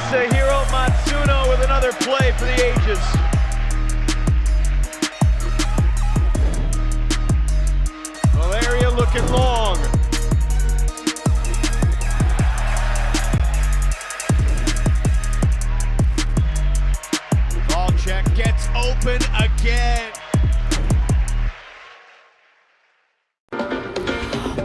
Masahiro Matsuno with another play for the ages. Valeria looking long. Ball check gets open again.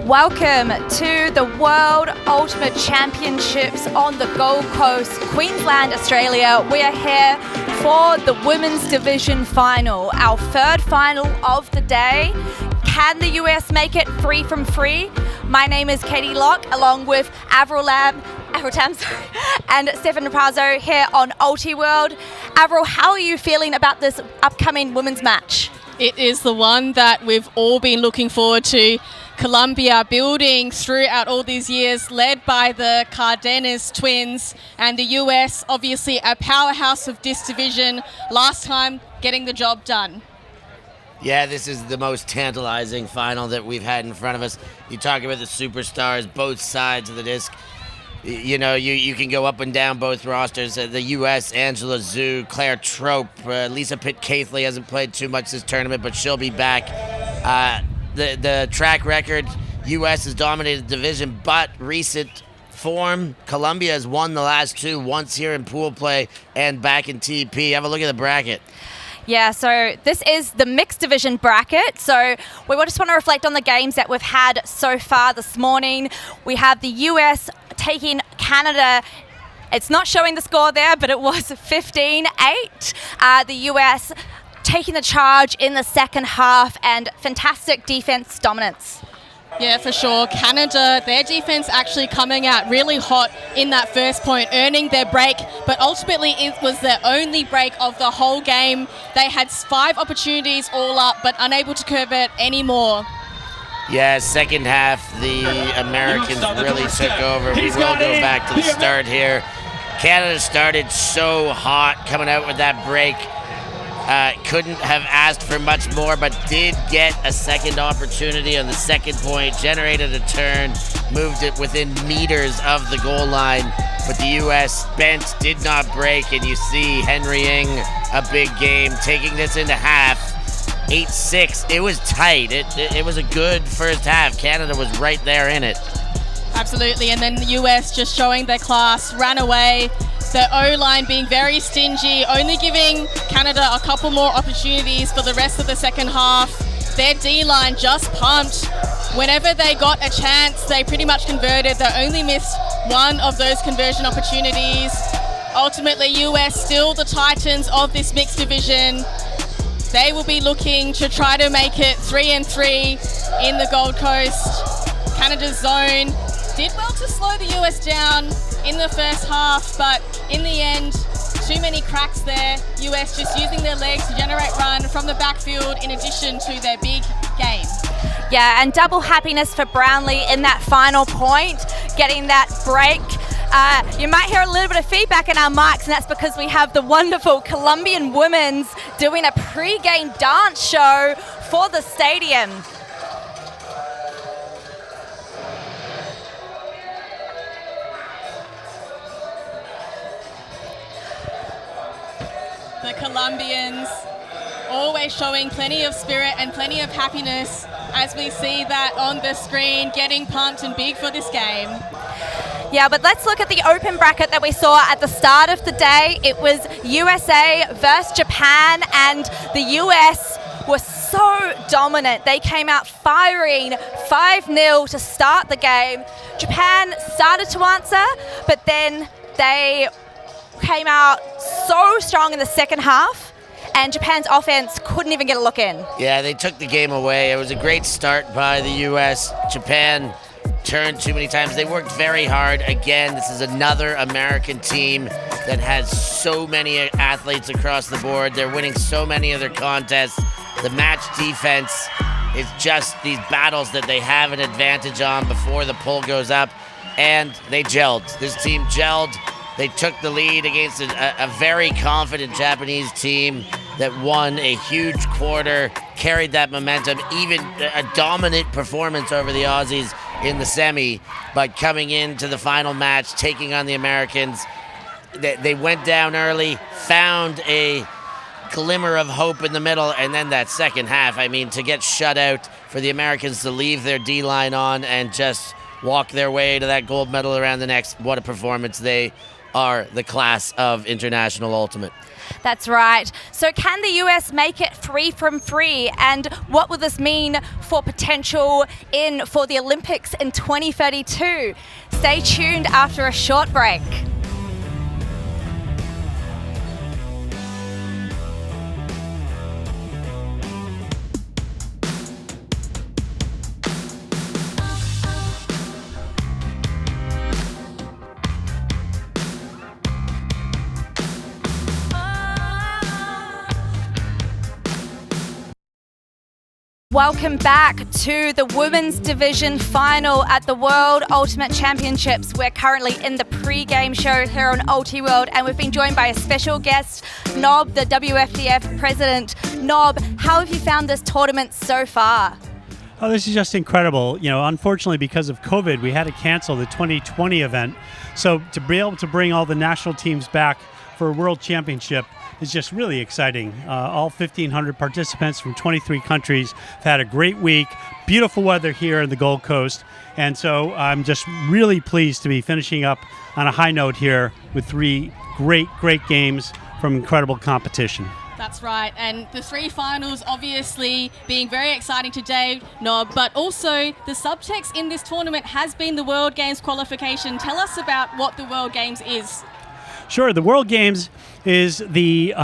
Welcome to the World Ultimate Championships on the Gold Coast, Queensland, Australia. We are here for the Women's Division Final, our third final of the day. Can the US make it 3 from 3? My name is Katie Locke, along with Avril Tam and Stefan Rapazzo here on Ultiworld. Avril, how are you feeling about this upcoming women's match? It is the one that we've all been looking forward to. Colombia building throughout all these years, led by the Cardenas twins, and the US, obviously a powerhouse of this division, last time getting the job done. Yeah, this is the most tantalizing final that we've had in front of us. You talk about the superstars, both sides of the disc. You know, you can go up and down both rosters. The U.S., Angela Zhu, Claire Trope, Lisa Pitt-Caithley hasn't played too much this tournament, but she'll be back. The track record, U.S. has dominated the division, but recent form, Colombia has won the last two, once here in pool play and back in TP. Have a look at the bracket. Yeah, so this is the mixed division bracket. So we just want to reflect on the games that we've had so far this morning. We have the US taking Canada. It's not showing the score there, but it was 15-8. The US taking the charge in the second half, and fantastic defense dominance. Yeah, for sure. Canada, their defense actually coming out really hot in that first point, earning their break, but ultimately it was their only break of the whole game. They had 5 opportunities all up, but unable to convert any more. Yeah, second half, the Americans really took over. We will go back to the start here. Canada started so hot coming out with that break. Couldn't have asked for much more, but did get a second opportunity on the second point, generated a turn, moved it within meters of the goal line, but the U.S. bench did not break, and you see Henry Ng, a big game, taking this into half, 8-6. It was tight. It was a good first half. Canada was right there in it. Absolutely, and then the US just showing their class, ran away. The O-line being very stingy, only giving Canada a couple more opportunities for the rest of the second half. Their D-line just pumped. Whenever they got a chance, they pretty much converted. They only missed one of those conversion opportunities. Ultimately, US still the titans of this mixed division. They will be looking to try to make it 3-3 in the Gold Coast. Canada's zone did well to slow the US down in the first half, but in the end, too many cracks there. US just using their legs to generate run from the backfield in addition to their big game. Yeah, and double happiness for Brownlee in that final point, getting that break. You might hear a little bit of feedback in our mics, and that's because we have the wonderful Colombian women's doing a pre-game dance show for the stadium. The Colombians always showing plenty of spirit and plenty of happiness, as we see that on the screen, getting pumped and big for this game. Yeah, but let's look at the open bracket that we saw at the start of the day. It was USA versus Japan, and the US was so dominant. They came out firing 5-0 to start the game. Japan started to answer, but then they came out so strong in the second half, and Japan's offense couldn't even get a look in. Yeah, they took the game away. It was a great start by the U.S. Japan turned too many times. They worked very hard. Again, this is another American team that has so many athletes across the board. They're winning so many of their contests. The match defense is just these battles that they have an advantage on before the pull goes up, and they gelled. This team gelled. They took the lead against a very confident Japanese team that won a huge quarter, carried that momentum, even a dominant performance over the Aussies in the semi, but coming into the final match, taking on the Americans, they went down early, found a glimmer of hope in the middle, and then that second half, I mean, to get shut out, for the Americans to leave their D-line on and just walk their way to that gold medal around the neck, what a performance. They are the class of international ultimate. That's right. So can the US make it 3 from 3? And what will this mean for potential for the Olympics in 2032? Stay tuned after a short break. Welcome back to the women's division final at the World Ultimate Championships. We're currently in the pre-game show here on Ultiworld, and we've been joined by a special guest, Nob, the WFDF president. Nob, how have you found this tournament so far? Oh, this is just incredible. You know, unfortunately, because of COVID, we had to cancel the 2020 event. So to be able to bring all the national teams back for a World Championship is just really exciting. All 1,500 participants from 23 countries have had a great week. Beautiful weather here in the Gold Coast. And so I'm just really pleased to be finishing up on a high note here with 3 great games from incredible competition. That's right, and the 3 finals obviously being very exciting today, Nob, but also the subtext in this tournament has been the World Games qualification. Tell us about what the World Games is. Sure, the World Games is the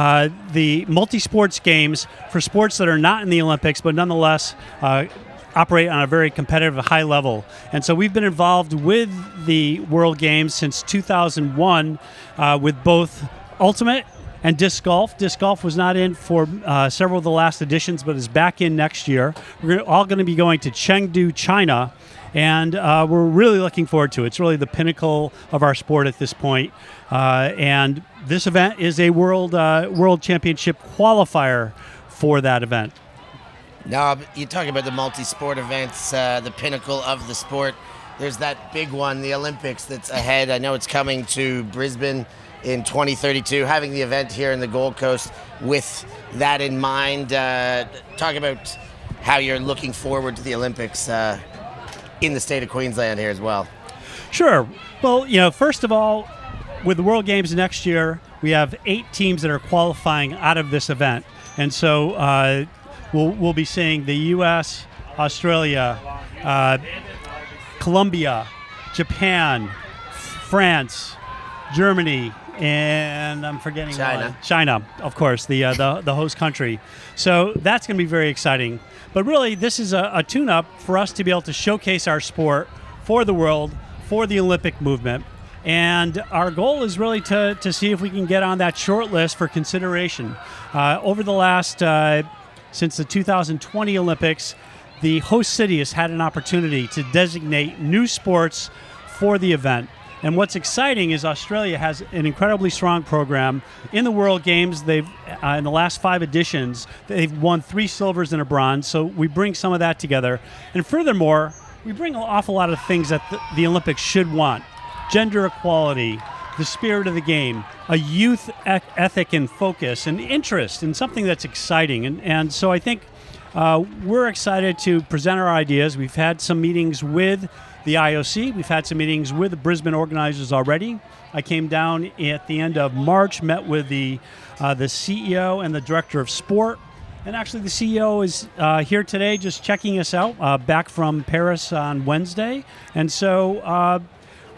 multi-sports games for sports that are not in the Olympics, but nonetheless operate on a very competitive, high level. And so we've been involved with the World Games since 2001 with both ultimate and disc golf. Disc golf was not in for several of the last editions, but is back in next year. We're all going to be going to Chengdu, China, and we're really looking forward to it. It's really the pinnacle of our sport at this point. And this event is a World Championship qualifier for that event. Now, you talk about the multi-sport events, the pinnacle of the sport. There's that big one, the Olympics, that's ahead. I know it's coming to Brisbane in 2032. Having the event here in the Gold Coast with that in mind, talk about how you're looking forward to the Olympics in the state of Queensland here as well. Sure. Well, you know, first of all, with the World Games next year, we have 8 teams that are qualifying out of this event. And so we'll be seeing the U.S., Australia, Colombia, Japan, France, Germany, and I'm forgetting China. China, of course, the host country. So that's going to be very exciting. But really, this is a tune-up for us to be able to showcase our sport for the world, for the Olympic movement. And our goal is really to see if we can get on that short list for consideration. Over the last, since the 2020 Olympics, the host city has had an opportunity to designate new sports for the event. And what's exciting is Australia has an incredibly strong program. In the World Games, they've in the last 5 editions, they've won 3 silvers and a bronze. So we bring some of that together. And furthermore, we bring an awful lot of things that the Olympics should want. Gender equality, the spirit of the game, a youth ethic and focus and interest in something that's exciting. And so I think we're excited to present our ideas. We've had some meetings with the IOC. We've had some meetings with the Brisbane organizers already. I came down at the end of March, met with the CEO and the director of sport. And actually the CEO is here today just checking us out, back from Paris on Wednesday. And so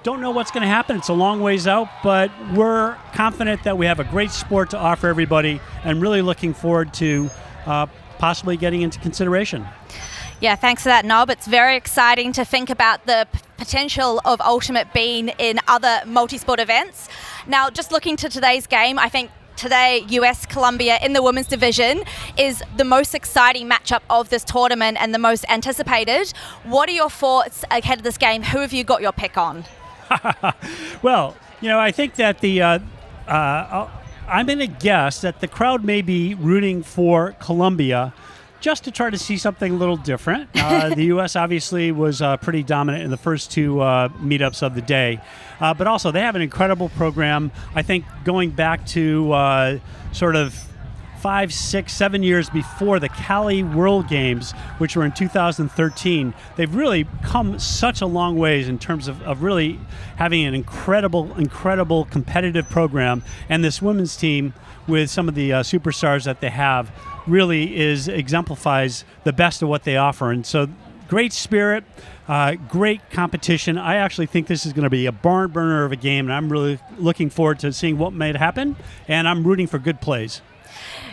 don't know what's going to happen. It's a long ways out, but we're confident that we have a great sport to offer everybody and really looking forward to possibly getting into consideration. Yeah, thanks for that, Nob. It's very exciting to think about the potential of Ultimate being in other multi-sport events. Now, just looking to today's game, I think today, US-Colombia in the women's division is the most exciting matchup of this tournament and the most anticipated. What are your thoughts ahead of this game? Who have you got your pick on? Well, you know, I think that I'm going to guess that the crowd may be rooting for Colombia just to try to see something a little different. The U.S. obviously was pretty dominant in the first two meetups of the day, but also they have an incredible program. I think going back to sort of 5, 6, 7 years before the Cali World Games, which were in 2013, they've really come such a long ways in terms of really having an incredible competitive program. And this women's team, with some of the superstars that they have, really exemplifies the best of what they offer. And so great spirit, great competition. I actually think this is going to be a barn burner of a game, and I'm really looking forward to seeing what may happen, and I'm rooting for good plays.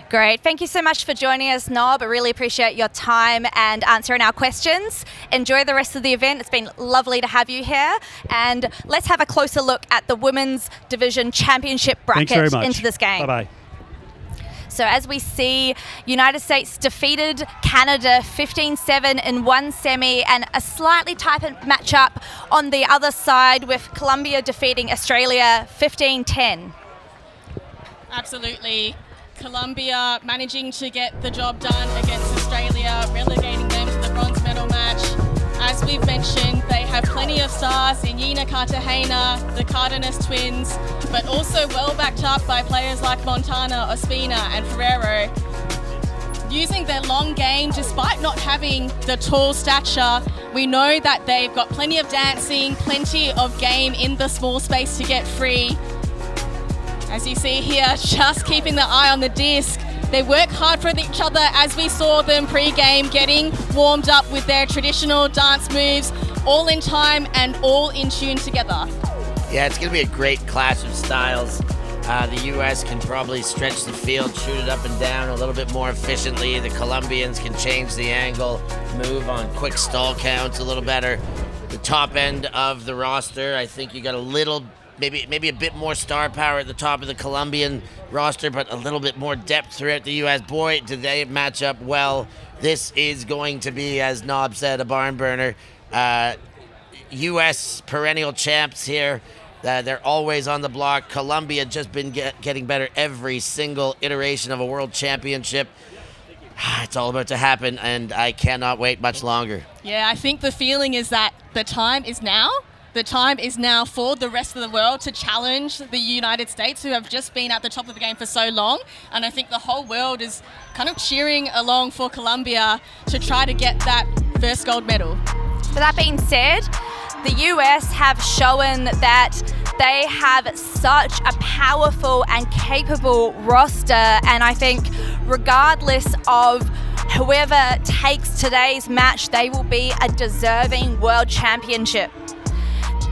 Great. Thank you so much for joining us, Nob. I really appreciate your time and answering our questions. Enjoy the rest of the event. It's been lovely to have you here. And let's have a closer look at the Women's Division Championship bracket into this game. Bye-bye. So as we see, United States defeated Canada 15-7 in one semi, and a slightly tighter matchup on the other side with Colombia defeating Australia 15-10. Absolutely. Colombia managing to get the job done against Australia, relegating them to the bronze medal match. As we've mentioned, they have plenty of stars in Yina Cartagena, the Cardenas twins, but also well backed up by players like Montana, Ospina and Ferrero. Using their long game, despite not having the tall stature, we know that they've got plenty of dancing, plenty of game in the small space to get free. As you see here, just keeping the eye on the disc. They work hard for each other, as we saw them pre-game getting warmed up with their traditional dance moves, all in time and all in tune together. Yeah, it's going to be a great clash of styles. The U.S. can probably stretch the field, shoot it up and down a little bit more efficiently. The Colombians can change the angle, move on quick stall counts a little better. The top end of the roster, I think you got a little maybe a bit more star power at the top of the Colombian roster, but a little bit more depth throughout the U.S. Boy, do they match up well. This is going to be, as Nob said, a barn burner. U.S. perennial champs here. They're always on the block. Colombia just been getting better every single iteration of a world championship. It's all about to happen, and I cannot wait much longer. Yeah, I think the feeling is that the time is now. The time is now for the rest of the world to challenge the United States, who have just been at the top of the game for so long. And I think the whole world is kind of cheering along for Colombia to try to get that first gold medal. So that being said, the US have shown that they have such a powerful and capable roster. And I think regardless of whoever takes today's match, they will be a deserving world championship.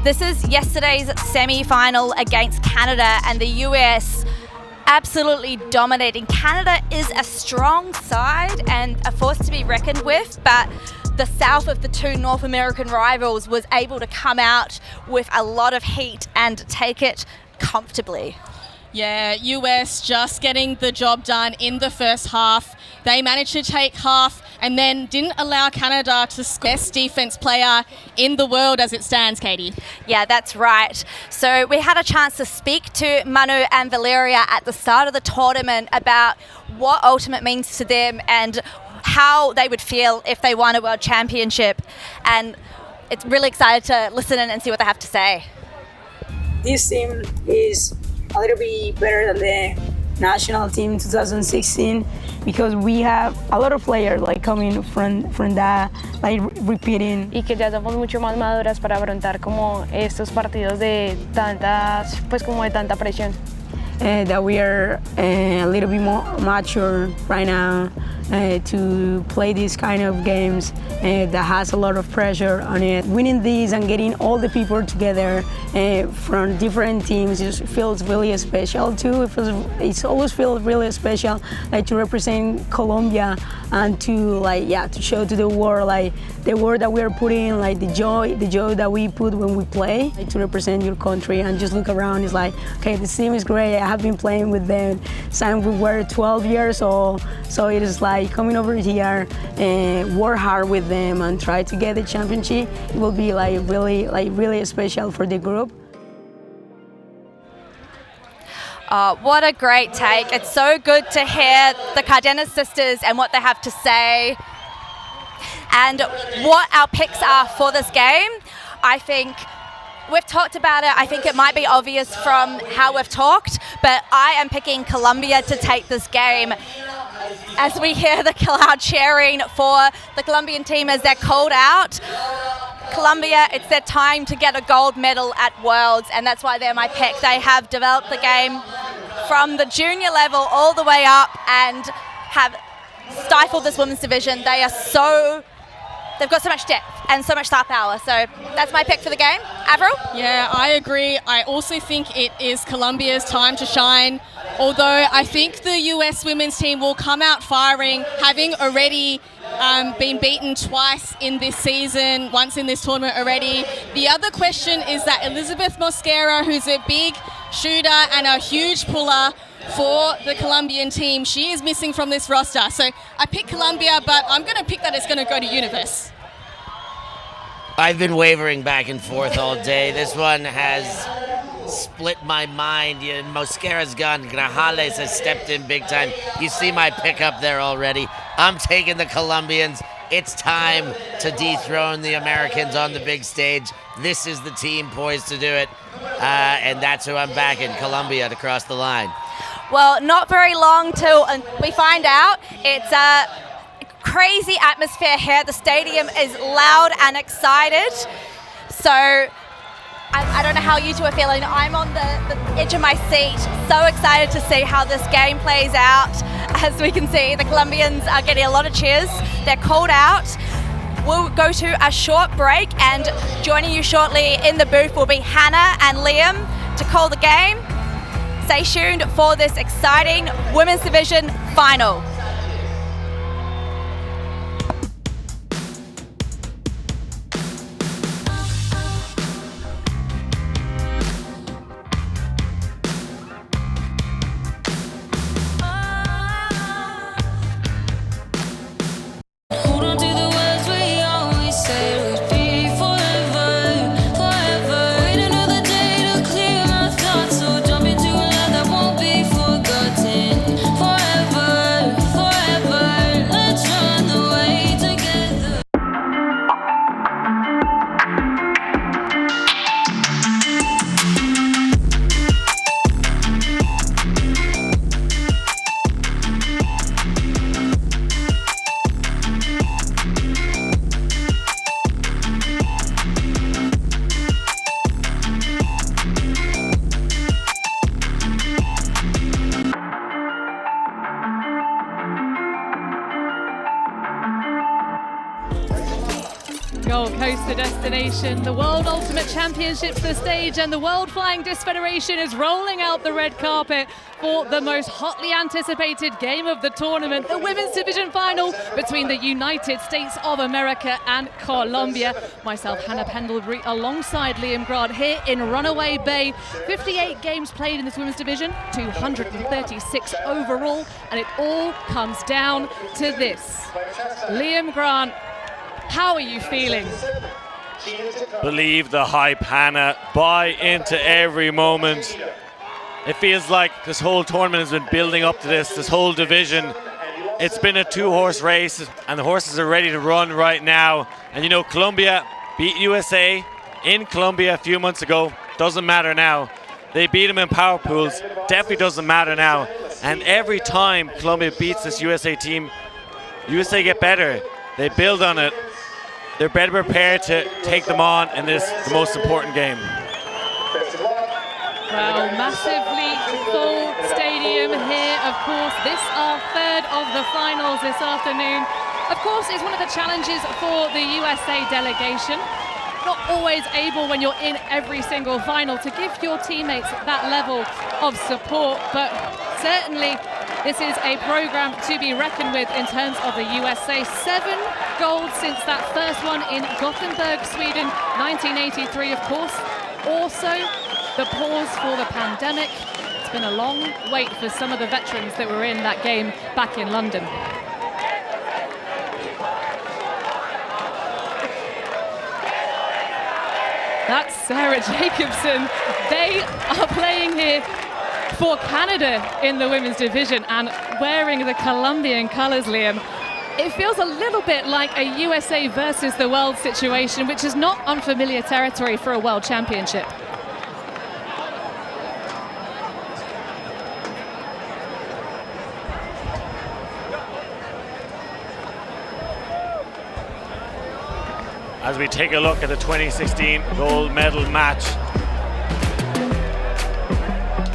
This is yesterday's semi-final against Canada, and the US absolutely dominating. Canada is a strong side and a force to be reckoned with, but the south of the two North American rivals was able to come out with a lot of heat and take it comfortably. Yeah, US just getting the job done in the first half. They managed to take half and then didn't allow Canada to score. Best defense player in the world as it stands, Katie. Yeah, that's right. So we had a chance to speak to Manu and Valeria at the start of the tournament about what Ultimate means to them and how they would feel if they won a world championship. And it's really excited to listen in and see what they have to say. This team is a little bit better than the national team 2016 because we have a lot of players like coming from that, like repeating. Y que ya somos mucho más maduras para afrontar como estos partidos de tantas, pues como de tanta presión. That we are a little bit more mature right now to play these kind of games that has a lot of pressure on it. Winning these and getting all the people together from different teams just feels really special too. It always feels really special, like to represent Colombia and to to show to the world like the work that we are putting, like the joy that we put when we play, like, to represent your country and just look around. It's like, okay, this team is great. I have been playing with them since we were 12 years old. So it is like coming over here and work hard with them and try to get the championship. It will be really special for the group. What a great take. It's so good to hear the Cardenas sisters and what they have to say and what our picks are for this game. I think we've talked about it. I think it might be obvious from how we've talked, but I am picking Colombia to take this game. As we hear the crowd cheering for the Colombian team as they're called out. Colombia, it's their time to get a gold medal at Worlds, and that's why they're my pick. They have developed the game from the junior level all the way up and have stifled this women's division. They've got so much depth and so much star power. So that's my pick for the game. Avril? Yeah, I agree. I also think it is Colombia's time to shine. Although I think the US women's team will come out firing, having already been beaten twice in this season, once in this tournament already. The other question is that Elizabeth Mosquera, who's a big shooter and a huge puller for the Colombian team, she is missing from this roster. So I pick Colombia, but I'm going to pick that it's going to go to Universe. I've been wavering back and forth all day. This one has split my mind. Mosquera's gone. Grajales has stepped in big time. You see my pickup there already. I'm taking the Colombians. It's time to dethrone the Americans on the big stage. This is the team poised to do it. And that's who I'm backing, Colombia, to cross the line. Well, not very long till we find out. It's a crazy atmosphere here. The stadium is loud and excited. So I don't know how you two are feeling. I'm on the edge of my seat, so excited to see how this game plays out. As we can see, the Colombians are getting a lot of cheers. They're called out. We'll go to a short break, and joining you shortly in the booth will be Hannah and Liam to call the game. Stay tuned for this exciting Women's Division final. Gold Coast, the destination, the World Ultimate Championships, the stage, and the World Flying Disc Federation is rolling out the red carpet for the most hotly anticipated game of the tournament, the Women's Division Final between the United States of America and Colombia. Myself, Hannah Pendlebury, alongside Liam Grant here in Runaway Bay. 58 games played in this Women's Division, 236 overall, and it all comes down to this. Liam Grant, how are you feeling? Believe the hype, Hannah. Buy into every moment. It feels like this whole tournament has been building up to this whole division. It's been a two-horse race, and the horses are ready to run right now. And you know, Colombia beat USA in Colombia a few months ago. Doesn't matter now. They beat them in power pools. Definitely doesn't matter now. And every time Colombia beats this USA team, USA get better. They build on it. They're better prepared to take them on in this, the most important game. Well, massively full stadium here, of course. This our third of the finals this afternoon. Of course, it's one of the challenges for the USA delegation. Not always able when you're in every single final to give your teammates that level of support, but certainly this is a program to be reckoned with in terms of the USA. 7 gold since that first one in Gothenburg, Sweden, 1983, of course. Also, the pause for the pandemic. It's been a long wait for some of the veterans that were in that game back in London. That's Sarah Jacobson. They are playing here for Canada in the women's division and wearing the Colombian colours, Liam. It feels a little bit like a USA versus the world situation, which is not unfamiliar territory for a world championship. As we take a look at the 2016 gold medal match,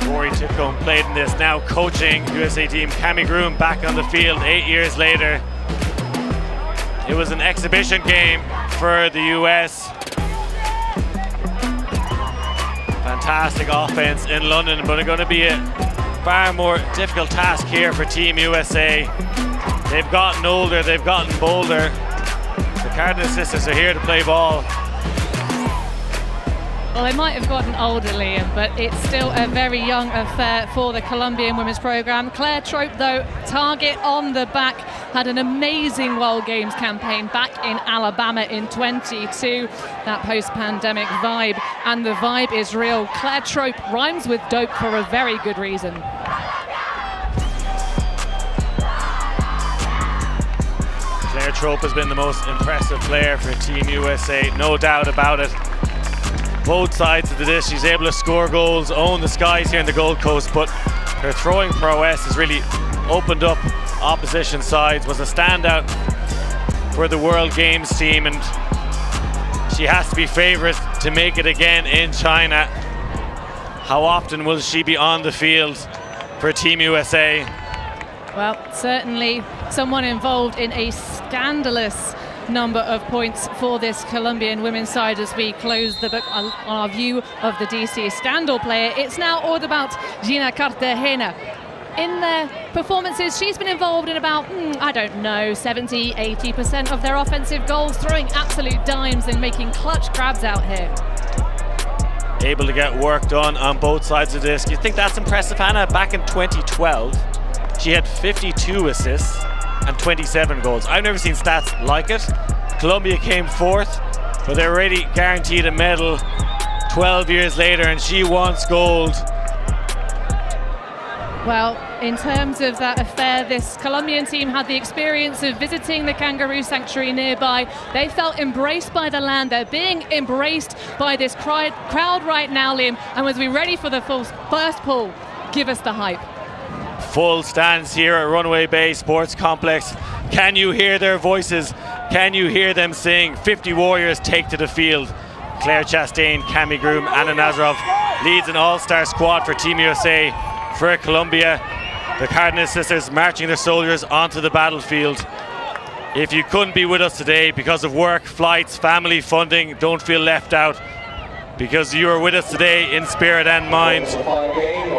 Rory Titcombe played in this, now coaching USA team. Cami Groom back on the field 8 years later. It was an exhibition game for the US. Fantastic offense in London, but it's going to be a far more difficult task here for Team USA. They've gotten older, they've gotten bolder. The Cardenas sisters are here to play ball. Well, they might have gotten older, Liam, but it's still a very young affair for the Colombian women's program. Claire Trope, though, target on the back, had an amazing World Games campaign back in Alabama in 22. That post-pandemic vibe, and the vibe is real. Claire Trope rhymes with dope for a very good reason. Claire Trope has been the most impressive player for Team USA, no doubt about it. Both sides of the dish, she's able to score goals, own the skies here in the Gold Coast, but her throwing prowess has really opened up opposition sides, was a standout for the World Games team, and she has to be favourite to make it again in China. How often will she be on the field for Team USA? Well, certainly someone involved in a scandalous number of points for this Colombian women's side as we close the book on our view of the DC scandal player. It's now all about Gina Cartagena. In their performances, she's been involved in about, 70-80% of their offensive goals, throwing absolute dimes and making clutch grabs out here. Able to get work done on both sides of this. You think that's impressive, Hannah? Back in 2012, she had 52 assists and 27 goals. I've never seen stats like it. Colombia came fourth, but they're already guaranteed a medal 12 years later, and she wants gold. Well, in terms of that affair, this Colombian team had the experience of visiting the kangaroo sanctuary nearby. They felt embraced by the land. They're being embraced by this crowd right now, Liam. And as we're ready for the first pull, give us the hype. Full stands here at Runway Bay Sports Complex. Can you hear their voices? Can you hear them sing 50 Warriors take to the field? Claire Chastain, Cami Groom, Anna Nazarov leads an all-star squad for Team USA. For Colombia, the Cardenas sisters marching their soldiers onto the battlefield. If you couldn't be with us today because of work, flights, family, funding, don't feel left out, because you are with us today in spirit and mind.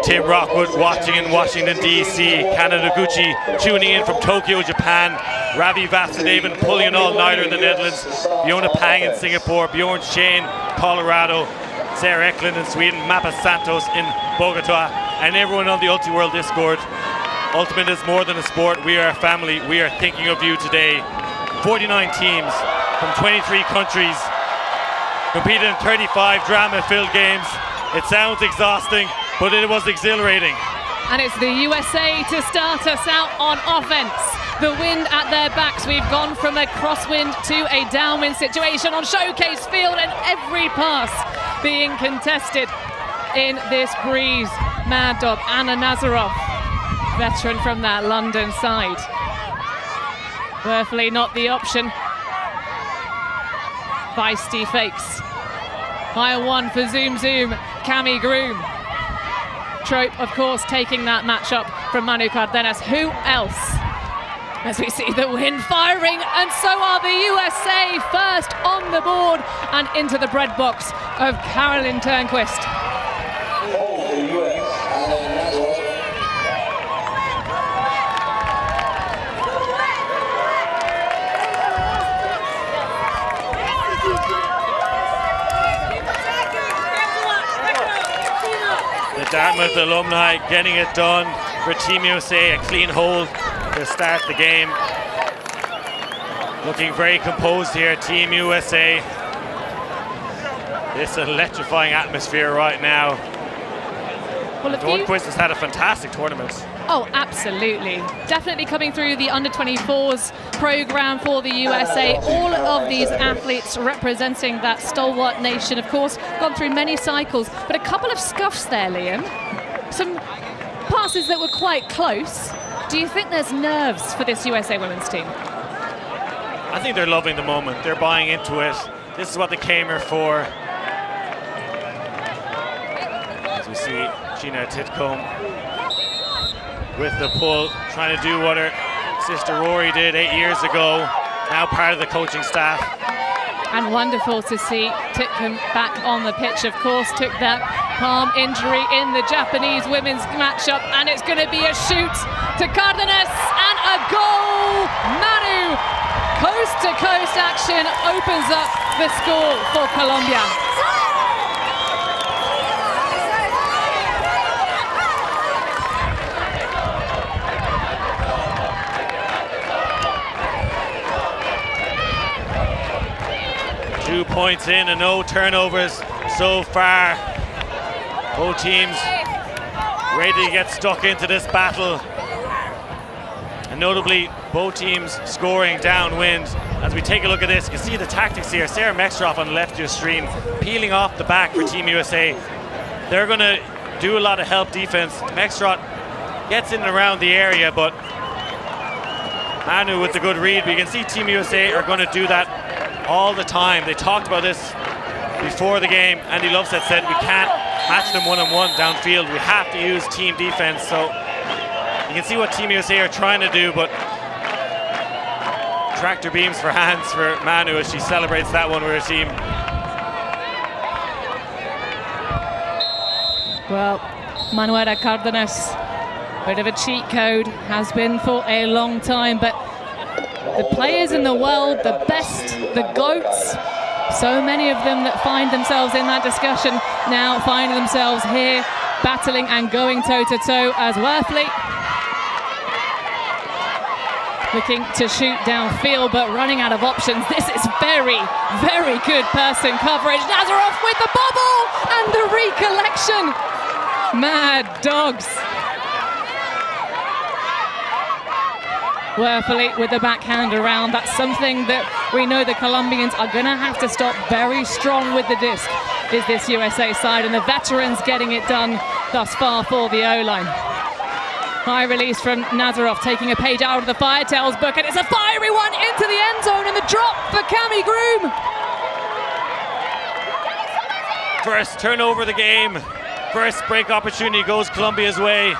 Tim Rockwood watching in Washington, D.C. Canada Gucci tuning in from Tokyo, Japan. Ravi Vasudevan pulling an all-nighter in the Netherlands. Fiona Pang in Singapore. Bjorn Shane, Colorado. Sarah Eklund in Sweden. Mappa Santos in Bogota. And everyone on the Ultiworld Discord. Ultimate is more than a sport. We are a family. We are thinking of you today. 49 teams from 23 countries competed in 35 drama-filled games. It sounds exhausting, but it was exhilarating. And it's the USA to start us out on offense. The wind at their backs. We've gone from a crosswind to a downwind situation on Showcase Field, and every pass being contested in this breeze. Mad Dog, Anna Nazarov, veteran from that London side. Worthily not the option. Feisty fakes. High one for Zoom Zoom, Cami Groom. Trope, of course, taking that matchup from Manu Cardenas. Who else? As we see the wind firing, and so are the USA first on the board and into the bread box of Carolyn Turnquist. The Dartmouth alumni getting it done for Team USA, a clean hold to start the game. Looking very composed here, Team USA. This electrifying atmosphere right now. Well, Unforced has had a fantastic tournament. Oh, absolutely. Definitely coming through the under-24s program for the USA. All of these athletes representing that stalwart nation, of course, gone through many cycles, but a couple of scuffs there, Liam. Some passes that were quite close. Do you think there's nerves for this USA women's team? I think they're loving the moment. They're buying into it. This is what they came here for. As we see Gina Titcombe with the pull, trying to do what her sister Rory did 8 years ago, now part of the coaching staff. And wonderful to see Titcombe back on the pitch, of course, took that palm injury in the Japanese women's matchup, and it's going to be a shoot to Cardenas and a goal! Manu! Coast-to-coast action opens up the score for Colombia. Two points in and no turnovers so far. Both teams ready to get stuck into this battle. And notably, both teams scoring downwind. As we take a look at this, you can see the tactics here. Sarah Mextroff on the left of your stream, peeling off the back for Team USA. They're going to do a lot of help defense. Mextroff gets in and around the area, but Manu with the good read. But you can see Team USA are going to do that all the time. They talked about this before the game. Andy Lovestead said we can't match them one-on-one downfield. We have to use team defense. So you can see what Team USA are trying to do, but tractor beams for hands for Manu as she celebrates that one with her team. Well, Manuela Cardenas, bit of a cheat code, has been for a long time, but the players in the world, the best, the GOATs, so many of them that find themselves in that discussion now find themselves here battling and going toe-to-toe as Worthley looking to shoot downfield but running out of options. This is very, very good person coverage. Nazaroff with the bobble and the recollection. Mad dogs. Worthley with the backhand around. That's something that we know the Colombians are going to have to stop very strong with the disc, is this USA side, and the veterans getting it done thus far for the O-line. High release from Nazaroff, taking a page out of the Firetails book, and it's a fiery one into the end zone, and the drop for Cami Groom. First turnover of the game. First break opportunity goes Colombia's way.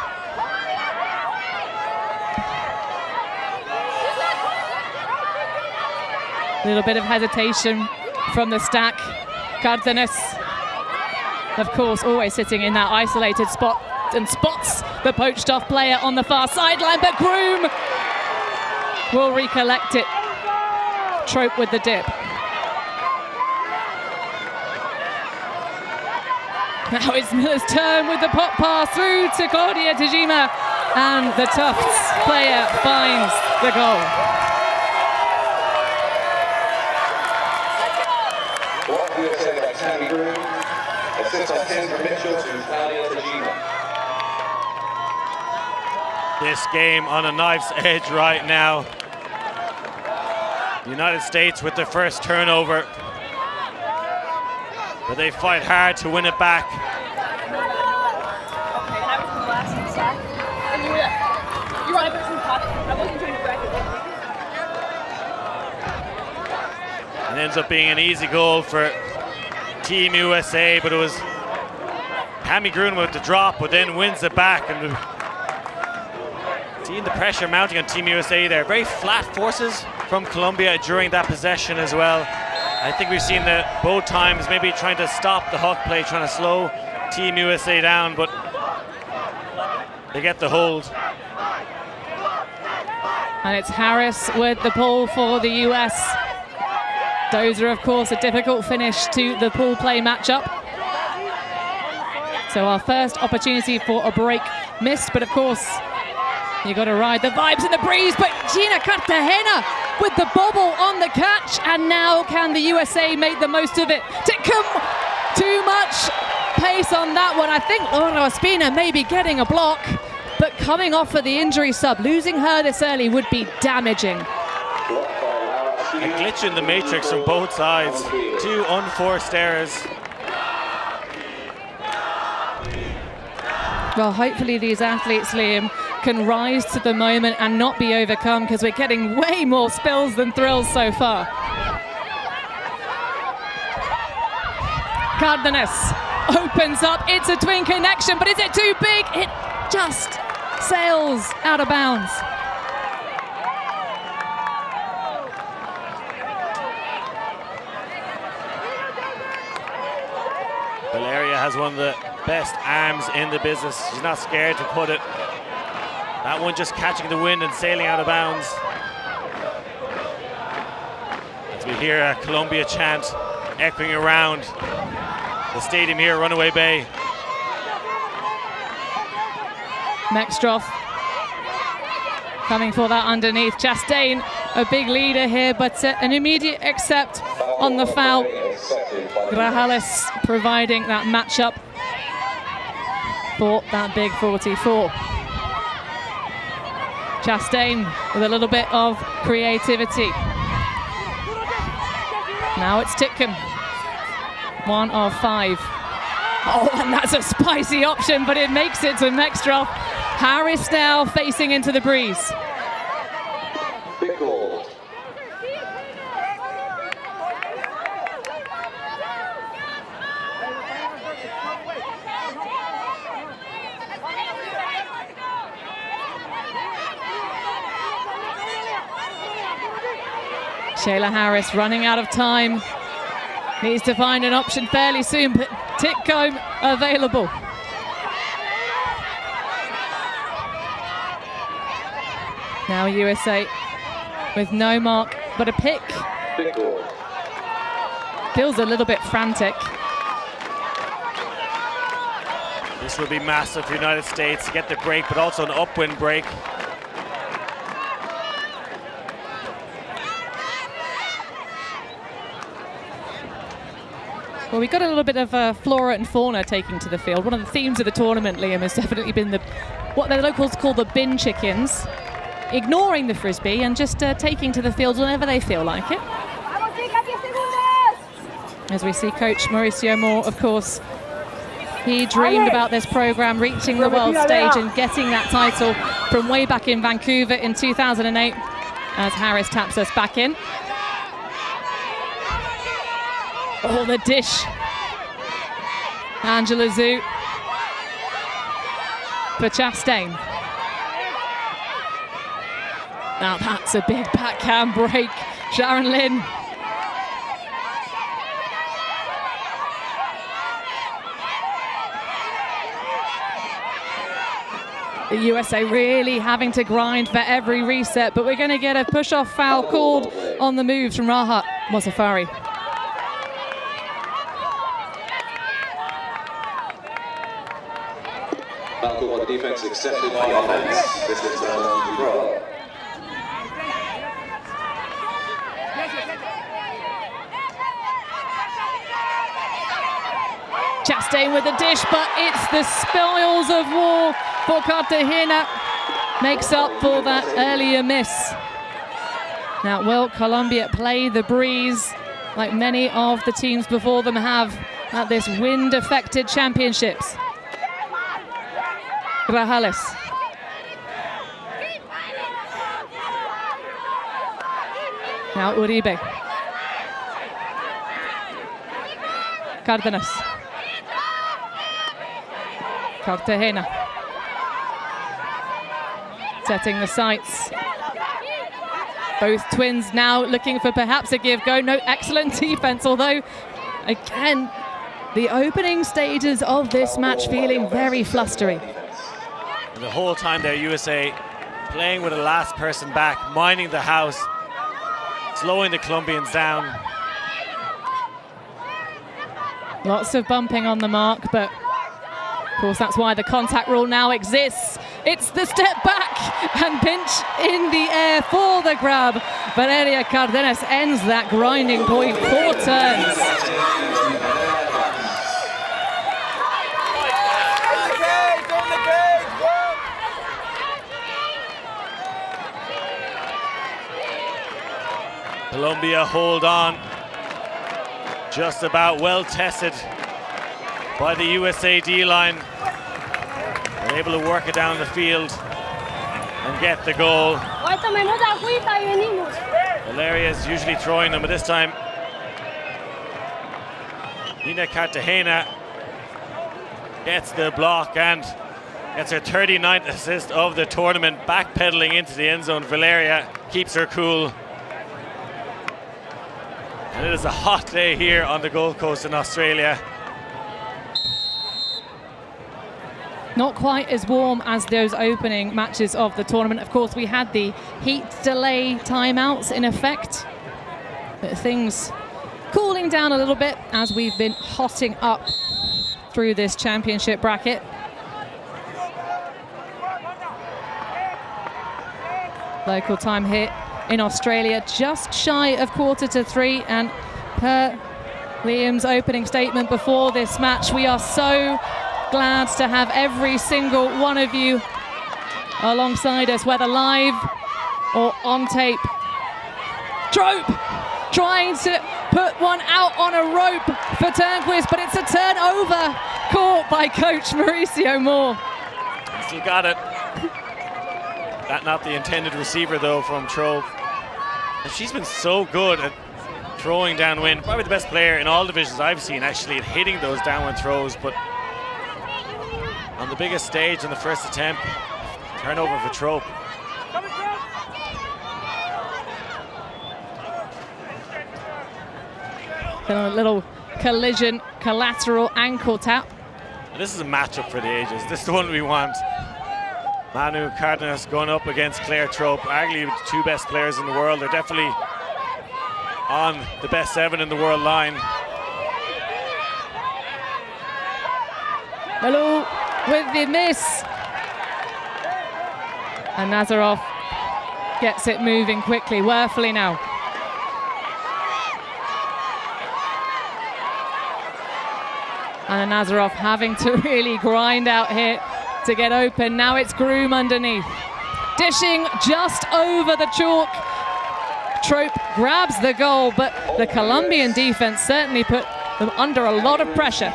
Little bit of hesitation from the stack. Cardenas, of course, always sitting in that isolated spot and spots the poached off player on the far sideline, but Groom will recollect it. Trope with the dip. Now it's Miller's turn with the pop pass through to Claudia Tajima, and the Tufts player finds the goal. This game on a knife's edge right now. The United States with their first turnover, but they fight hard to win it back. It ends up being an easy goal for Team USA, but it was Cami Groom with the drop, but then wins it back. And seeing the pressure mounting on Team USA there. Very flat forces from Colombia during that possession as well. I think we've seen that both times, maybe trying to stop the hook play, trying to slow Team USA down, but they get the hold. And it's Harris with the ball for the US. Dozer, of course, a difficult finish to the pool play matchup. So our first opportunity for a break missed, but of course, you got to ride the vibes in the breeze. But Gina Cartagena with the bobble on the catch, and now can the USA make the most of it? Titcombe, too much pace on that one. I think Laura Ospina may be getting a block, but coming off of the injury sub, losing her this early would be damaging. A glitch in the matrix from both sides. 2 unforced errors. Well, hopefully these athletes, Liam, can rise to the moment and not be overcome, because we're getting way more spills than thrills so far. Cardenas opens up. It's a twin connection, but is it too big? It just sails out of bounds. Valeria has one of the best arms in the business. She's not scared to put it. That one just catching the wind and sailing out of bounds. As we hear a Colombia chant echoing around the stadium here, Runaway Bay. Mextroff coming for that underneath. Chastain, a big leader here, but an immediate accept on the foul. Grajales providing that matchup for that big 44. Chastain with a little bit of creativity. Now it's Titcomb. 1 of 5. Oh, and that's a spicy option, but it makes it to Mextroff. Harris now facing into the breeze. Shayla Harris running out of time. Needs to find an option fairly soon, but Titcomb available. Now USA with no mark, but a pick. Feels a little bit frantic. This will be massive for the United States to get the break, but also an upwind break. Well, we got a little bit of flora and fauna taking to the field. One of the themes of the tournament, Liam, has definitely been what the locals call the bin chickens, ignoring the Frisbee and just taking to the field whenever they feel like it. As we see Coach Mauricio Moore, of course, he dreamed about this program reaching the world stage and getting that title from way back in Vancouver in 2008, as Harris taps us back in. Oh, the dish. Angela Zhu for Chastain. Now that's a big backhand break. Sharon Lynn. The USA really having to grind for every reset, but we're going to get a push-off foul called on the moves from Rahat Mosafari. The defense accepted the offense. This is throw. Chastain with the dish, but it's the spoils of war for Cartagena. Makes up for that earlier miss. Now, will Colombia play the breeze like many of the teams before them have at this wind-affected championships? Grajales. Now Uribe. Cardenas. Cartagena. Setting the sights. Both twins now looking for perhaps a give-go. No, excellent defense, although, again, the opening stages of this match feeling very flustery. The whole time there, USA playing with the last person back, minding the house, slowing the Colombians down. Lots of bumping on the mark, but of course that's why the contact rule now exists. It's the step back and pinch in the air for the grab. Valeria Cardenas ends that grinding point, 4 turns. Colombia hold on. Just about well tested by the USA D-line. They're able to work it down the field and get the goal. Valeria is usually throwing them, but this time Nina Cartagena gets the block and gets her 39th assist of the tournament, backpedaling into the end zone. Valeria keeps her cool. And it is a hot day here on the Gold Coast in Australia. Not quite as warm as those opening matches of the tournament. Of course, we had the heat delay timeouts in effect. But things cooling down a little bit as we've been hotting up through this championship bracket. Local time here in Australia, just shy of 2:45, and per Liam's opening statement before this match, we are so glad to have every single one of you alongside us, whether live or on tape. Trope trying to put one out on a rope for Turnquist, but it's a turnover caught by coach Mauricio Moore. Still got it. That not the intended receiver though from Trope. And she's been so good at throwing downwind. Probably the best player in all divisions I've seen actually at hitting those downwind throws, but on the biggest stage in the first attempt, turnover for Trope. A little collision, collateral ankle tap. This is a matchup for the ages. This is the one we want. Manu Cardenas going up against Claire Trope, arguably the two best players in the world. They're definitely on the best 7 in the world line. Malou with the miss. And Nazarov gets it moving quickly. Worthily now. And Nazarov having to really grind out here to get open. Now it's Groom underneath. Dishing just over the chalk. Trope grabs the goal, but the Colombian defense certainly put them under a lot of pressure.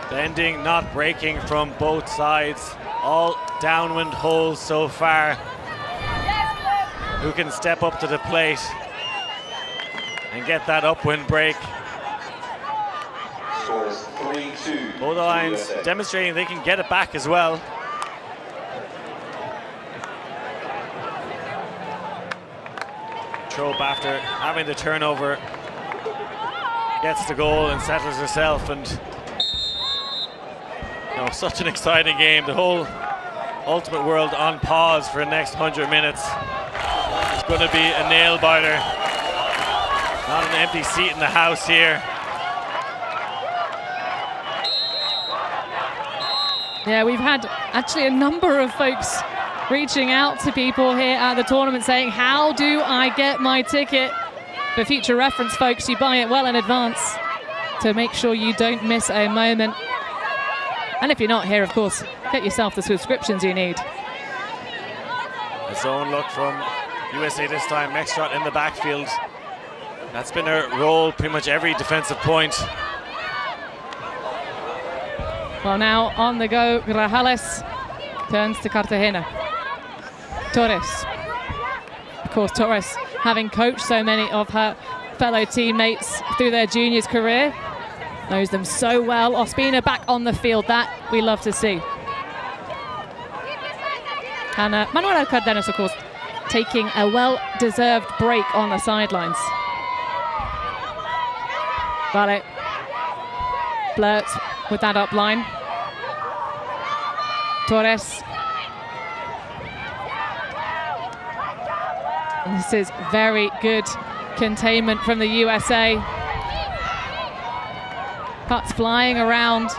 Bending, not breaking from both sides. All downwind holes so far. Who can step up to the plate and get that upwind break? Scores 3-2. Both lines demonstrating they can get it back as well. Trope, after having the turnover, gets the goal and settles herself. And such an exciting game. The whole Ultimate World on pause for the next 100 minutes. It's going to be a nail biter. Not an empty seat in the house here. Yeah, we've had actually a number of folks reaching out to people here at the tournament saying, how do I get my ticket? For future reference, folks, you buy it well in advance to make sure you don't miss a moment. And if you're not here, of course, get yourself the subscriptions you need. A zone look from USA this time. Mextrot in the backfield. That's been her role pretty much every defensive point. Well, now on the go, Grajales turns to Cartagena. Torres. Of course, Torres, having coached so many of her fellow teammates through their juniors career, knows them so well. Ospina back on the field, that we love to see. And Manuel Cardenas, of course, taking a well-deserved break on the sidelines. Vale flirts with that up line. Torres. And this is very good containment from the USA. Putts flying around.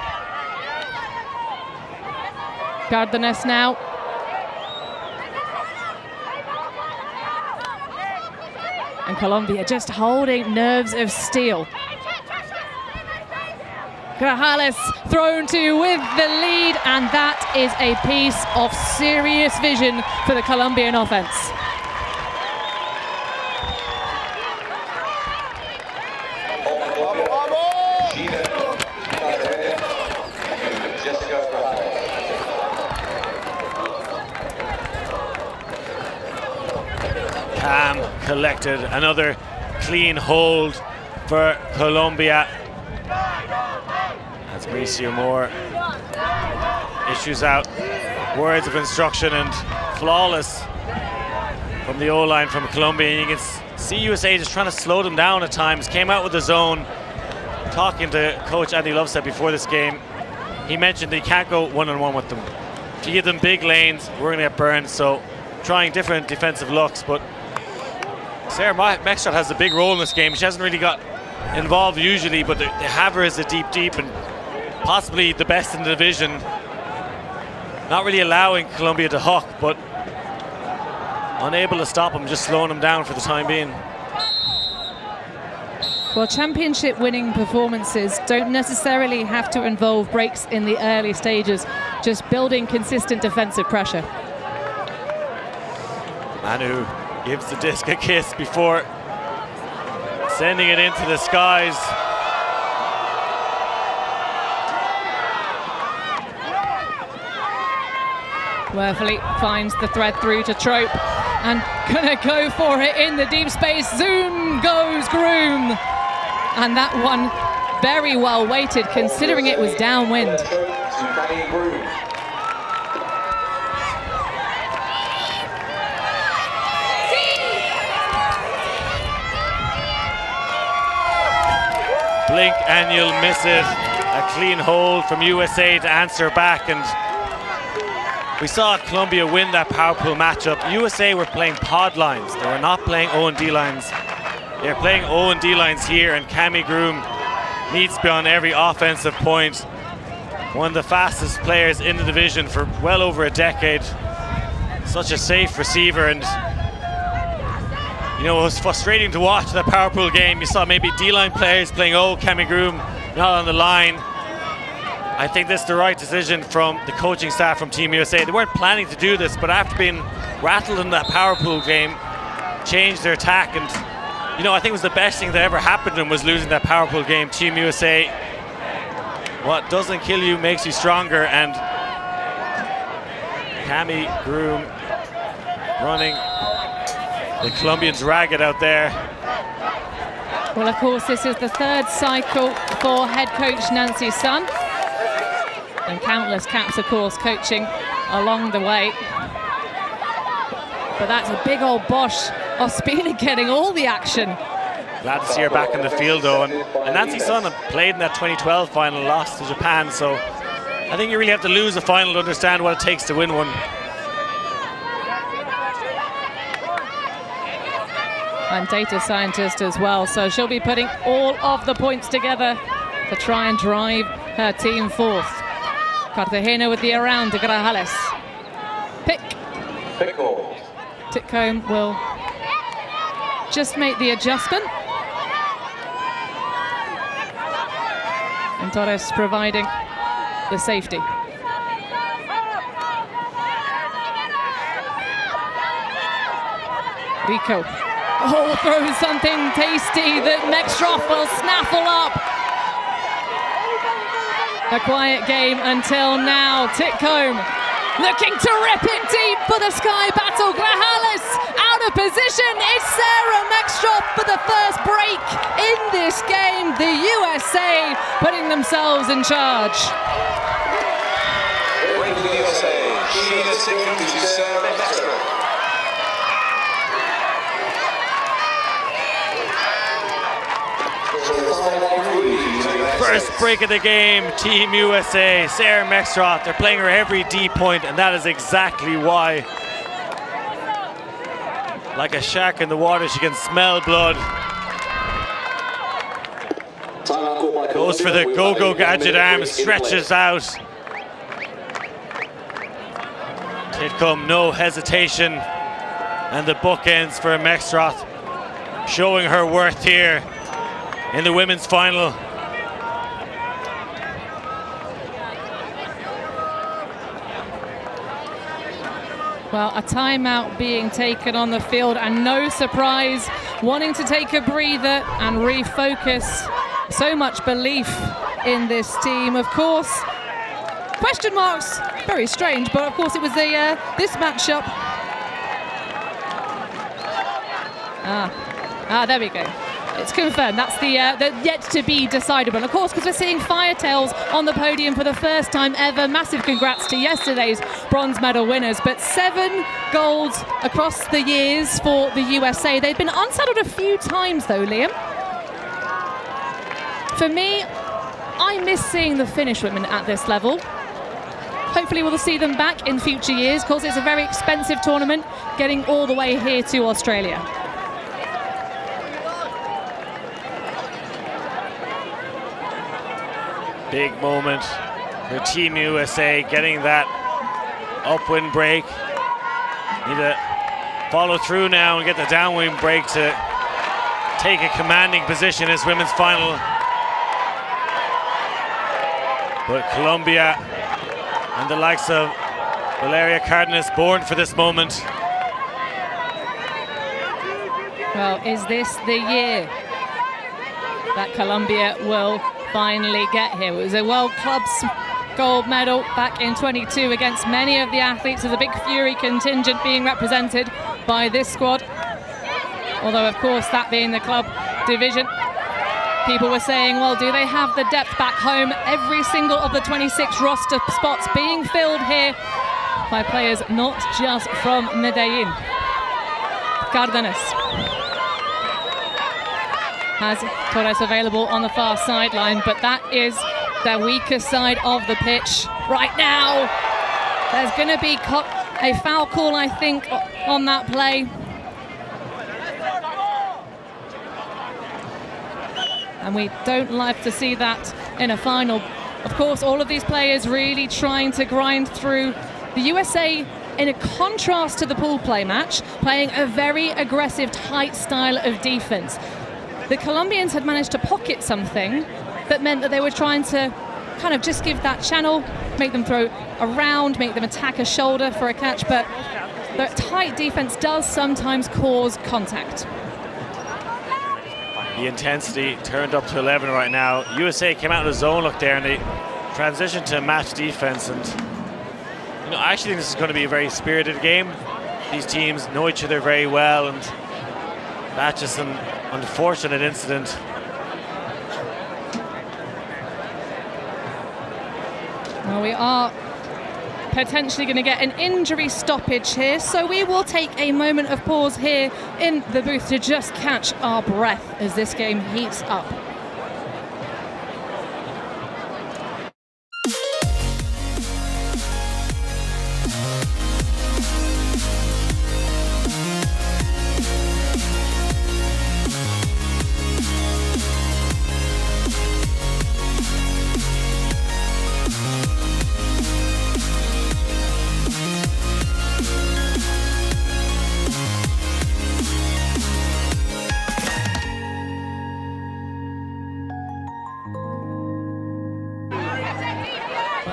Cardenas now. And Colombia just holding nerves of steel. Grajales thrown to with the lead, and that is a piece of serious vision for the Colombian offense. Calm, collected, another clean hold for Colombia. As Mauricio Moore issues out words of instruction, and flawless from the O-line from Colombia. And you can see USA just trying to slow them down at times. Came out with the zone. Talking to Coach Andy Lovestead before this game, he mentioned that you can't go one-on-one with them. If you give them big lanes, we're going to get burned. So trying different defensive looks, but Sarah Mextrot has a big role in this game. She hasn't really got involved usually, but they have her as a deep, and possibly the best in the division. Not really allowing Colombia to hook, but unable to stop them, just slowing them down for the time being. Well, championship winning performances don't necessarily have to involve breaks in the early stages, just building consistent defensive pressure. Manu gives the disc a kiss before sending it into the skies. Werfeli finds the thread through to Trope and gonna go for it in the deep space. Zoom goes Groom. And that one very well weighted considering it was downwind. Blink and you'll miss it. A clean hold from USA to answer back, and we saw Colombia win that power pool matchup. USA were playing pod lines. They were not playing O&D lines. They're playing O&D lines here, and Cami Groom needs to be on every offensive point. One of the fastest players in the division for well over a decade. Such a safe receiver, and you know, it was frustrating to watch that power pool game. You saw maybe D-line players playing Cami Groom not on the line. I think this is the right decision from the coaching staff from Team USA. They weren't planning to do this, but after being rattled in that power pool game, changed their attack. And you know, I think it was the best thing that ever happened to them was losing that power pool game. Team USA, what doesn't kill you makes you stronger, and Cami Groom running the Colombians ragged out there. Well, of course, this is the third cycle for head coach Nancy Sun, and countless caps, of course, coaching along the way. But that's a big old Bosch of Spina getting all the action. Glad to see her back in the field, though. And Nancy Sun played in that 2012 final, lost to Japan. So I think you really have to lose a final to understand what it takes to win one. And data scientist as well, so she'll be putting all of the points together to try and drive her team forth. Cartagena with the around to Grajales. Pick. Titcombe will just make the adjustment. And Torres providing the safety. Rico. Oh, throws something tasty that Mextroff will snaffle up. A quiet game until now. Titcombe looking to rip it deep for the sky battle. Grajales out of position. It's Sarah Mextroff for the first break in this game. The USA putting themselves in charge. Breaking the USA, Sheena Titcombe to Sarah Mextroff. First break of the game, Team USA, Sarah Mextroff. They're playing her every D point, and that is exactly why. Like a shark in the water, she can smell blood. Goes for the go-go gadget arm, stretches out. Titcombe, no hesitation. And the bookends for Mextroff. showing her worth here in the women's final. Well, a timeout being taken on the field, and no surprise, wanting to take a breather and refocus. So much belief in this team. Of course, question marks, very strange, but of course it was this matchup. There we go. It's confirmed. That's the yet to be decided one. Of course, because we're seeing Firetails on the podium for the first time ever. Massive congrats to yesterday's bronze medal winners. But 7 golds across the years for the USA. They've been unsettled a few times though, Liam. For me, I miss seeing the Finnish women at this level. Hopefully we'll see them back in future years, because it's a very expensive tournament getting all the way here to Australia. Big moment for Team USA, getting that upwind break. Need to follow through now and get the downwind break to take a commanding position in this women's final. But Colombia and the likes of Valeria Cardenas born for this moment. Well, is this the year that Colombia will finally get here? It was a World Clubs gold medal back in 22 against many of the athletes. There's a big Fury contingent being represented by this squad. Although, of course, that being the club division, people were saying, well, do they have the depth back home? Every single of the 26 roster spots being filled here by players not just from Medellin. Cardenas has Torres available on the far sideline, but that is the weaker side of the pitch. Right now, there's going to be a foul call, I think, on that play. And we don't like to see that in a final. Of course, all of these players really trying to grind through. The USA, in a contrast to the pool play match, playing a very aggressive, tight style of defense. The Colombians had managed to pocket something that meant that they were trying to kind of just give that channel, make them throw around, make them attack a shoulder for a catch, but the tight defense does sometimes cause contact. The intensity turned up to 11 right now. USA came out of the zone look there and they transitioned to match defense, and I actually think this is going to be a very spirited game. These teams know each other very well, and that's just an unfortunate incident. Well, we are potentially going to get an injury stoppage here, so we will take a moment of pause here in the booth to just catch our breath as this game heats up.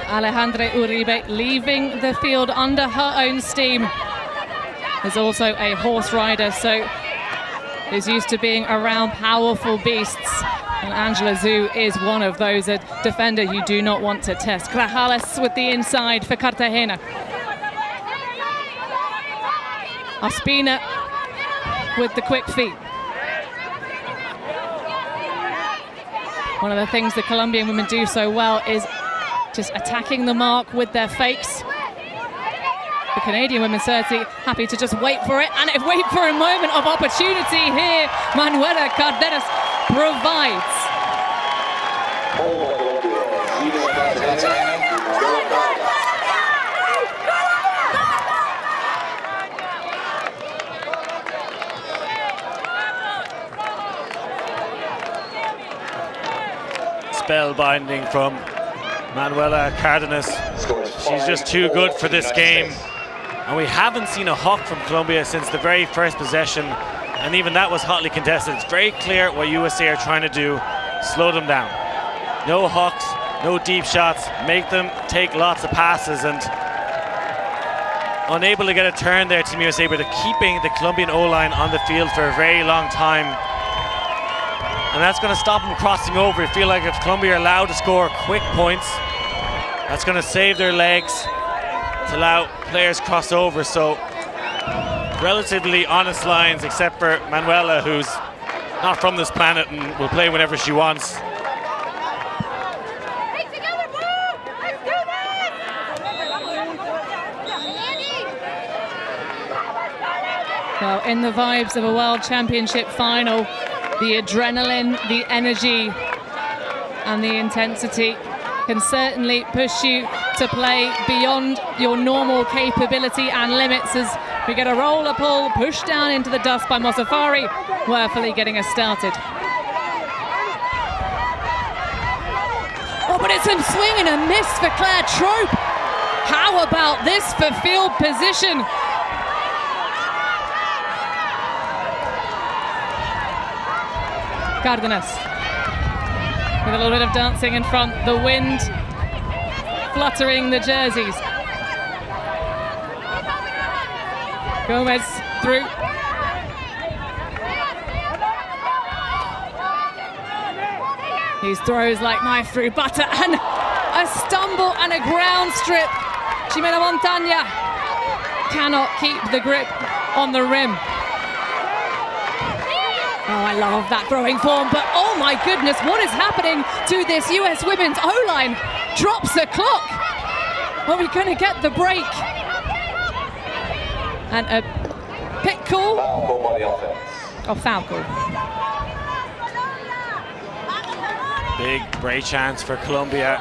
Alejandra Uribe leaving the field under her own steam. Is also a horse rider, so is used to being around powerful beasts. And Angela Zhu is one of those, a defender you do not want to test. Grajales with the inside for Cartagena. Ospina with the quick feet. One of the things the Colombian women do so well is just attacking the mark with their fakes. The Canadian women certainly happy to just wait for it, and wait for a moment of opportunity here. Manuela Cardenas provides. Spellbinding from Manuela Cardenas. She's just too good for this game. And we haven't seen a hawk from Colombia since the very first possession and even that was hotly contested. It's very clear what USA are trying to do, slow them down. No hooks, no deep shots, make them take lots of passes, and unable to get a turn there, Team USA, but they're keeping the Colombian O-line on the field for a very long time. And that's going to stop them crossing over. I feel like if Colombia are allowed to score quick points, that's going to save their legs to allow players cross over. So relatively honest lines, except for Manuela, who's not from this planet and will play whenever she wants. Well, in the vibes of a World Championship final, the adrenaline, the energy, and the intensity can certainly push you to play beyond your normal capability and limits as we get a roller pull pushed down into the dust by Mosafari, worthily getting us started. Oh, but it's a swing and a miss for Claire Trope. How about this for field position? Cardenas with a little bit of dancing in front, the wind fluttering the jerseys. Gomez through. These throws like knife through butter, and a stumble and a ground strip. Ximena Montaña cannot keep the grip on the rim. Oh, I love that throwing form, but oh my goodness, what is happening to this US women's O-line? Drops the clock. Are we going to get the break? And a pit call. Oh, foul call. Big break chance for Colombia.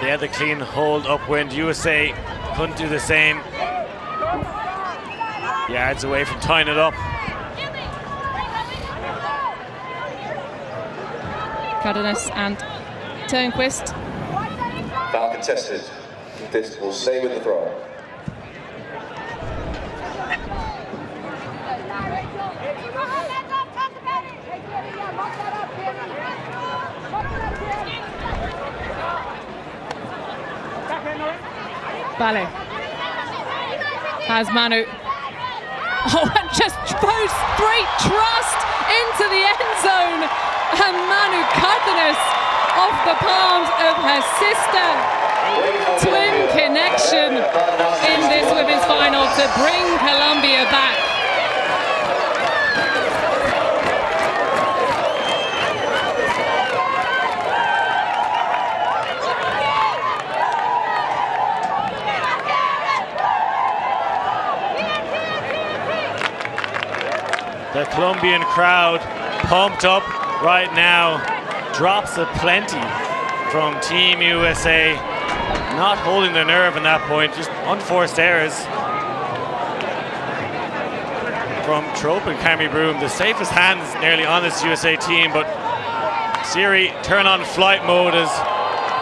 They had the clean hold upwind. USA couldn't do the same. Yards away from tying it up. Cardenas and Turnquist. Foul contested. This will stay with the throw. Ballet has Manu. Oh, and just goes straight trust into the end zone. And Manu Cardenas off the palms of her sister. Twin connection in this women's final to bring Colombia back. The Colombian crowd pumped up right now. Drops of plenty from Team USA. Not holding their nerve in that point, just unforced errors from Trope and Cammy Broom. The safest hands nearly on this USA team, but Siri turn on flight mode as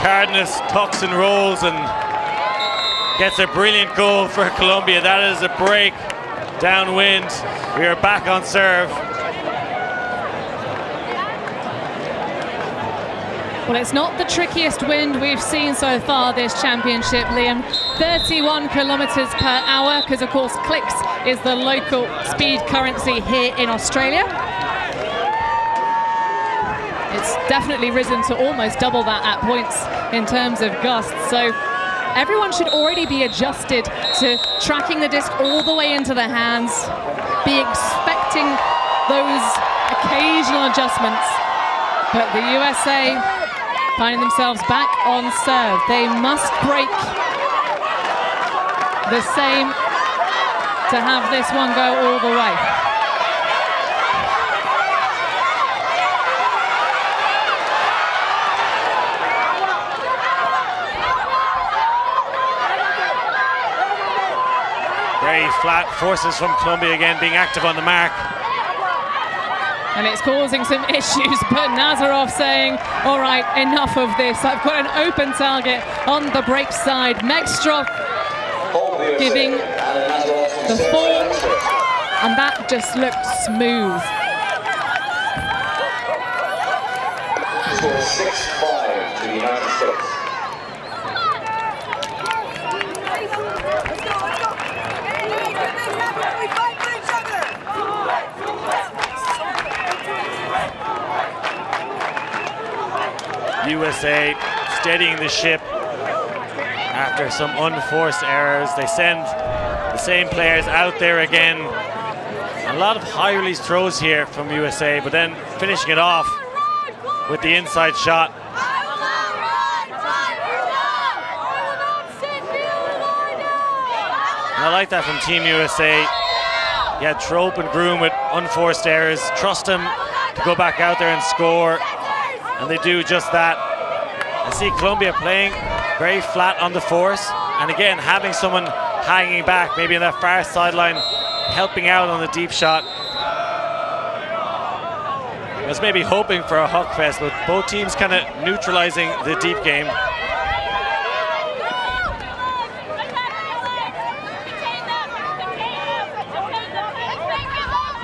Cardenas tucks and rolls and gets a brilliant goal for Colombia. That is a break downwind. We are back on serve. Well, it's not the trickiest wind we've seen so far this championship, Liam. 31 kilometers per hour, because of course clicks is the local speed currency here in Australia. It's definitely risen to almost double that at points in terms of gusts. So everyone should already be adjusted to tracking the disc all the way into the hands, be expecting those occasional adjustments. But the USA finding themselves back on serve. They must break the same to have this one go all the way. Very flat forces from Colombia again, being active on the mark. And it's causing some issues, but Nazarov saying, all right, enough of this. I've got an open target on the break side. Megstrov giving the full And that just looked smooth. Score 6-5 to the United States. USA steadying the ship after some unforced errors. They send the same players out there again. A lot of high release throws here from USA, but then finishing it off with the inside shot. And I like that from Team USA. You had Trope and Groom with unforced errors. Trust them to go back out there and score. And they do just that. I see Colombia playing very flat on the force, and again having someone hanging back, maybe on that far sideline, helping out on the deep shot. I was maybe hoping for a huck fest, but both teams kind of neutralizing the deep game.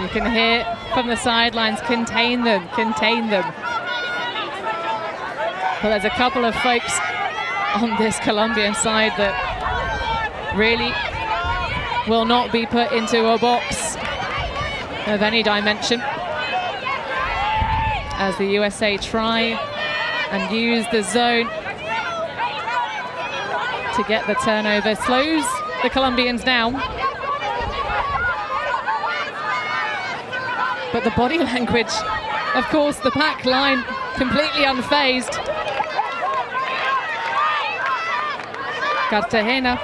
You can hear from the sidelines, contain them, contain them. Well, there's a couple of folks on this Colombian side that really will not be put into a box of any dimension as the USA try and use the zone to get the turnover. Slows the Colombians down. But the body language, of course, the pack line completely unfazed. Cartagena.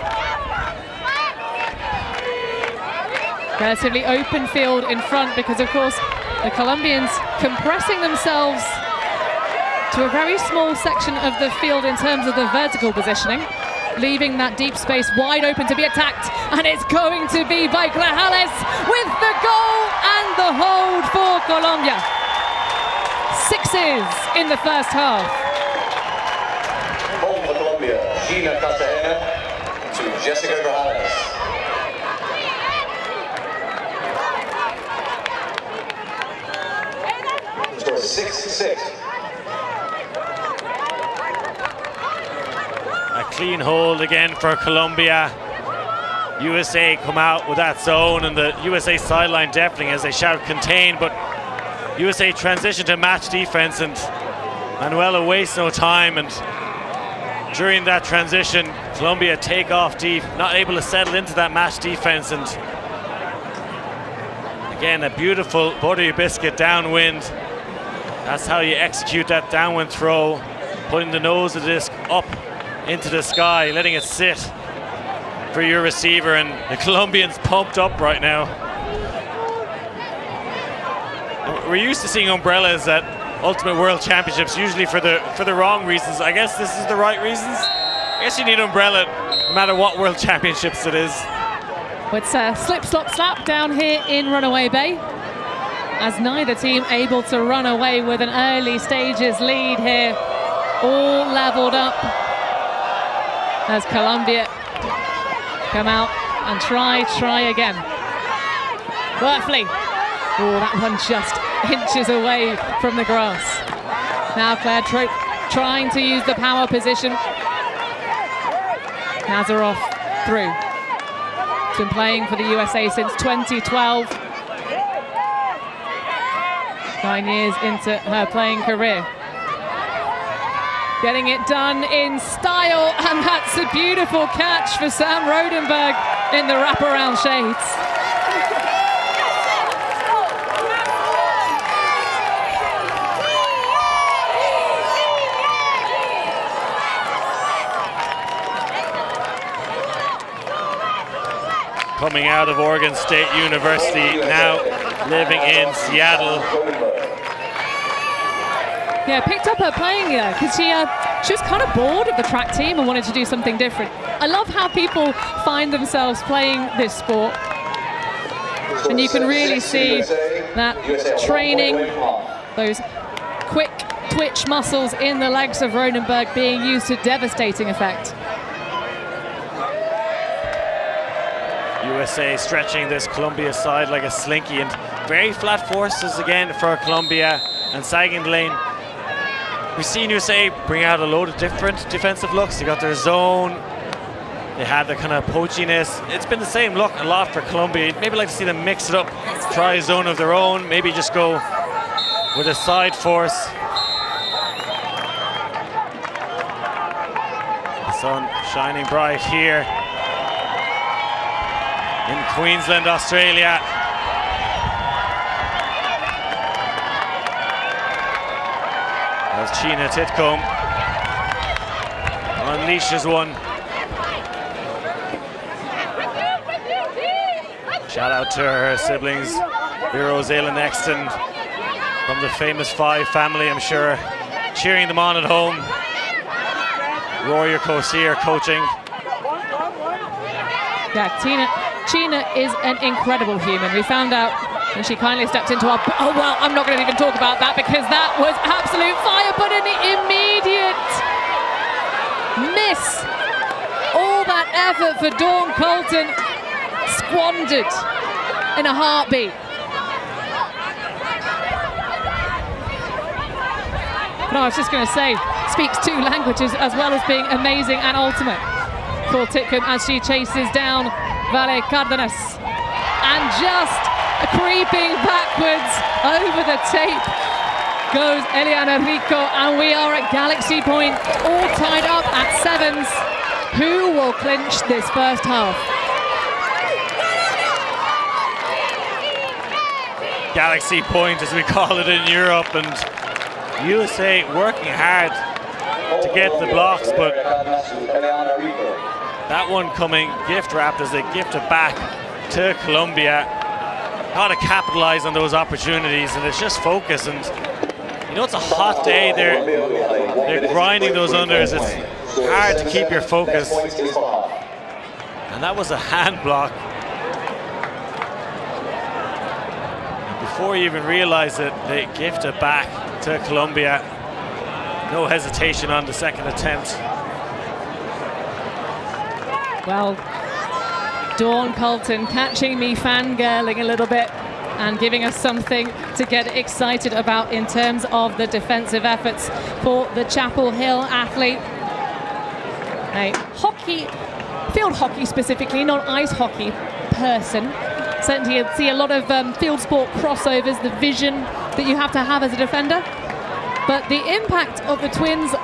Relatively open field in front because, of course, the Colombians compressing themselves to a very small section of the field in terms of the vertical positioning, leaving that deep space wide open to be attacked, and it's going to be by Grajales with the goal and the hold for Colombia. Sixes in the first half. Goal for Colombia, Gina Cartagena to Jessica Grajales. Score 6-6. A clean hold again for Colombia. USA come out with that zone, and the USA sideline deafening as they shout contain, but USA transition to match defense, and Manuela wastes no time, and during that transition Colombia take off deep, not able to settle into that match defense, and again a beautiful buttery biscuit downwind. That's how you execute that downwind throw, putting the nose of the disc up into the sky, letting it sit for your receiver, and the Colombians pumped up right now. We're used to seeing umbrellas at Ultimate World Championships, usually for the wrong reasons. I guess this is the right reasons. I guess you need an umbrella no matter what World Championships it is. It's a slip, slop, slap down here in Runaway Bay, as neither team able to run away with an early stages lead here, all leveled up as Colombia come out and try again. Worthley. Oh, that one just inches away from the grass. Now Claire Trope trying to use the power position. Nazarov through. She's been playing for the USA since 2012. 9 years into her playing career. Getting it done in style, and that's a beautiful catch for Sam Rodenberg in the wraparound shades. Coming out of Oregon State University, now living in Seattle. Yeah, picked up her playing there because she was kind of bored of the track team and wanted to do something different. I love how people find themselves playing this sport, and you can really see that training, those quick twitch muscles in the legs of Rodenberg being used to devastating effect. USA stretching this Colombia side like a slinky, and very flat forces again for Colombia and sagging the lane. We've seen USA bring out a load of different defensive looks. They got their zone, they had the kind of poachiness. It's been the same look a lot for Colombia. Maybe like to see them mix it up, try a zone of their own, maybe just go with a side force. The sun shining bright here in Queensland, Australia. As Chyna Titcomb unleashes one. Shout out to her siblings, Vero, Zayla Nexton, from the famous Five family, I'm sure, cheering them on at home. Rory Kosier coaching. Yeah, Chyna is an incredible human. We found out when she kindly stepped into our... Oh, well, I'm not going to even talk about that because that was absolute fire, but an immediate miss. All that effort for Dawn Colton squandered in a heartbeat. But I was just going to say, speaks two languages as well as being amazing and ultimate for Titcomb as she chases down Vale Cardenas. And just creeping backwards over the tape goes Eliana Rico, and we are at Galaxy Point, all tied up at 7s. Who will clinch this first half? Galaxy Point, as we call it in Europe, and USA working hard to get the blocks, but that one coming gift wrapped as they gift it back to Colombia. Got to capitalize on those opportunities, and it's just focus. And you know, it's a hot day. They're grinding those unders. It's hard to keep your focus. And that was a hand block. Before you even realize it, they gift it back to Colombia. No hesitation on the second attempt. Well, Dawn Colton catching me fangirling a little bit and giving us something to get excited about in terms of the defensive efforts for the Chapel Hill athlete. A hockey, field hockey specifically, not ice hockey person. Certainly you see a lot of field sport crossovers, the vision that you have to have as a defender. But the impact of the twins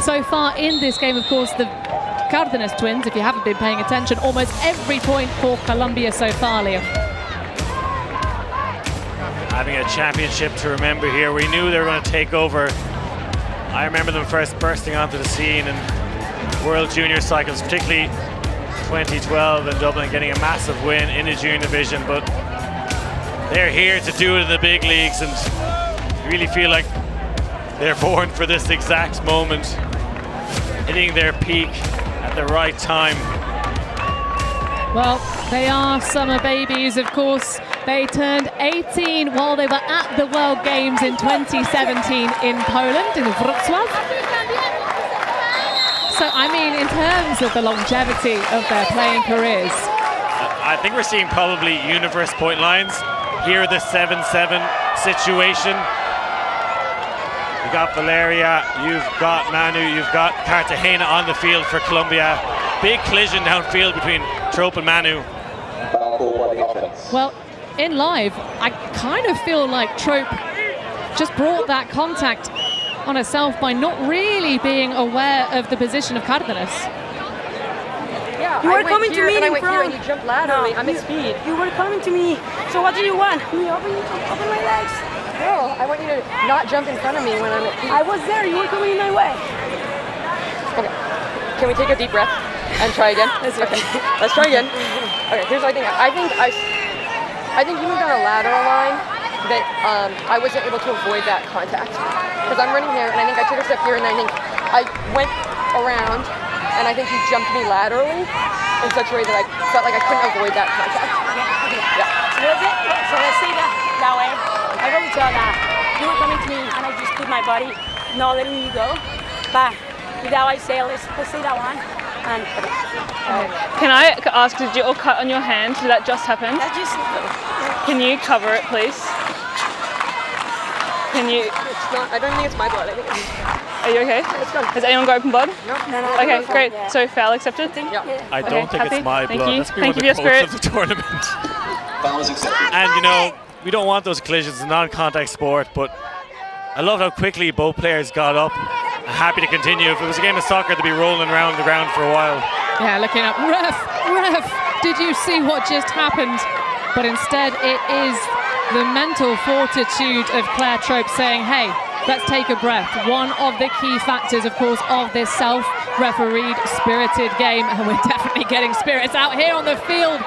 so far in this game, of course, the Cardenas twins, if you haven't been paying attention, almost every point for Colombia so far, Leo. Having a championship to remember here. We knew they were going to take over. I remember them first bursting onto the scene in World Junior cycles, particularly 2012 in Dublin, getting a massive win in the junior division, but they're here to do it in the big leagues, and you really feel like they're born for this exact moment, hitting their peak at the right time. Well, they are summer babies, of course. They turned 18 while they were at the World Games in 2017 in Poland, in Wrocław. So, I mean, in terms of the longevity of their playing careers. I think we're seeing probably universe point lines. Here, the 7-7 situation. You've got Valeria, you've got Manu, you've got Cartagena on the field for Colombia. Big collision downfield between Trope and Manu. Well, in live, I kind of feel like Trope just brought that contact on herself by not really being aware of the position of Cardenas. Yeah, you were coming to me in front. Here and you jumped laterally. I'm at speed. You were coming to me. So what do you want? Me open my legs. No, I want you to not jump in front of me when I'm at peak. I was there. You were coming in my way. Okay. Can we take a deep breath and try again? Okay. Let's try again. Okay. Here's what I think. I think you moved on a lateral line that I wasn't able to avoid that contact because I'm running here and I think I took a step here and I think I went around and I think you jumped me laterally in such a way that I felt like I couldn't avoid that contact. Yeah. So was it? So let's say that way. I really thought that you were coming to me and I just put my body not letting you go. But without I say, let's say that one. And Can I ask, did you all cut on your hand? Did that just happen? Can you cover it, please? Can you? It's not. I don't think it's my blood. I think it's. Are you okay? It's gone. Has anyone got open blood? No. Okay, great. So foul accepted. Yeah. I don't think happy? it's my Thank blood. you. That's been Thank one you of for the your quotes of the tournament. Fouls accepted. And you know, we don't want those collisions. It's a non-contact sport, but I love how quickly both players got up. I'm happy to continue. If it was a game of soccer, they'd be rolling around the ground for a while. Yeah, looking up. Ref, did you see what just happened? But instead, it is the mental fortitude of Claire Trope saying, hey, let's take a breath. One of the key factors, of course, of this self-refereed, spirited game, and we're definitely getting spirits out here on the field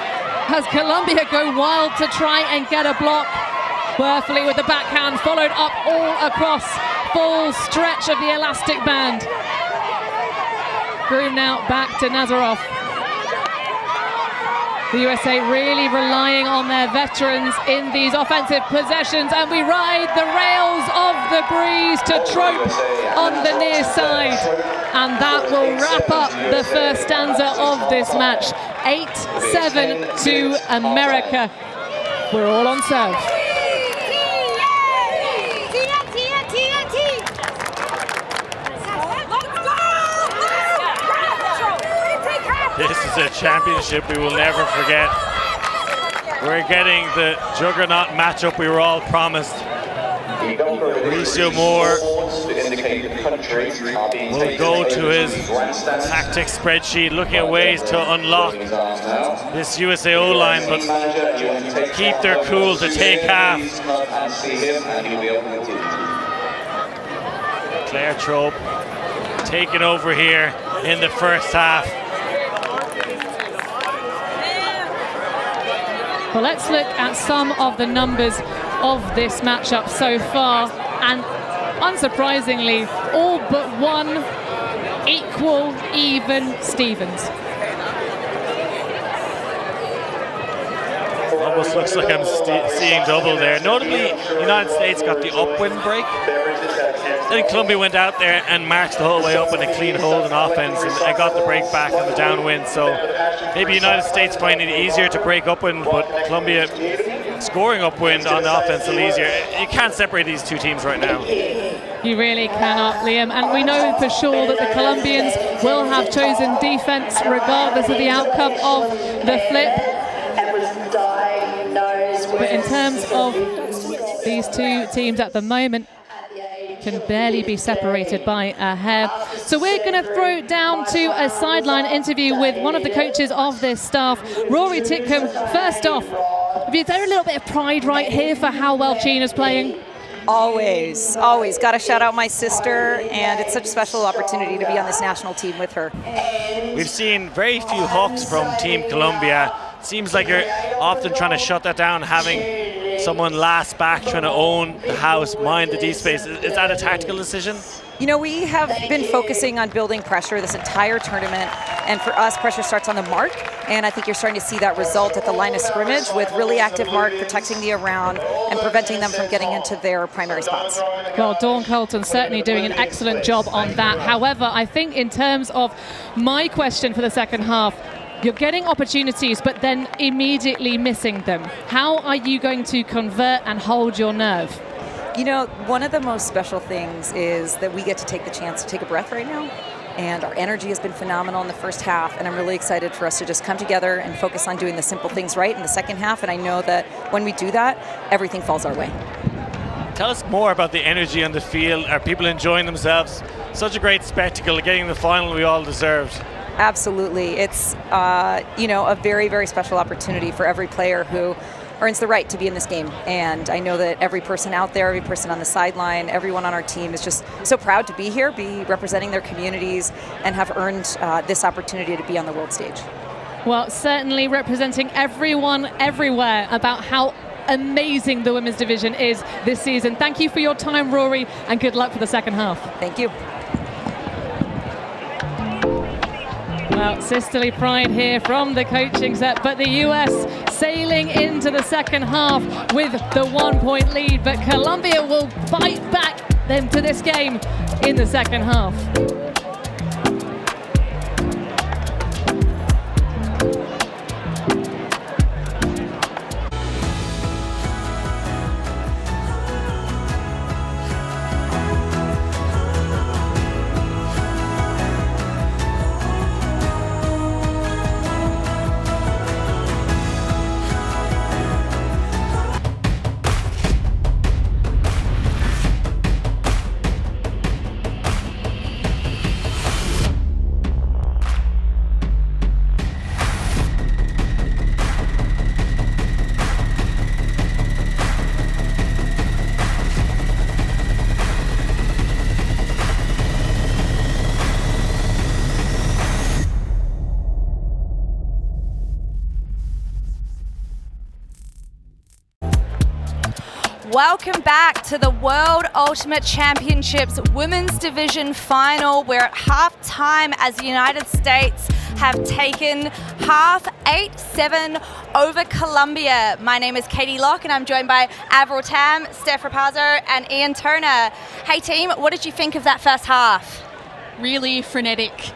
as Colombia go wild to try and get a block. Worthily with the backhand, followed up all across, full stretch of the elastic band. Broom now back to Nazarov. The USA really relying on their veterans in these offensive possessions, and we ride the rails of the breeze to Trope on the near side. And that will wrap up the first stanza of this match. 8-7 to America. We're all on serve. This is a championship we will never forget. We're getting the juggernaut matchup we were all promised. Mauricio Moore will go to his tactics spreadsheet, looking at ways to unlock this USA O-line, but keep their cool to take half. Claire Trope taking over here in the first half. Well, let's look at some of the numbers of this matchup so far, and unsurprisingly, all but one equal, even Stevens. Almost looks like I'm seeing double there. Notably, the United States got the upwind break. Then Colombia went out there and marched the whole way up in a clean hold in offense and got the break back on the downwind. So maybe United States finding it easier to break upwind, but Colombia scoring upwind on the offense a little easier. You can't separate these two teams right now. You really cannot, Liam. And we know for sure that the Colombians will have chosen defense regardless of the outcome of the flip. But in terms of these two teams at the moment, can barely be separated by a hair. So we're going to throw down to a sideline interview with one of the coaches of this staff, Rory Titcombe. First off, is there a little bit of pride right here for how well Gina's playing? Always. Got to shout out my sister, and it's such a special opportunity to be on this national team with her. We've seen very few hooks from Team Colombia. Seems like you're often trying to shut that down, having someone last back, trying to own the house, mind the deep space. Is that a tactical decision? You know, we have been focusing on building pressure this entire tournament, and for us, pressure starts on the mark, and I think you're starting to see that result at the line of scrimmage with really active mark, protecting the around, and preventing them from getting into their primary spots. Well, Dawn Colton certainly doing an excellent job on that. However, I think in terms of my question for the second half, you're getting opportunities, but then immediately missing them. How are you going to convert and hold your nerve? You know, one of the most special things is that we get to take the chance to take a breath right now. And our energy has been phenomenal in the first half. And I'm really excited for us to just come together and focus on doing the simple things right in the second half. And I know that when we do that, everything falls our way. Tell us more about the energy on the field. Are people enjoying themselves? Such a great spectacle, getting the final we all deserved. Absolutely. It's, a very, very special opportunity for every player who earns the right to be in this game. And I know that every person out there, every person on the sideline, everyone on our team is just so proud to be here, be representing their communities, and have earned this opportunity to be on the world stage. Well, certainly representing everyone everywhere about how amazing the women's division is this season. Thank you for your time, Rory, and good luck for the second half. Thank you. Well, sisterly pride here from the coaching set, but the US sailing into the second half with the 1-point lead, but Colombia will fight back them to this game in the second half. Welcome back to the World Ultimate Championships Women's Division Final. We're at half-time as the United States have taken half 8-7 over Colombia. My name is Katie Locke and I'm joined by Avril Tam, Steph Rapazzo and Ian Turner. Hey team, what did you think of that first half? Really frenetic.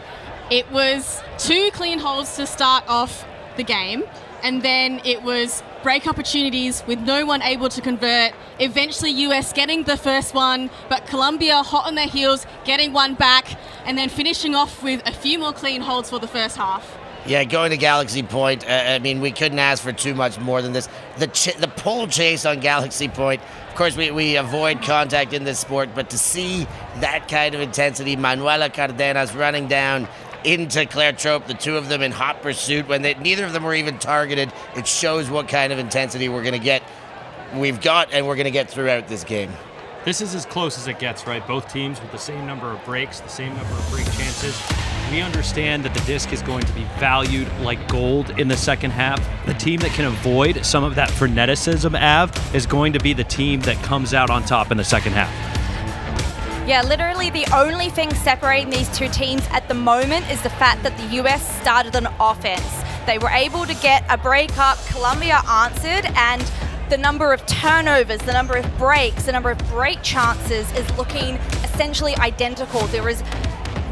It was 2 clean holds to start off the game, and then it was break opportunities with no one able to convert. Eventually US getting the first one, but Colombia hot on their heels, getting one back, and then finishing off with a few more clean holds for the first half. Yeah, going to Galaxy Point, I mean, we couldn't ask for too much more than this. The pole chase on Galaxy Point, of course, we avoid contact in this sport, but to see that kind of intensity, Manuela Cardenas running down into Claire Trope, the two of them in hot pursuit, when neither of them were even targeted, it shows what kind of intensity we're going to get, and we're going to get throughout this game. This is as close as it gets, right? Both teams with the same number of breaks, the same number of break chances. We understand that the disc is going to be valued like gold in the second half. The team that can avoid some of that freneticism, Av, is going to be the team that comes out on top in the second half. Yeah, literally the only thing separating these two teams at the moment is the fact that the US started on offense. They were able to get a break up, Colombia answered, and the number of turnovers, the number of breaks, the number of break chances is looking essentially identical. There is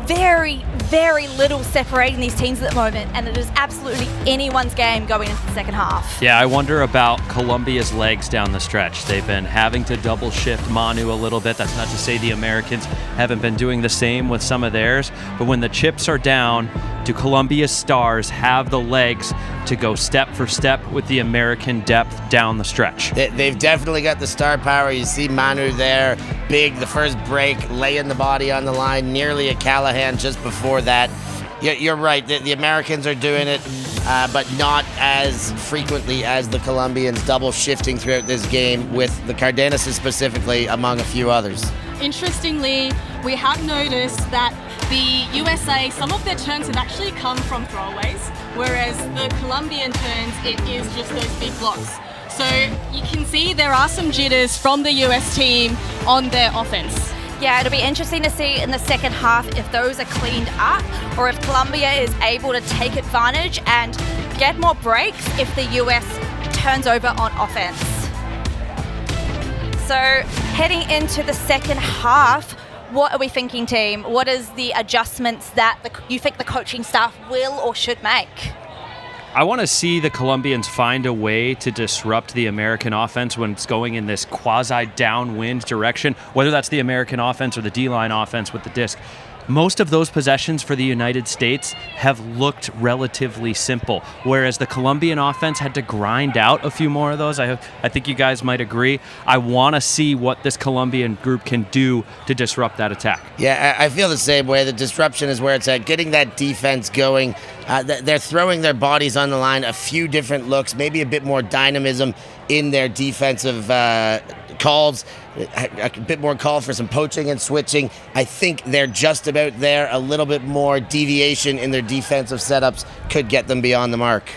very, very little separating these teams at the moment, and it is absolutely anyone's game going into the second half. Yeah, I wonder about Colombia's legs down the stretch. They've been having to double shift Manu a little bit. That's not to say the Americans haven't been doing the same with some of theirs, but when the chips are down, do Colombia's stars have the legs to go step for step with the American depth down the stretch? They've definitely got the star power. You see Manu there, big, the first break, laying the body on the line, nearly a Callahan just before that. You're right, the Americans are doing it, but not as frequently as the Colombians, double shifting throughout this game with the Cardenases specifically, among a few others. Interestingly, we have noticed that the USA, some of their turns have actually come from throwaways, whereas the Colombian turns, it is just those big blocks. So you can see there are some jitters from the US team on their offense. Yeah, it'll be interesting to see in the second half if those are cleaned up or if Colombia is able to take advantage and get more breaks if the US turns over on offense. So heading into the second half, what are we thinking, team? What is the adjustments that you think the coaching staff will or should make? I want to see the Colombians find a way to disrupt the American offense when it's going in this quasi-downwind direction, whether that's the American offense or the D-line offense with the disc. Most of those possessions for the United States have looked relatively simple, whereas the Colombian offense had to grind out a few more of those. I think you guys might agree. I want to see what this Colombian group can do to disrupt that attack. Yeah, I feel the same way. The disruption is where it's at. Getting that defense going. They're throwing their bodies on the line, a few different looks, maybe a bit more dynamism in their defensive calls, a bit more call for some poaching and switching. I think they're just about there. A little bit more deviation in their defensive setups could get them beyond the mark.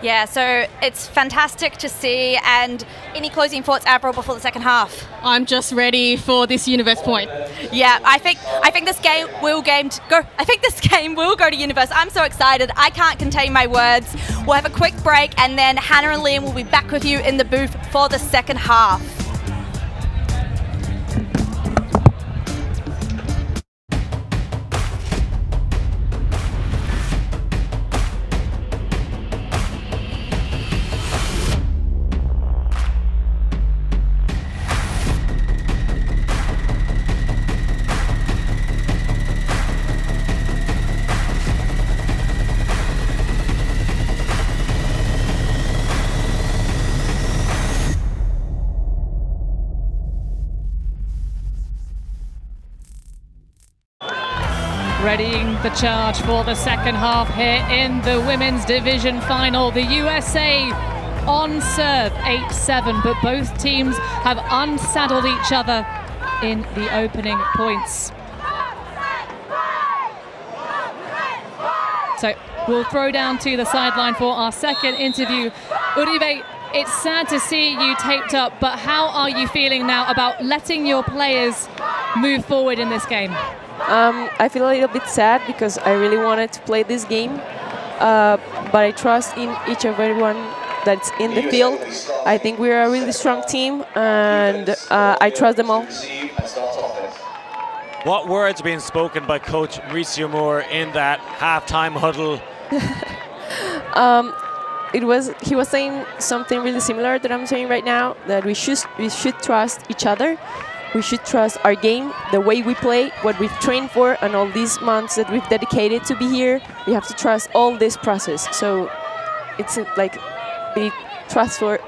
Yeah, so it's fantastic to see. And any closing thoughts, Avril, before the second half? I'm just ready for this universe point. Yeah, I think this game will go to universe. I'm so excited. I can't contain my words. We'll have a quick break, and then Hannah and Liam will be back with you in the booth for the second half. Readying the charge for the second half here in the women's division final. The USA on serve 8-7, but both teams have unsaddled each other in the opening points. So we'll throw down to the sideline for our second interview. Uribe, it's sad to see you taped up, but how are you feeling now about letting your players move forward in this game? I feel a little bit sad because I really wanted to play this game, but I trust in each and everyone that's in the field. I think we're a really strong team, and I trust them all. What words are being spoken by Coach Mauricio Moore in that halftime huddle? He was saying something really similar that I'm saying right now, that we should trust each other. We should trust our game, the way we play, what we've trained for, and all these months that we've dedicated to be here. We have to trust all this process. So it's like we trust for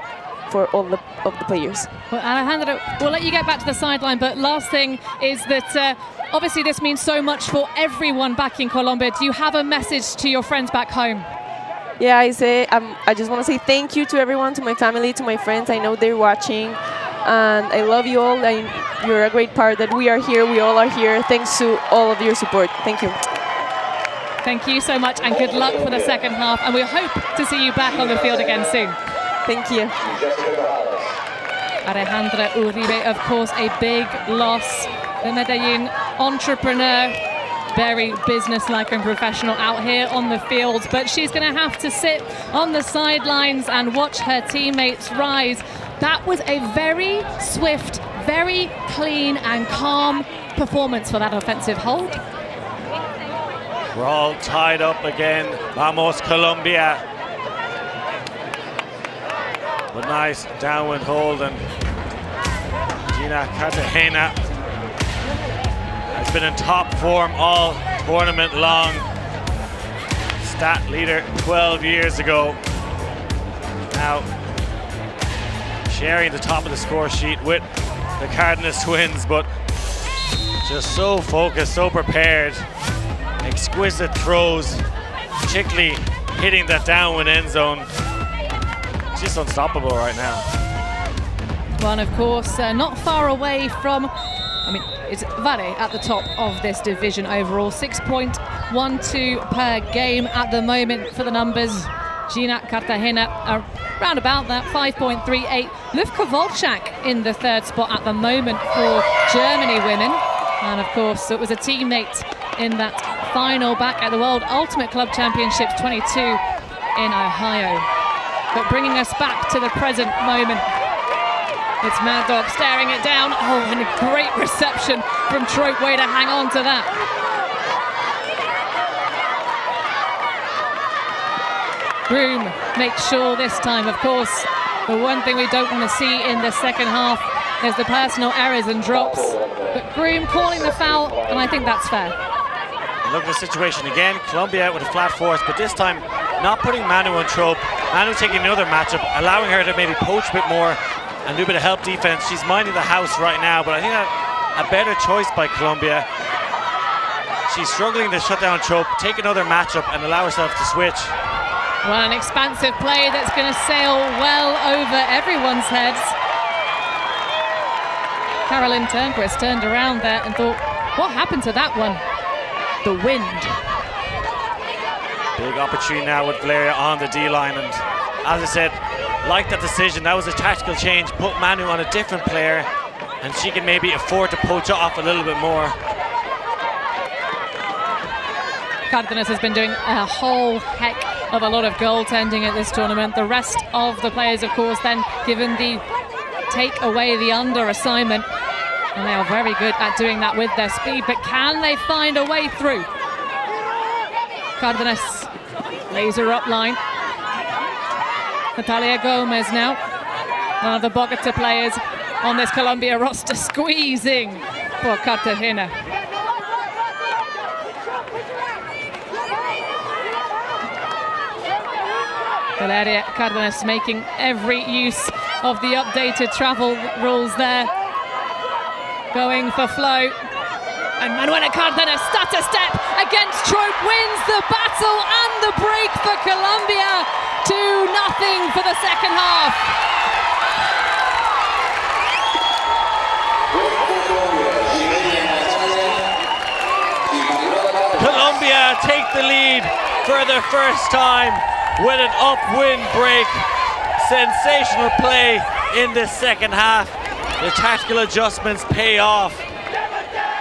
all of the players. Well, Alejandra, we'll let you get back to the sideline, but last thing is that obviously this means so much for everyone back in Colombia. Do you have a message to your friends back home? Yeah, I just want to say thank you to everyone, to my family, to my friends. I know they're watching, and I love you all. You're a great part that we are here. We all are here. Thanks to all of your support. Thank you. Thank you so much, and good luck for the second half. And we hope to see you back on the field again soon. Thank you. Alejandra Uribe, of course, a big loss. The Medellin entrepreneur, very businesslike and professional out here on the field, but she's going to have to sit on the sidelines and watch her teammates rise. That was a very swift, very clean and calm performance for that offensive hold. We're all tied up again. Vamos, Colombia. But nice downwind hold, and Gina Cartagena has been in top form all tournament long. Stat leader 12 years ago. Now sharing the top of the score sheet with the Cardenas twins, but just so focused, so prepared. Exquisite throws, particularly hitting that downwind end zone. She's unstoppable right now. Well, of course, not far away from, it's Vare at the top of this division overall. 6.12 per game at the moment for the numbers. Gina Cartagena around about that, 5.38. Lufka Volchak in the third spot at the moment for Germany women. And of course, it was a teammate in that final back at the World Ultimate Club Championships 22 in Ohio. But bringing us back to the present moment, it's Mad Dog staring it down. Oh, and a great reception from Trope. Way to hang on to that. Groom makes sure this time, of course, the one thing we don't want to see in the second half is the personal errors and drops. But Groom calling the foul, and I think that's fair. Look at the situation again. Colombia with a flat force, but this time not putting Manu on Trope. Manu taking another matchup, allowing her to maybe poach a bit more and do a bit of help defense. She's minding the house right now, but I think a better choice by Colombia. She's struggling to shut down Trope, take another matchup and allow herself to switch. Well, an expansive play that's going to sail well over everyone's heads. Carolyn Turnquist turned around there and thought, what happened to that one? The wind. Big opportunity now with Valeria on the D-line, and as I said, like that decision, that was a tactical change. Put Manu on a different player and she can maybe afford to poach off a little bit more. Cardenas has been doing a whole heck of a lot of goaltending at this tournament. The rest of the players, of course, then given the take away the under assignment, and they are very good at doing that with their speed, but can they find a way through? Cardenas, laser up line. Natalia Gomez now, one of the Bogota players on this Colombia roster, squeezing for Cartagena. Valeria Cardenas making every use of the updated travel rules there. Going for flow. And Manuela Cardenas, stutter step against Trope, wins the battle and the break for Colombia. 2-0 for the second half. Colombia take the lead for the first time with an upwind break. Sensational play in this second half. The tactical adjustments pay off.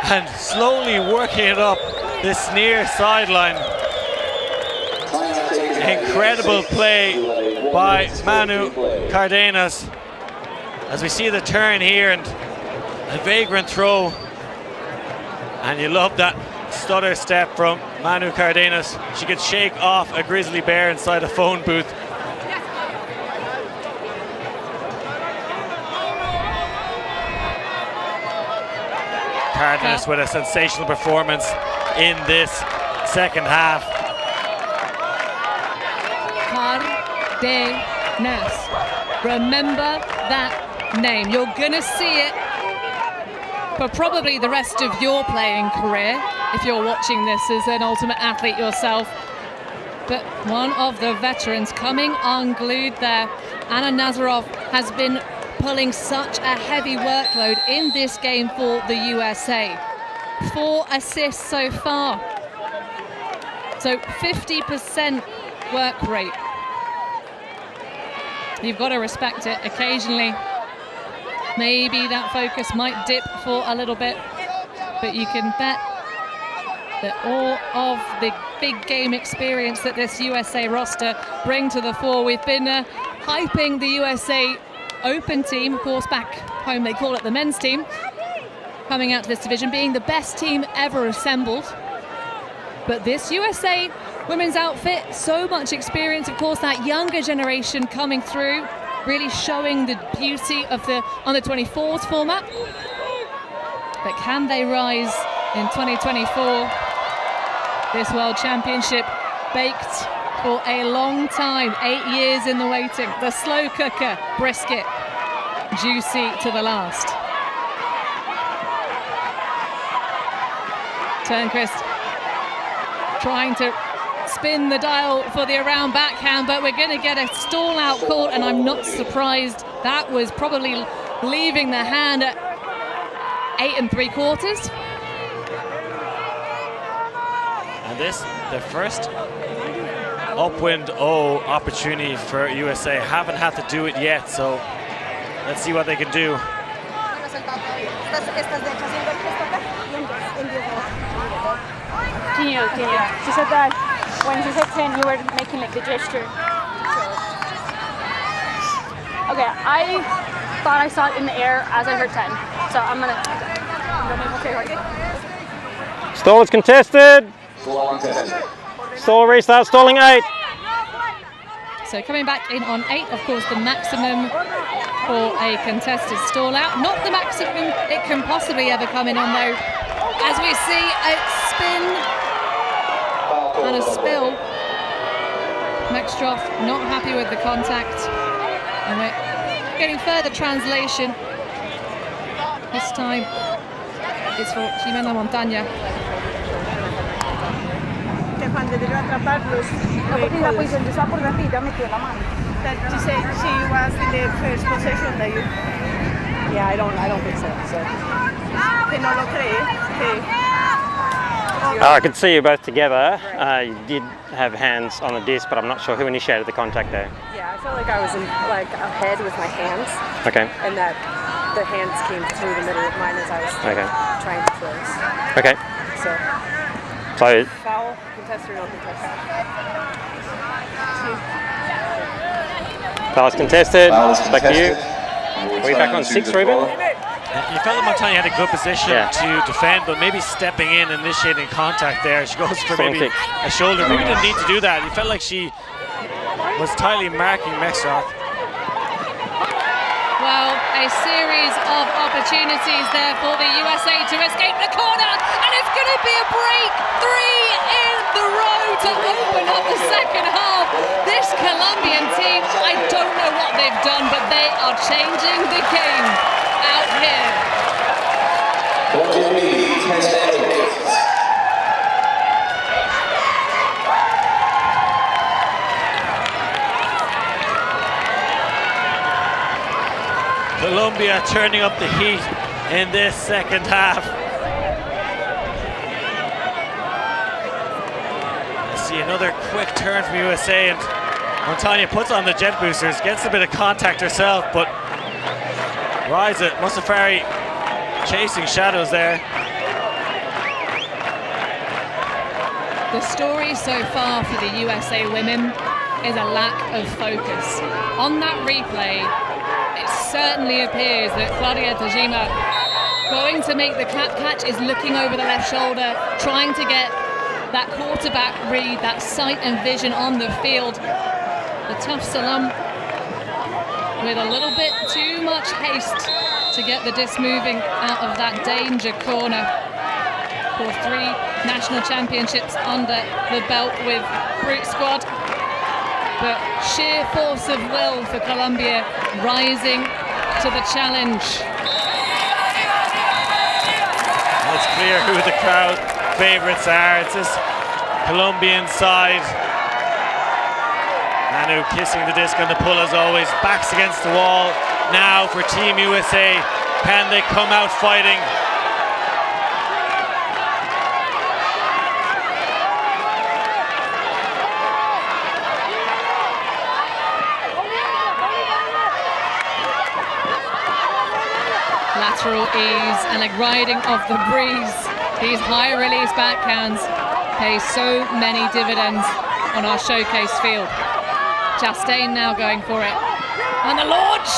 And slowly working it up this near sideline. Incredible play by Manu Cardenas. As we see the turn here and a vagrant throw. And you love that stutter step from Manu Cardenas. She could shake off a grizzly bear inside a phone booth. Cardenas with a sensational performance in this second half. Cardenas. Remember that name. You're gonna see it for probably the rest of your playing career if you're watching this as an ultimate athlete yourself. But one of the veterans coming unglued there. Anna Nazarov has been pulling such a heavy workload in this game for the USA. 4 assists so far. So 50% work rate. You've got to respect it. Occasionally, maybe that focus might dip for a little bit, but you can bet that all of the big game experience that this USA roster bring to the fore. We've been hyping the USA Open team, of course, back home they call it the men's team, coming out to this division, being the best team ever assembled. But this USA women's outfit, so much experience, of course, that younger generation coming through, really showing the beauty of the under 24s format. But can they rise in 2024? This World Championship baked for a long time, 8 years in the waiting. The slow cooker brisket, juicy to the last. Turnquist trying to spin the dial for the around backhand, but we're going to get a stall out call, and I'm not surprised. That was probably leaving the hand at 8 3/4. And this, the first upwind O opportunity for USA. Haven't had to do it yet, so let's see what they can do. Genial. She said that when she said 10, you were making like the gesture. Okay, I thought I saw it in the air as I heard 10, so I'm gonna. Stall is contested. Stall restart, stalling 8. So coming back in on 8, of course, the maximum for a contested stall out. Not the maximum it can possibly ever come in on, though. As we see a spin and a spill. Mextroff not happy with the contact. And we're getting further translation. This time it's for Ximena Montaña. Cuando debe atraparlos. La posición de esa por arriba metió la mano. That you say she was in the first possession that you. Yeah, I don't think so. Que no lo cree. I could see you both together. You did have hands on the disc, but I'm not sure who initiated the contact there. Yeah, I felt like I was in ahead with my hands. Okay. And that the hands came through the middle of mine as I was trying to close. Okay. So foul, contest or no contest? Foul's contested. Back to you. Are we back on 6, Ruben? You felt that Montaña had a good position to defend, but maybe stepping in, initiating contact there. She goes for maybe a shoulder. Maybe didn't need to do that. You felt like she was tightly marking Mextroff. Well, a series of opportunities there for the USA to escape the corner, and it's going to be a break. 3 in the row to open up the second half. This Colombian team, I don't know what they've done, but they are changing the game out here. Colombia turning up the heat in this second half. Let's see another quick turn from USA, and Montagna puts on the jet boosters, gets a bit of contact herself, but rides it. Musafari chasing shadows there. The story so far for the USA women is a lack of focus. On that replay, it certainly appears that Claudia Tajima, going to make the clap catch, is looking over the left shoulder, trying to get that quarterback read, that sight and vision on the field. The tough Salam with a little bit too much haste to get the disc moving out of that danger corner. For 3 national championships under the belt with Brute Squad. But sheer force of will for Colombia, rising to the challenge. It's clear who the crowd favourites are. It's this Colombian side. Manu kissing the disc on the pull as always. Backs against the wall. Now for Team USA. Can they come out fighting? Lateral ease and a riding of the breeze. These high release backhands pay so many dividends on our showcase field. Chastain now going for it. And the launch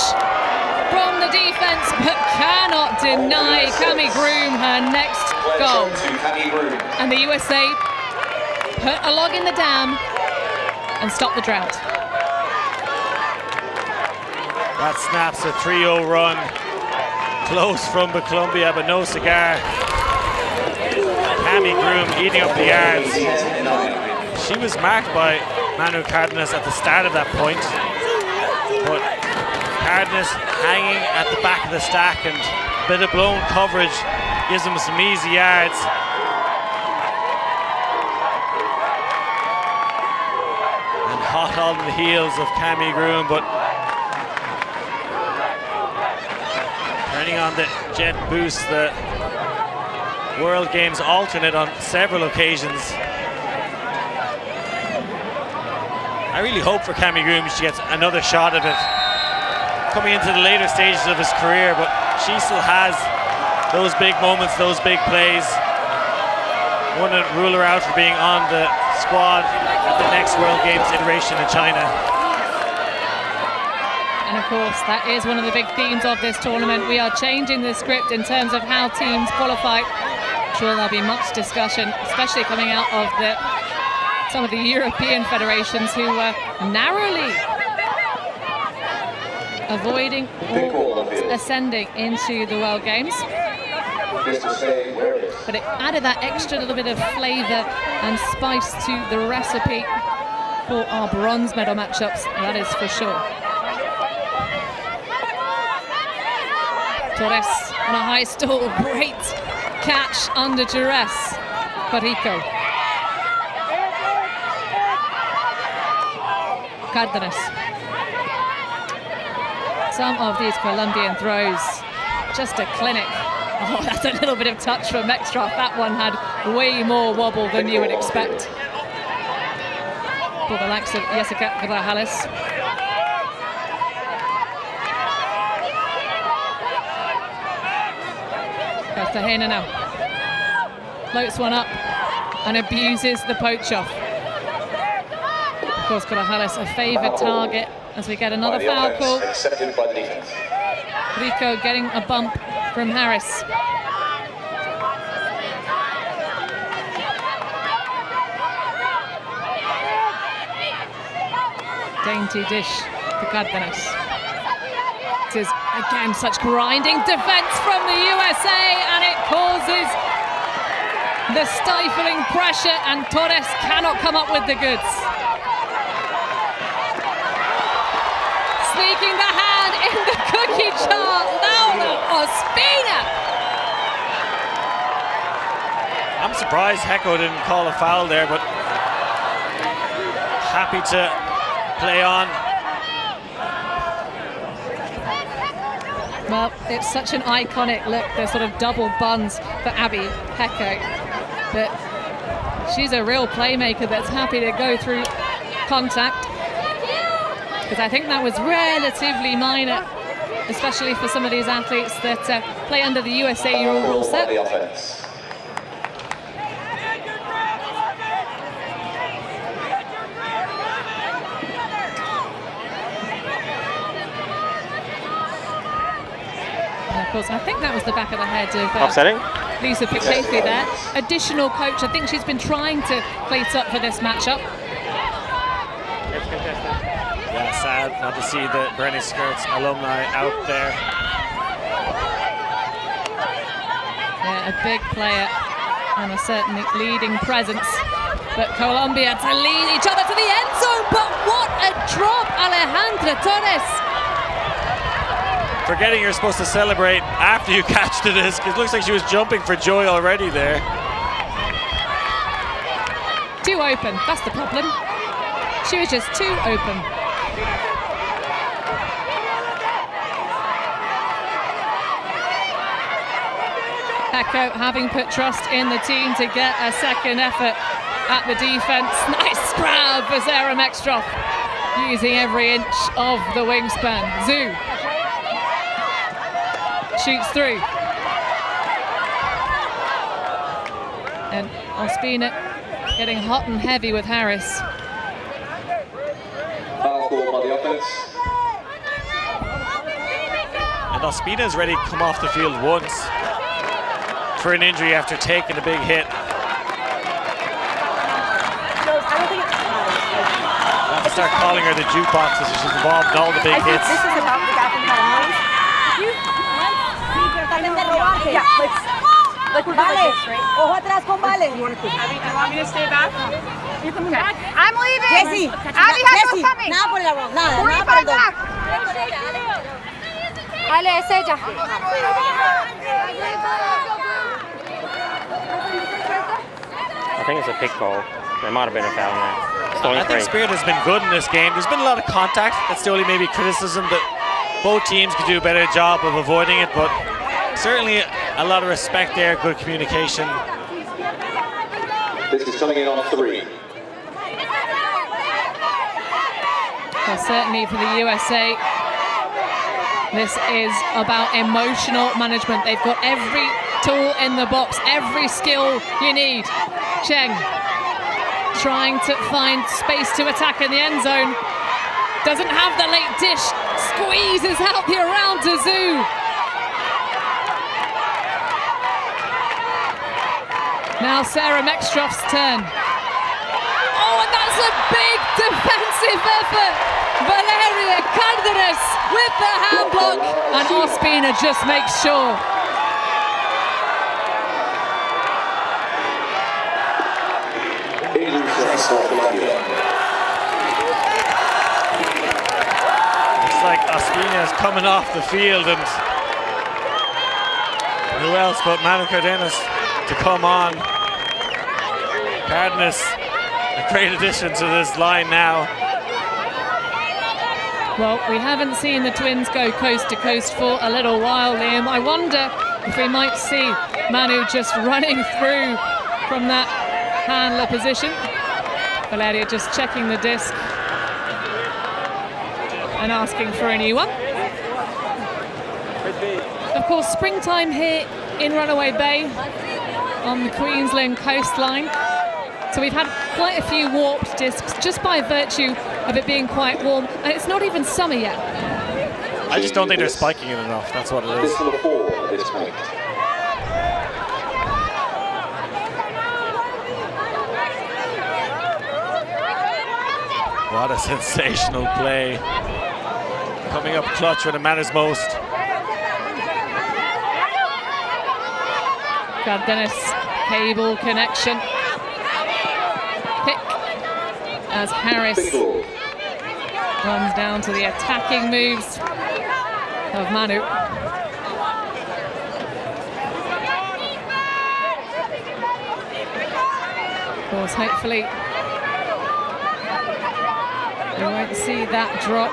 from the defense, but cannot deny Cami Groom her next goal. And the USA put a log in the dam and stop the drought. That snaps a 3-0 run. Close from Colombia, but no cigar. Cami Groom eating up the yards. She was marked by Manu Cardenas at the start of that point, but Cardenas hanging at the back of the stack, and a bit of blown coverage gives him some easy yards. And hot on the heels of Cami Groom, but turning on the jet boost, the World Games alternate on several occasions. I really hope for Cami Groom she gets another shot at it coming into the later stages of his career, but she still has those big moments, those big plays. Wouldn't rule her out for being on the squad at the next World Games iteration in China. And of course, that is one of the big themes of this tournament. We are changing the script in terms of how teams qualify. I'm sure there'll be much discussion, especially coming out of some of the European federations who were narrowly avoiding or ascending into the World Games. But it added that extra little bit of flavour and spice to the recipe for our bronze medal matchups, that is for sure. Torres on a high stall, great catch under duress for Rico. Cardenas. Some of these Colombian throws, just a clinic. Oh, that's a little bit of touch from Mextroff. That one had way more wobble than you would expect. For the likes of Jessica Grajales. Cartagena now. Floats one up and abuses the poach off. Of course, Grajales a favoured target as we get another foul call. Accepted by the defense. Rico getting a bump from Harris. Dainty dish to Cardenas. It is again such grinding defense from the USA, and it causes the stifling pressure, and Torres cannot come up with the goods. Sneaking the hand in the cookie jar, Laura Ospina. I'm surprised Hecko didn't call a foul there, but happy to play on. Well, it's such an iconic look, the sort of double buns for Abby Hecko. But she's a real playmaker that's happy to go through contact. because I think that was relatively minor, especially for some of these athletes that play under the USA rule set. And of course, I think that was the back of the head of Offsetting. Lisa Picafi there. Additional coach. I think she's been trying to plate up for this matchup. Yeah, sad not to see the Bernie Skirts alumni out there. Yeah, a big player and a certainly leading presence. But Colombia to lead each other to the end zone. But what a drop, Alejandra Torres. Forgetting you're supposed to celebrate after you catch the disc. It looks like she was jumping for joy already there. Too open, that's the problem. She was just too open. Echo having put trust in the team to get a second effort at the defense. Nice grab for Sarah Meckstroth, using every inch of the wingspan. Zhu shoots through. And Ospina getting hot and heavy with Harris. And Ospina's ready to come off the field once for an injury after taking a big hit. I have to start calling her the jukebox as she's involved in all the big hits. This is about the guy from Colombia. Yeah, like we're doing this, right? Ojo atrás con Vale. You want me to stay back? You're coming back? I'm leaving. Jesse. Abby has no coming. Nada por el arroz, nada. 45 back. Ale, es ella. I think it's a pick goal. There might have been a foul in there. I think Spirit has been good in this game. There's been a lot of contact. That's the only maybe criticism that both teams could do a better job of avoiding it, but certainly a lot of respect there, good communication. This is coming in on 3. Well, certainly for the USA, this is about emotional management. They've got every tool in the box, every skill you need. Cheng trying to find space to attack in the end zone. Doesn't have the late dish. Squeezes out the around to Zhu. Now Sarah Meckstroth's turn. Oh, and that's a big defensive effort. Valeria Cardenas with the hand block, and Ospina just makes sure. Looks like Ospina is coming off the field, and who else but Manu Cardenas to come on. Cardenas, a great addition to this line now. Well, we haven't seen the twins go coast to coast for a little while, Liam. I wonder if we might see Manu just running through from that handler position. Valeria just checking the disc and asking for a new one. Of course, springtime here in Runaway Bay on the Queensland coastline. So we've had quite a few warped discs just by virtue of it being quite warm, and it's not even summer yet. I just don't think they're spiking it enough, that's what it is. What a sensational play. Coming up clutch when it matters most. Cardenas, cable connection. Pick as Harris runs down to the attacking moves of Manu. Of course, hopefully we won't see that drop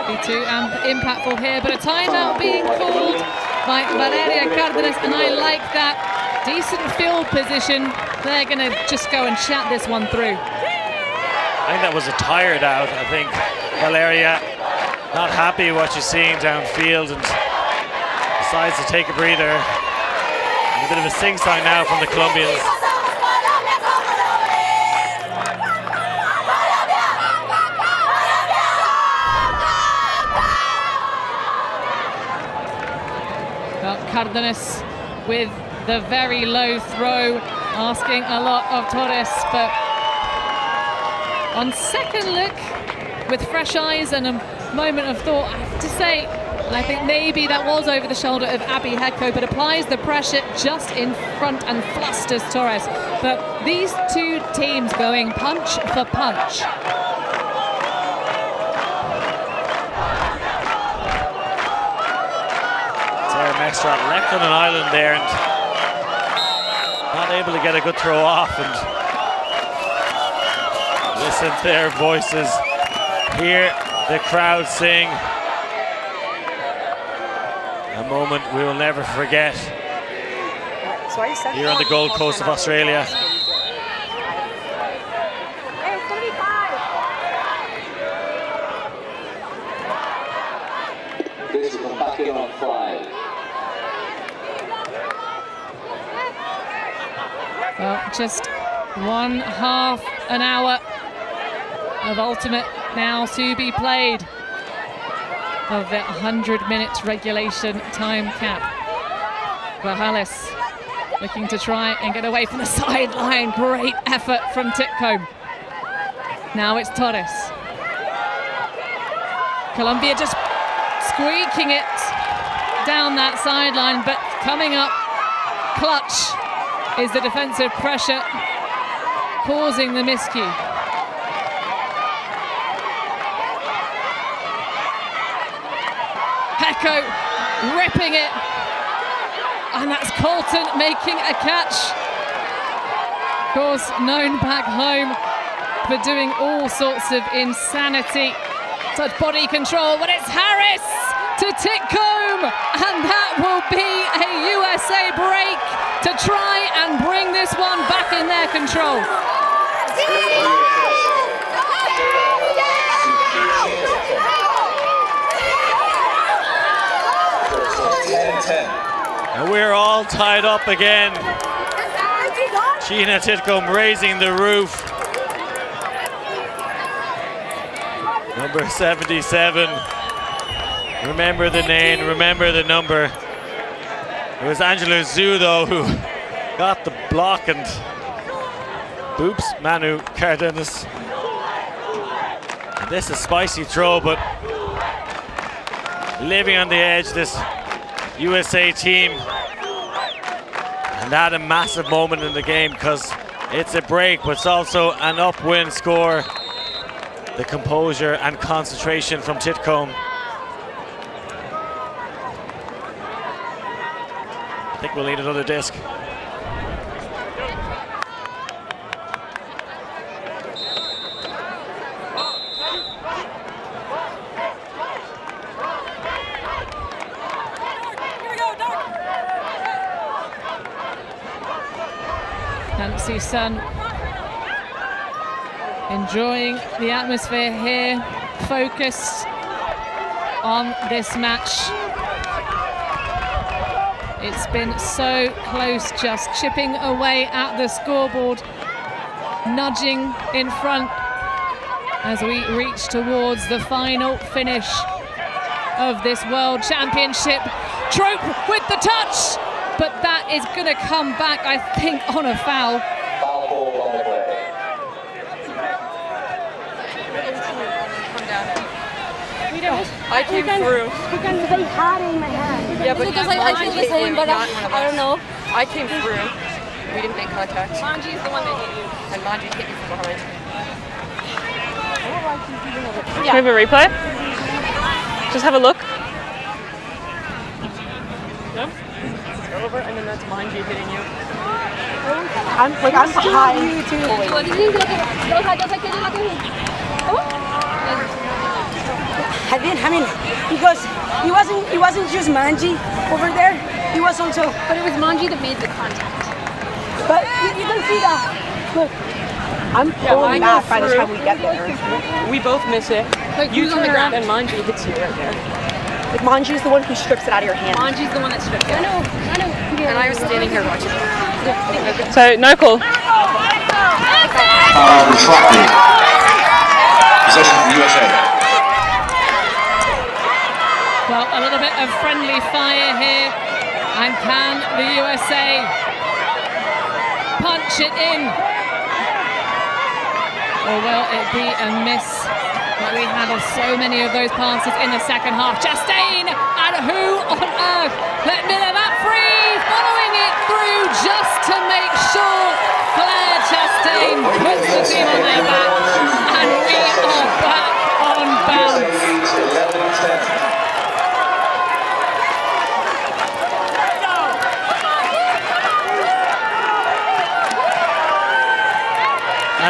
be too impactful here, but a timeout being called by Valeria Cardenas, and I like that. Decent field position. They're going to just go and chat this one through. I think that was a tired out. I think Valeria not happy what she's seeing downfield and decides to take a breather. And a bit of a sing-song now from the Colombians. Well, Cardenas with the very low throw, asking a lot of Torres, but on second look, with fresh eyes and a moment of thought, I have to say, I think maybe that was over the shoulder of Abby Hecko, but applies the pressure just in front and flusters Torres. But these two teams going punch for punch. Sarah Mextrot left on an island there and not able to get a good throw off, and listen to their voices, hear the crowd sing. A moment we will never forget here on the Gold Coast of Australia. This will come back in on 5. Well, just 1/2 an hour of ultimate now to be played of the 100-minute regulation time cap. Grajales looking to try and get away from the sideline. Great effort from Titcombe. Now it's Torres. Colombia just squeaking it down that sideline, but coming up clutch is the defensive pressure causing the miscue. Hecko ripping it, and that's Colton making a catch. Of course, known back home for doing all sorts of insanity, such body control, but it's Harris to Titcombe, and that will be a USA break to try and bring this one back in their control. And we're all tied up again. Gina Titcombe raising the roof. Number 77. Remember the name, remember the number. It was Angela Zhu, though, who got the block, and oops, Manu Cardenas. And this is a spicy throw, but living on the edge, this USA team. And that a massive moment in the game, because it's a break, but it's also an upwind score. The composure and concentration from Titcombe. I think we'll need another disc. Nancy Sun enjoying the atmosphere here, focused on this match. It's been so close, just chipping away at the scoreboard, nudging in front as we reach towards the final finish of this World Championship. Trope with the touch, but that is going to come back, I think, on a foul. I came through. Because they had it in my hand. Yeah, but because I think the same, but I don't know. I came through. We didn't make contact. Manji is the one that hit you. And Manji hit you from behind. Can we have a replay? Just have a look. No? It's over, and then that's Manji hitting you. I'm behind you too. I mean, because it wasn't just Manji over there. It was also. But it was Manji that made the contact. But you can see that. Look, I'm pulling back by the time we get there. We both miss it. Like, You who's on turn the around ground? and Manji hits you right there. Like Manji's the one who strips it out of your hand. Manji's the one that strips it. I know. And I was standing here watching. So no call. Reflecting. Possession for USA. Well, a little bit of friendly fire here. And can the USA punch it in? Or will it be a miss? But we had so many of those passes in the second half. Chastain, and who on earth let Miller that free? Following it through just to make sure Claire Chastain puts the team on their back. And we are back on bounce.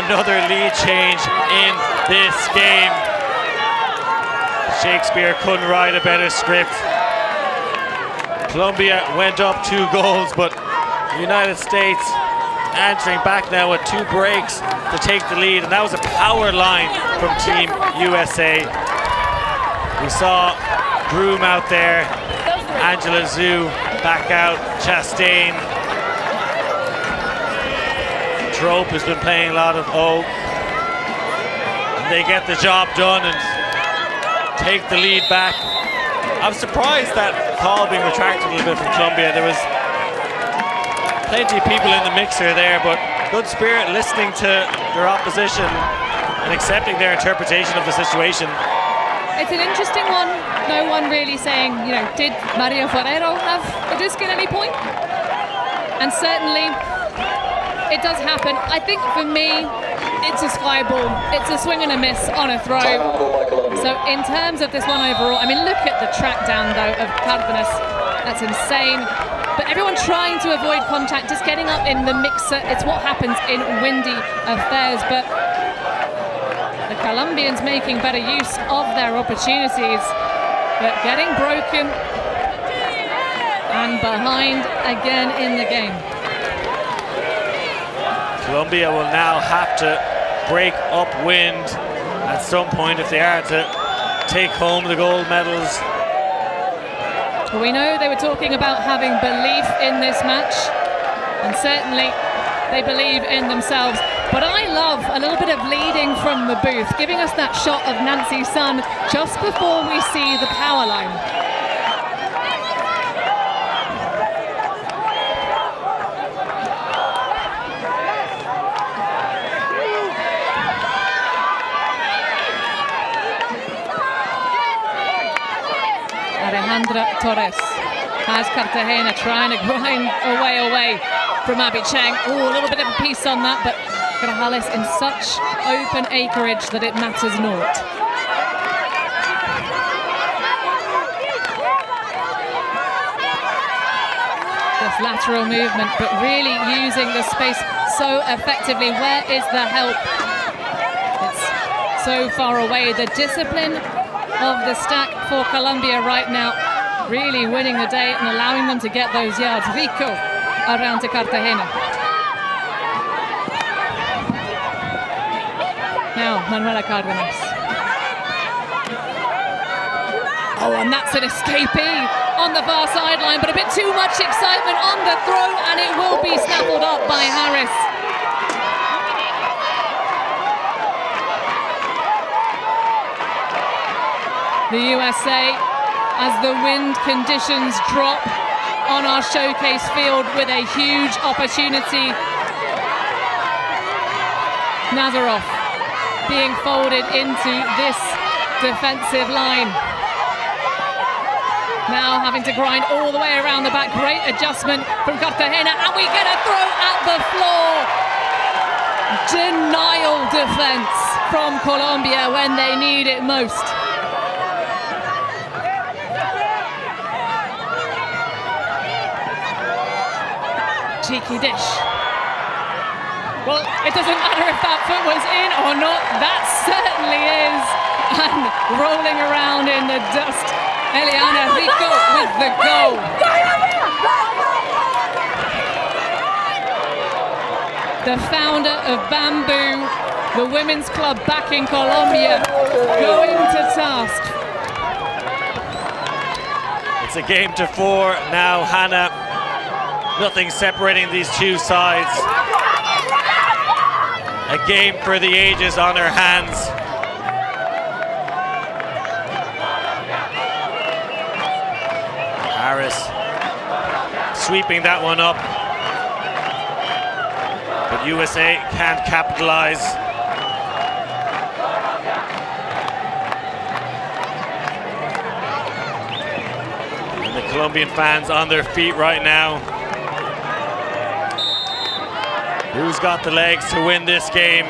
Another lead change in this game. Shakespeare couldn't write a better script. Colombia went up 2 goals, but the United States answering back now with 2 breaks to take the lead, and that was a power line from Team USA. We saw Groom out there, Angela Zhu back out, Chastain. Trope has been playing a lot of They get the job done and take the lead back. I'm surprised that call being retracted a little bit from Colombia. There was plenty of people in the mixer there, but good spirit listening to their opposition and accepting their interpretation of the situation. It's an interesting one. No one really saying, did Mario Ferrero have a disc at any point? And certainly, it does happen. I think for me, it's a sky ball. It's a swing and a miss on a throw. So in terms of this one overall, look at the track down though of Cardenas. That's insane. But everyone trying to avoid contact, just getting up in the mixer. It's what happens in windy affairs. But the Colombians making better use of their opportunities, but getting broken and behind again in the game. Colombia will now have to break upwind at some point if they are to take home the gold medals. Well, we know they were talking about having belief in this match, and certainly they believe in themselves. But I love a little bit of leading from the booth, giving us that shot of Nancy Sun just before we see the power line. Alejandra Torres has Cartagena trying to grind away from Abby Cheng. Oh, a little bit of a piece on that, but Grajales in such open acreage that it matters naught. This lateral movement, but really using the space so effectively. Where is the help? It's so far away. The discipline of the stack for Colombia right now, really winning the day and allowing them to get those yards. Rico around to Cartagena. Now Manuela Cardenas. Oh, and that's an escapee on the far sideline, but a bit too much excitement on the throw, and it will be snaffled up by Harris. The USA, as the wind conditions drop on our showcase field with a huge opportunity. Nazarov being folded into this defensive line. Now having to grind all the way around the back. Great adjustment from Cartagena, and we get a throw at the floor. Denial defense from Colombia when they need it most. Cheeky dish. Well, it doesn't matter if that foot was in or not, that certainly is. And rolling around in the dust, Eliana Rico with the goal. The founder of Bamboo The women's club back in Colombia going to task. It's a game to 4 now, Hannah. Nothing separating these two sides. A game for the ages on her hands. Harris sweeping that one up. But USA can't capitalize. And the Colombian fans on their feet right now. Who's got the legs to win this game?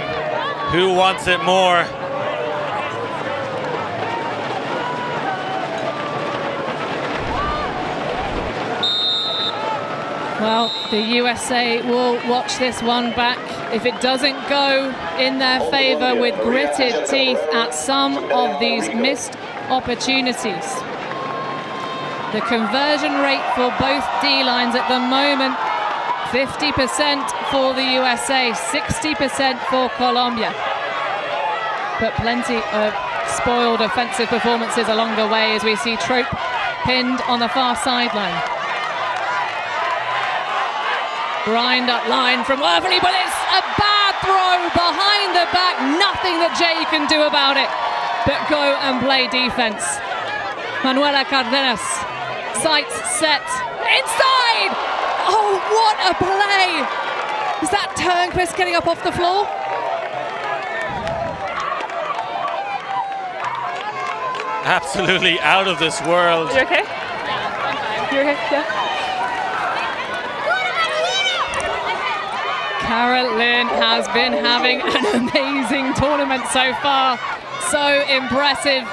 Who wants it more? Well, the USA will watch this one back. If it doesn't go in their favor with gritted teeth at some of these missed opportunities. The conversion rate for both D-lines at the moment, 50% for the USA, 60% for Colombia. But plenty of spoiled offensive performances along the way as we see Trope pinned on the far sideline. Grind up line from Worthley, but it's a bad throw behind the back. Nothing that Jay can do about it, but go and play defense. Manuela Cardenas, sights set, inside! Oh, what a play! Is that Turnquist getting up off the floor? Absolutely out of this world. You okay? You okay? Yeah. Carolyn has been having an amazing tournament so far. So impressive.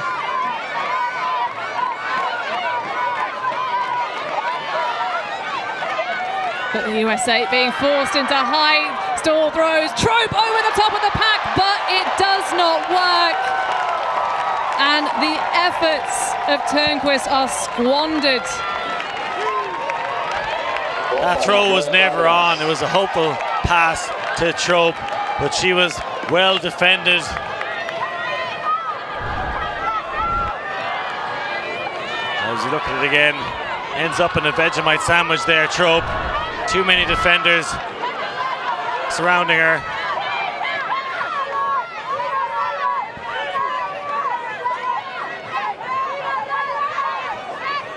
But the USA being forced into high stall throws. Trope over the top of the pack, but it does not work. And the efforts of Turnquist are squandered. That throw was never on. It was a hopeful pass to Trope, but she was well defended. As you look at it again, ends up in a Vegemite sandwich there, Trope. Too many defenders surrounding her.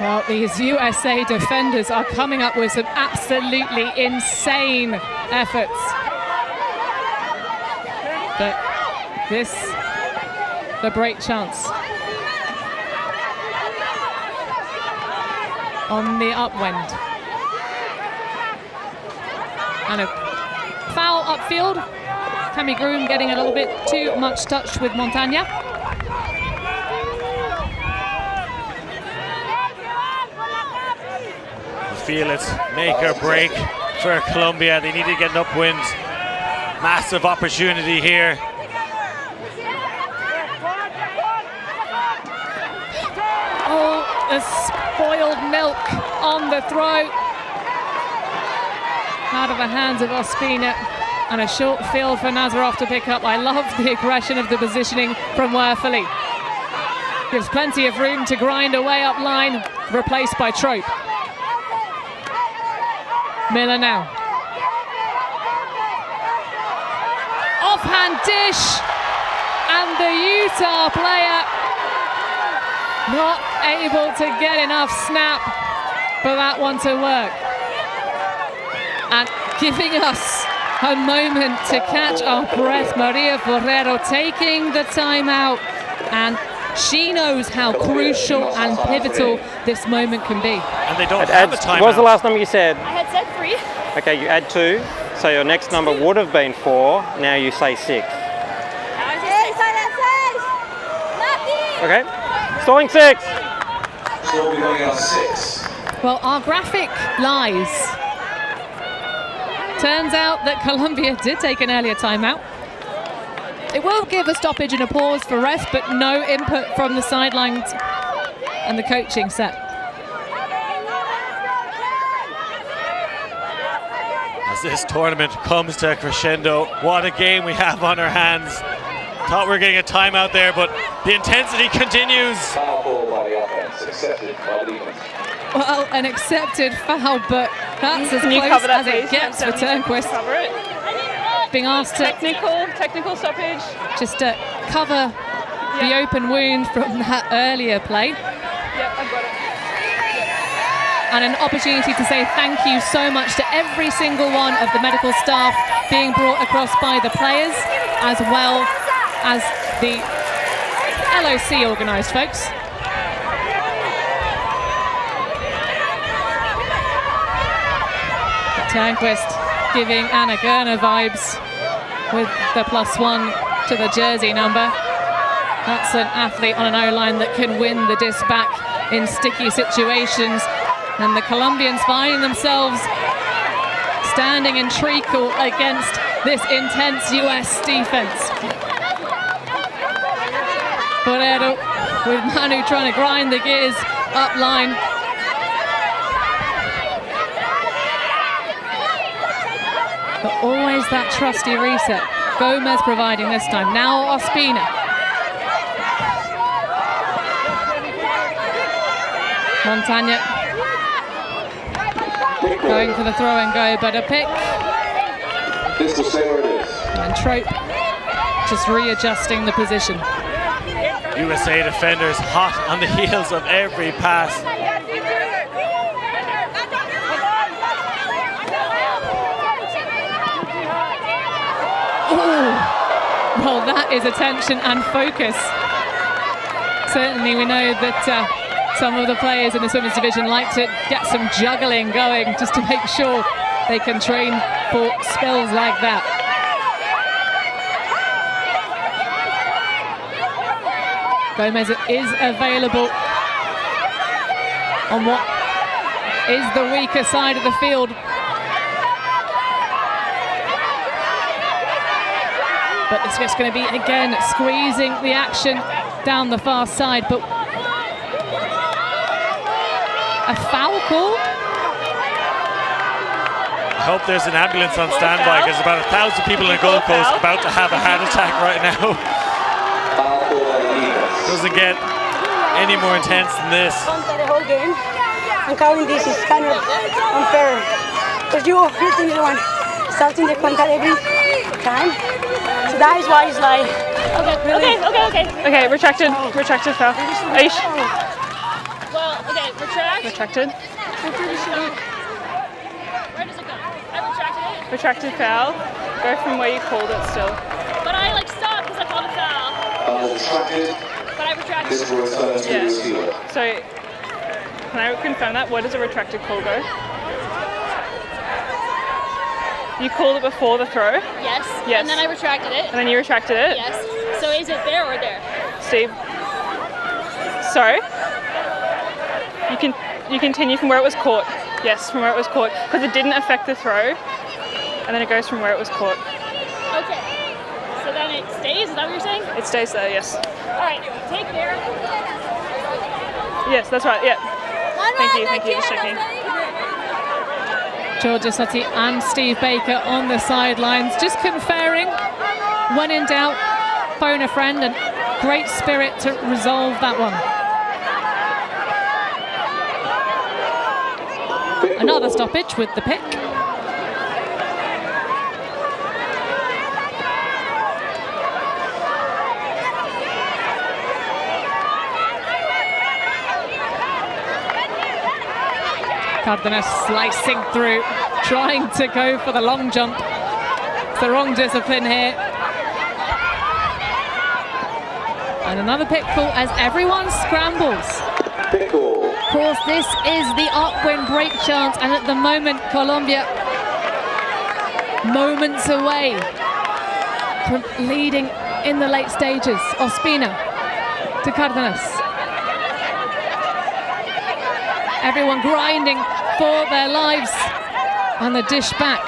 Well, these USA defenders are coming up with some absolutely insane efforts. But this, the break chance. On the upwind. And a foul upfield. Tammy Groom getting a little bit too much touch with Montagna. Feel it's make or break for Colombia. They need to get an upwind. Massive opportunity here. Oh, the spoiled milk on the throw. Out of the hands of Ospina, and a short field for Nazarov to pick up. I love the aggression of the positioning from Worthley. Gives plenty of room to grind away up line, replaced by Trope. Miller now. Offhand dish, and the Utah player not able to get enough snap for that one to work. And giving us a moment to catch our breath, Maria Forrero taking the timeout, and she knows how crucial and pivotal this moment can be. And they don't have a timeout. What was the last number you said? I had said 3. Okay, you add 2, so your next number would have been 4. Now you say 6. Okay, stalling 6. So we're going out 6. Well, our graphic lies. Turns out that Colombia did take an earlier timeout. It will give a stoppage and a pause for rest, but no input from the sidelines and the coaching set. As as this tournament comes to a crescendo. What a game we have on our hands. Thought we were getting a timeout there, but the intensity continues. Foul call by the offense, accepted by the defense. Well, an accepted foul, but that's as Can you close cover that, as it please? gets for Turnquist. Cover it. Being asked to Technical stoppage. just cover the open wound from that earlier play. Yep, I've got it. And an opportunity to say thank you so much to every single one of the medical staff being brought across by the players, as well as the LOC organised folks. Turnquist giving Anna Gerner vibes with the +1 to the jersey number. That's an athlete on an O-line that can win the disc back in sticky situations. And the Colombians finding themselves standing in treacle against this intense US defense. Borrero with Manu trying to grind the gears up line. But always that trusty reset. Gomez providing this time. Now Ospina. Montagne going for the throw and go, but a pick. This will say where it is. And Trope just readjusting the position. USA defenders hot on the heels of every pass. Ooh. Well, that is attention and focus. Certainly we know that some of the players in the women's division like to get some juggling going just to make sure they can train for spells like that. Gomez is available on what is the weaker side of the field. But it's just going to be, again, squeezing the action down the far side. But a foul call? I hope there's an ambulance on standby because about 1,000 people in the Gold Coast about to have a heart attack right now. Doesn't get any more intense than this. The whole game, and counting this is kind of unfair because you're the one starting the contact every time. So that is why it's like really Okay, retracted foul. Are you Well, okay, retract. retracted? Where does it go? I retracted it. Retracted foul. Go from where you called it still. But I stopped because I called a foul. Retracted. But I retracted. This will return to the receiver. So, can I confirm that? Where does a retracted call go? You called it before the throw? Yes. Yes. And then I retracted it. And then you retracted it? Yes. So is it there or there? Steve? Sorry? You continue from where it was caught. Yes, from where it was caught. Because it didn't affect the throw. And then it goes from where it was caught. Okay. So then it stays? Is that what you're saying? It stays there, yes. All right. Take there. Yes, that's right, yeah. Thank you, just checking. Georgia Sotti and Steve Baker on the sidelines, just conferring. When in doubt, phone a friend, and great spirit to resolve that one. Another stoppage with the pick. Cardenas slicing through, trying to go for the long jump. It's the wrong discipline here. And another pick call as everyone scrambles. Of course, this is the upwind break chance, and at the moment, Colombia moments away from leading in the late stages. Ospina to Cardenas. Everyone grinding for their lives, and the dish back.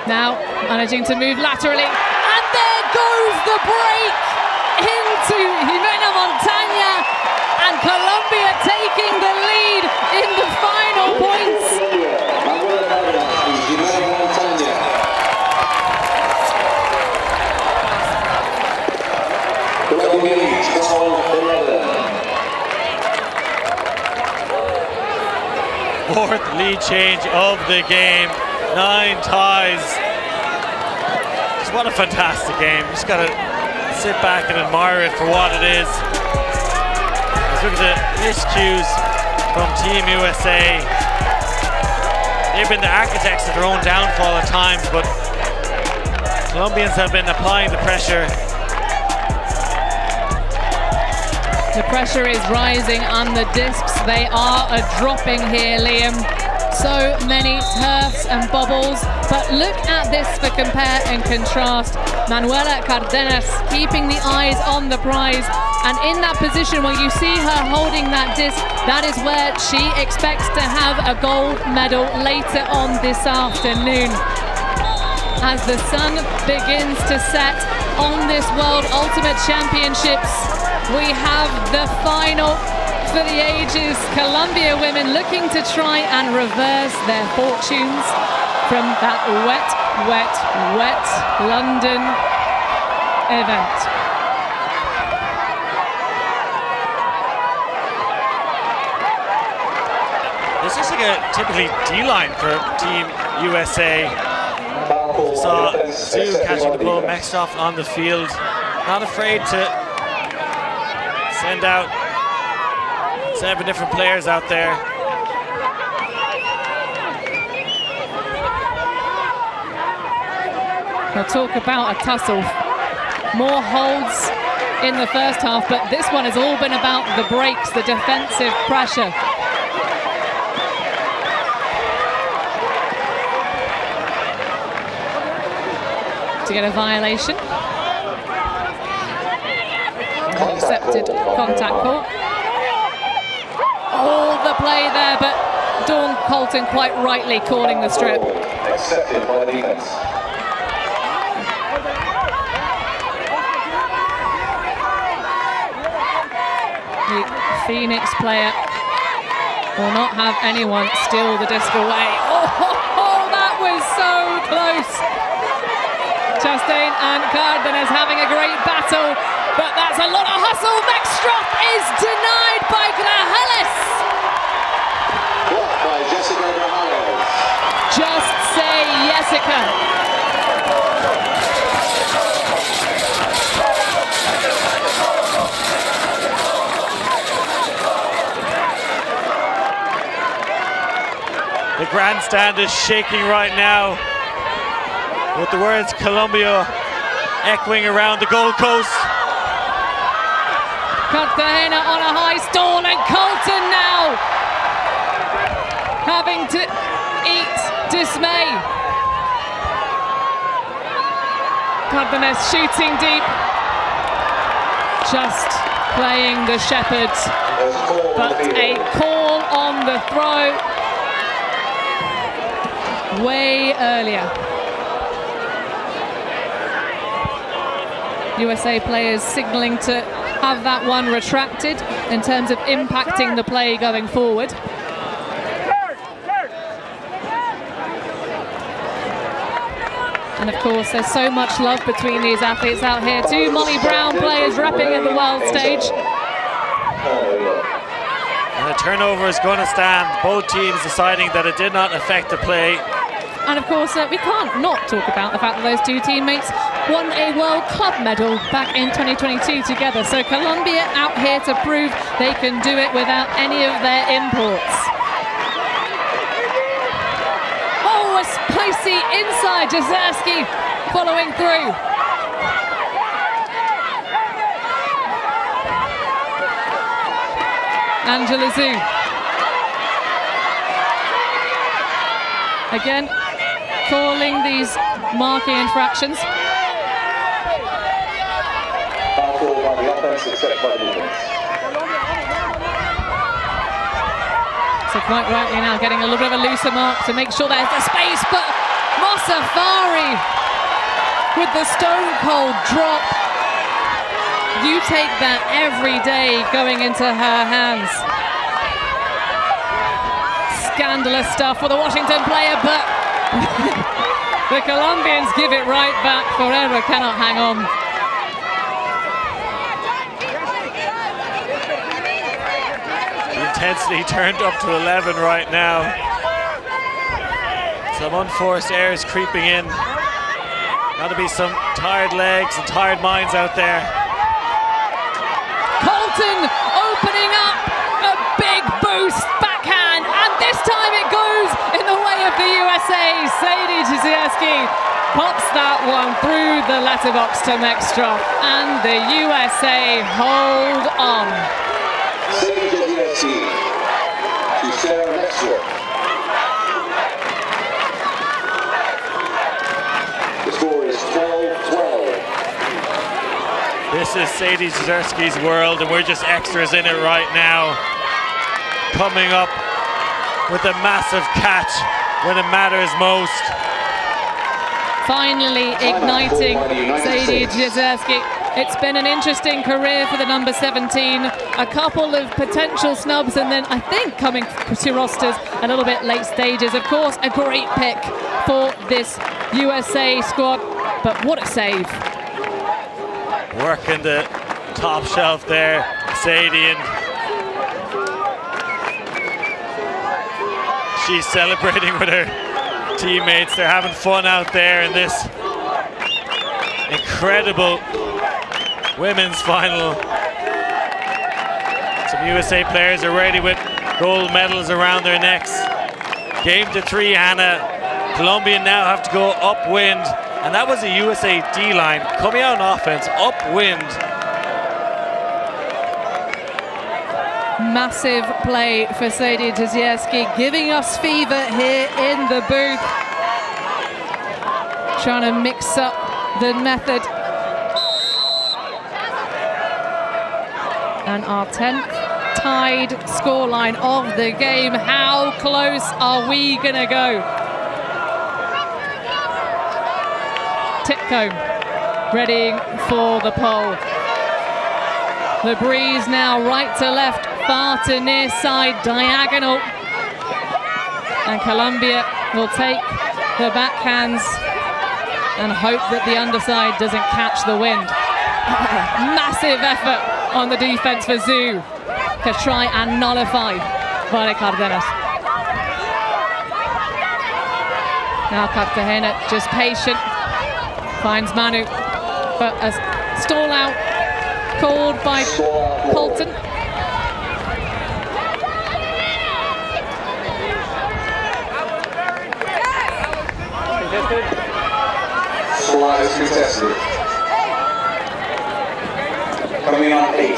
Now managing to move laterally, and there goes the break into Jimena Montaña, and Colombia taking the lead in the 4th lead change of the game. 9 ties. Just what a fantastic game. Just got to sit back and admire it for what it is. Let's look at the miscues from Team USA. They've been the architects of their own downfall at times, but Colombians have been applying the pressure. The pressure is rising on the discs. They are dropping here, Liam. So many turfs and bobbles. But look at this for compare and contrast. Manuela Cardenas keeping the eyes on the prize. And in that position where you see her holding that disc, that is where she expects to have a gold medal later on this afternoon. As the sun begins to set on this World Ultimate Championships, we have the final for the ages. Colombia women looking to try and reverse their fortunes from that wet London event. This is like a typically D-line for Team USA. Saw Sue catching the ball, Mextoff on the field, not afraid to send out 7 different players out there. We'll talk about a tussle. More holds in the first half, but this one has all been about the breaks, the defensive pressure. To get a violation. Accepted contact call. All the play there, but Dawn Colton quite rightly calling the strip. Accepted by the defense. The Phoenix player will not have anyone steal the disc away. Oh, that was so close. Chastain and Cardenas having a great battle, but that's a lot of hustle. Mextroff is denied by Grajales. Blocked by Jessica Grajales. Just say Jessica. The grandstand is shaking right now, with the words Colombia echoing around the Gold Coast. Cartagena on a high stall, and Colton now having to eat dismay. Cardenas shooting deep, just playing the shepherds, but a call on the throw way earlier. USA players signalling to have that one retracted in terms of impacting the play going forward. And of course, there's so much love between these athletes out here. 2 Molly Brown players repping at the world stage. And the turnover is going to stand. Both teams deciding that it did not affect the play. And of course, we can't not talk about the fact that those 2 teammates won a World Club medal back in 2022 together. So Colombia out here to prove they can do it without any of their imports. Oh, a spicy inside. Jazerski following through. Angela Zhu. Again, calling these marking infractions. Foul by the offense, except by the defense. So quite rightly now getting a little bit of a looser mark to make sure there's the space, but Mossafari with the stone cold drop. You take that every day going into her hands. Scandalous stuff for the Washington player, but the Colombians give it right back. Ferreira cannot hang on. The intensity turned up to 11 right now. Some unforced airs creeping in. Gotta be some tired legs and tired minds out there. Colton opening up a big boost backhand, and this time it goes in the way of the USA. Sadie Jezierski pops that one through the letterbox to Mextrov, and the USA hold on. Sadie Jezierski to Sarah Mextrov. The score is 12-12. This is Sadie Jezierski's world, and we're just extras in it right now. Coming up with a massive catch when it matters most. Finally igniting Sadie Jezierski. It's been an interesting career for the number 17. A couple of potential snubs, and then I think coming to rosters a little bit late stages. Of course, a great pick for this USA squad, but what a save. Working the top shelf there, Sadie, and she's celebrating with her teammates. They're having fun out there in this incredible women's final. Some USA players are ready with gold medals around their necks. Game to 3, Hannah. Colombia now have to go upwind, and that was a USA D-line coming out on offense, upwind. Massive play for Sadie Jezierski, giving us fever here in the booth. Trying to mix up the method. And our 10th tied scoreline of the game. How close are we gonna go? Titcombe readying for the pole. The breeze now right to left, far to near side, diagonal. And Colombia will take the backhands and hope that the underside doesn't catch the wind. Massive effort on the defense for Zoo to try and nullify Vale Cardenas. Now Cartagena just patient, finds Manu, but a stall out called by Colton. Slot is contested. Coming on 8.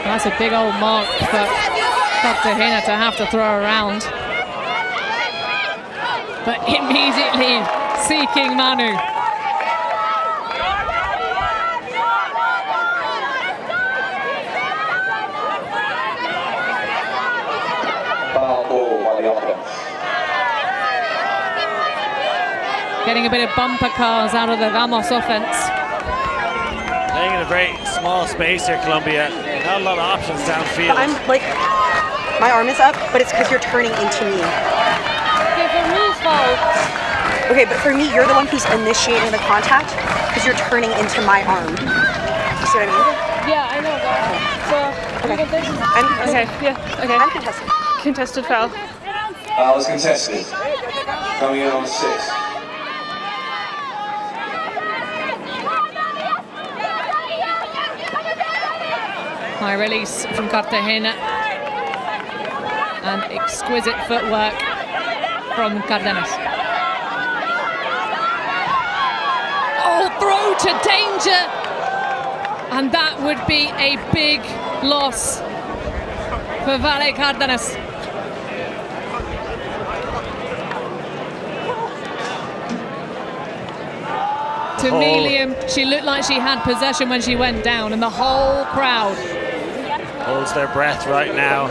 That's a big old mark for Cartagena to have to throw around. But immediately seeking Manu. Foul ball by the offense. Getting a bit of bumper cars out of the Vamos offense. Playing in a very small space here, Colombia. Not a lot of options downfield. I'm like, my arm is up, but it's because you're turning into me. Okay, for me, foul. Okay, but for me, you're the one who's initiating the contact because you're turning into my arm. You see what I mean? Yeah, I know that. So, Okay. I'm Okay, yeah, okay. I'm contested. Contested foul. Foul is contested. Coming in on 6. High release from Cartagena. And exquisite footwork from Cardenas. Oh, throw to danger! And that would be a big loss for Vale Cardenas. To Milium, she looked like she had possession when she went down, and the whole crowd holds their breath right now.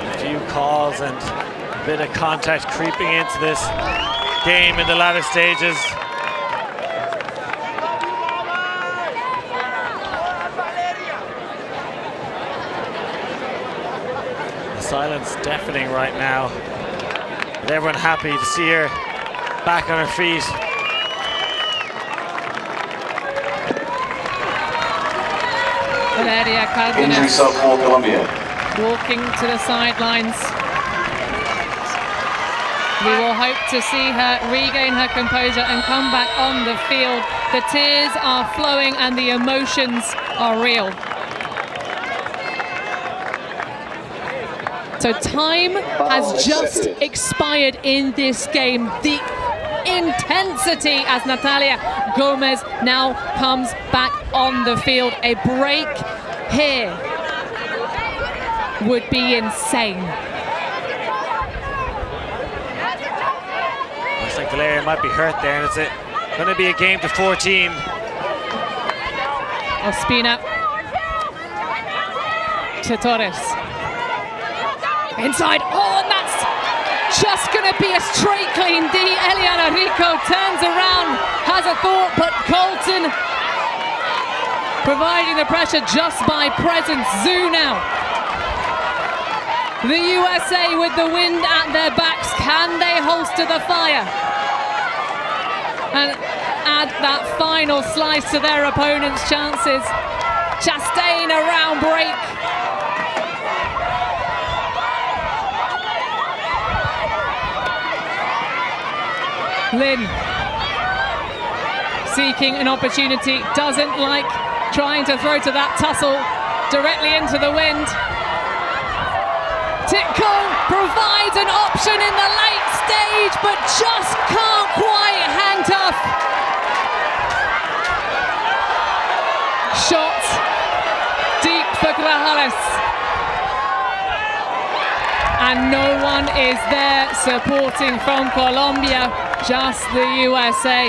A few calls and a bit of contact creeping into this game in the latter stages. Silence deafening right now. With everyone happy to see her back on her feet. Valeria Injury Cárdenas sub for Colombia. walking to the sidelines. We will hope to see her regain her composure and come back on the field. The tears are flowing and the emotions are real. So time has just expired in this game. The intensity as Natalia Gomez now comes back on the field. A break here would be insane. Looks like Valeria might be hurt there, and it's going to be a game to 14. Ospina to Torres. Inside, oh, and that's just going to be a straight clean. Eliana Rico turns around, has a thought, but Colton providing the pressure just by presence. Zhu now. The USA with the wind at their backs. Can they holster the fire and add that final slice to their opponent's chances? Chastain around break. Lynn seeking an opportunity, doesn't like trying to throw to that tussle directly into the wind. Titcomb provides an option in the late stage, but just can't quite hang tough. Shot deep for Grajales. And no one is there supporting from Colombia, just the USA.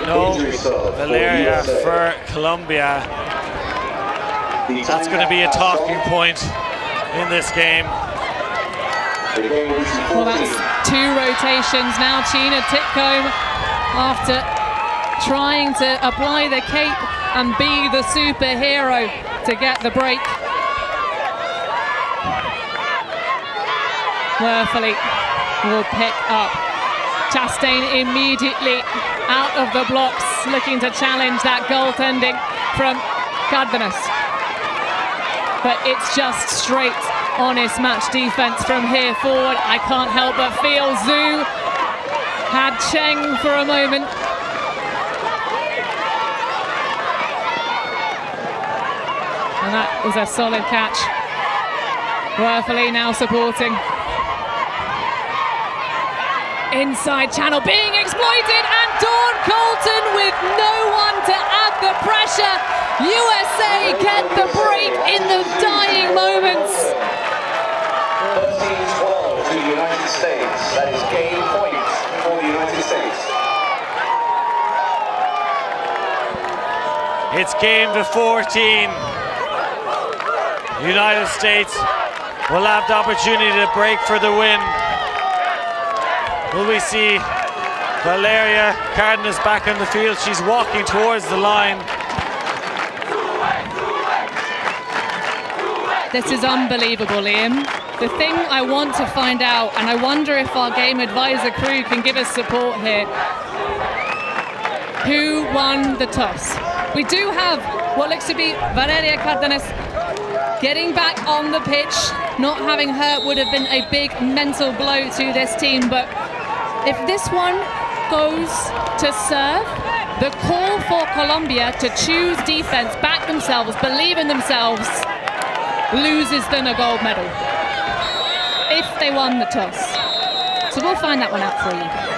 No Valeria for Colombia. That's going to be a talking point in this game. Well, that's two rotations now. Gina Titcomb, after trying to apply the cape and be the superhero to get the break. Worthily will pick up. Chastain immediately out of the blocks, looking to challenge that goaltending from Cárdenas. But it's just straight, honest match defense from here forward. I can't help but feel Zhu had Cheng for a moment. And that was a solid catch. Worthily now supporting. Inside channel being exploited, and Dawn Colton with no one to add the pressure. USA get the break in the dying moments. 13-12 to the United States. That is game point for the United States. It's game to 14. United States will have the opportunity to break for the win. Will we see Valeria Cárdenas back on the field? She's walking towards the line. This is unbelievable, Liam. The thing I want to find out, and I wonder if our game advisor crew can give us support here, who won the toss? We do have what looks to be Valeria Cárdenas getting back on the pitch. Not having her would have been a big mental blow to this team, but if this one goes to serve, the call for Colombia to choose defense, back themselves, believe in themselves, loses them a gold medal if they won the toss. So we'll find that one out for you.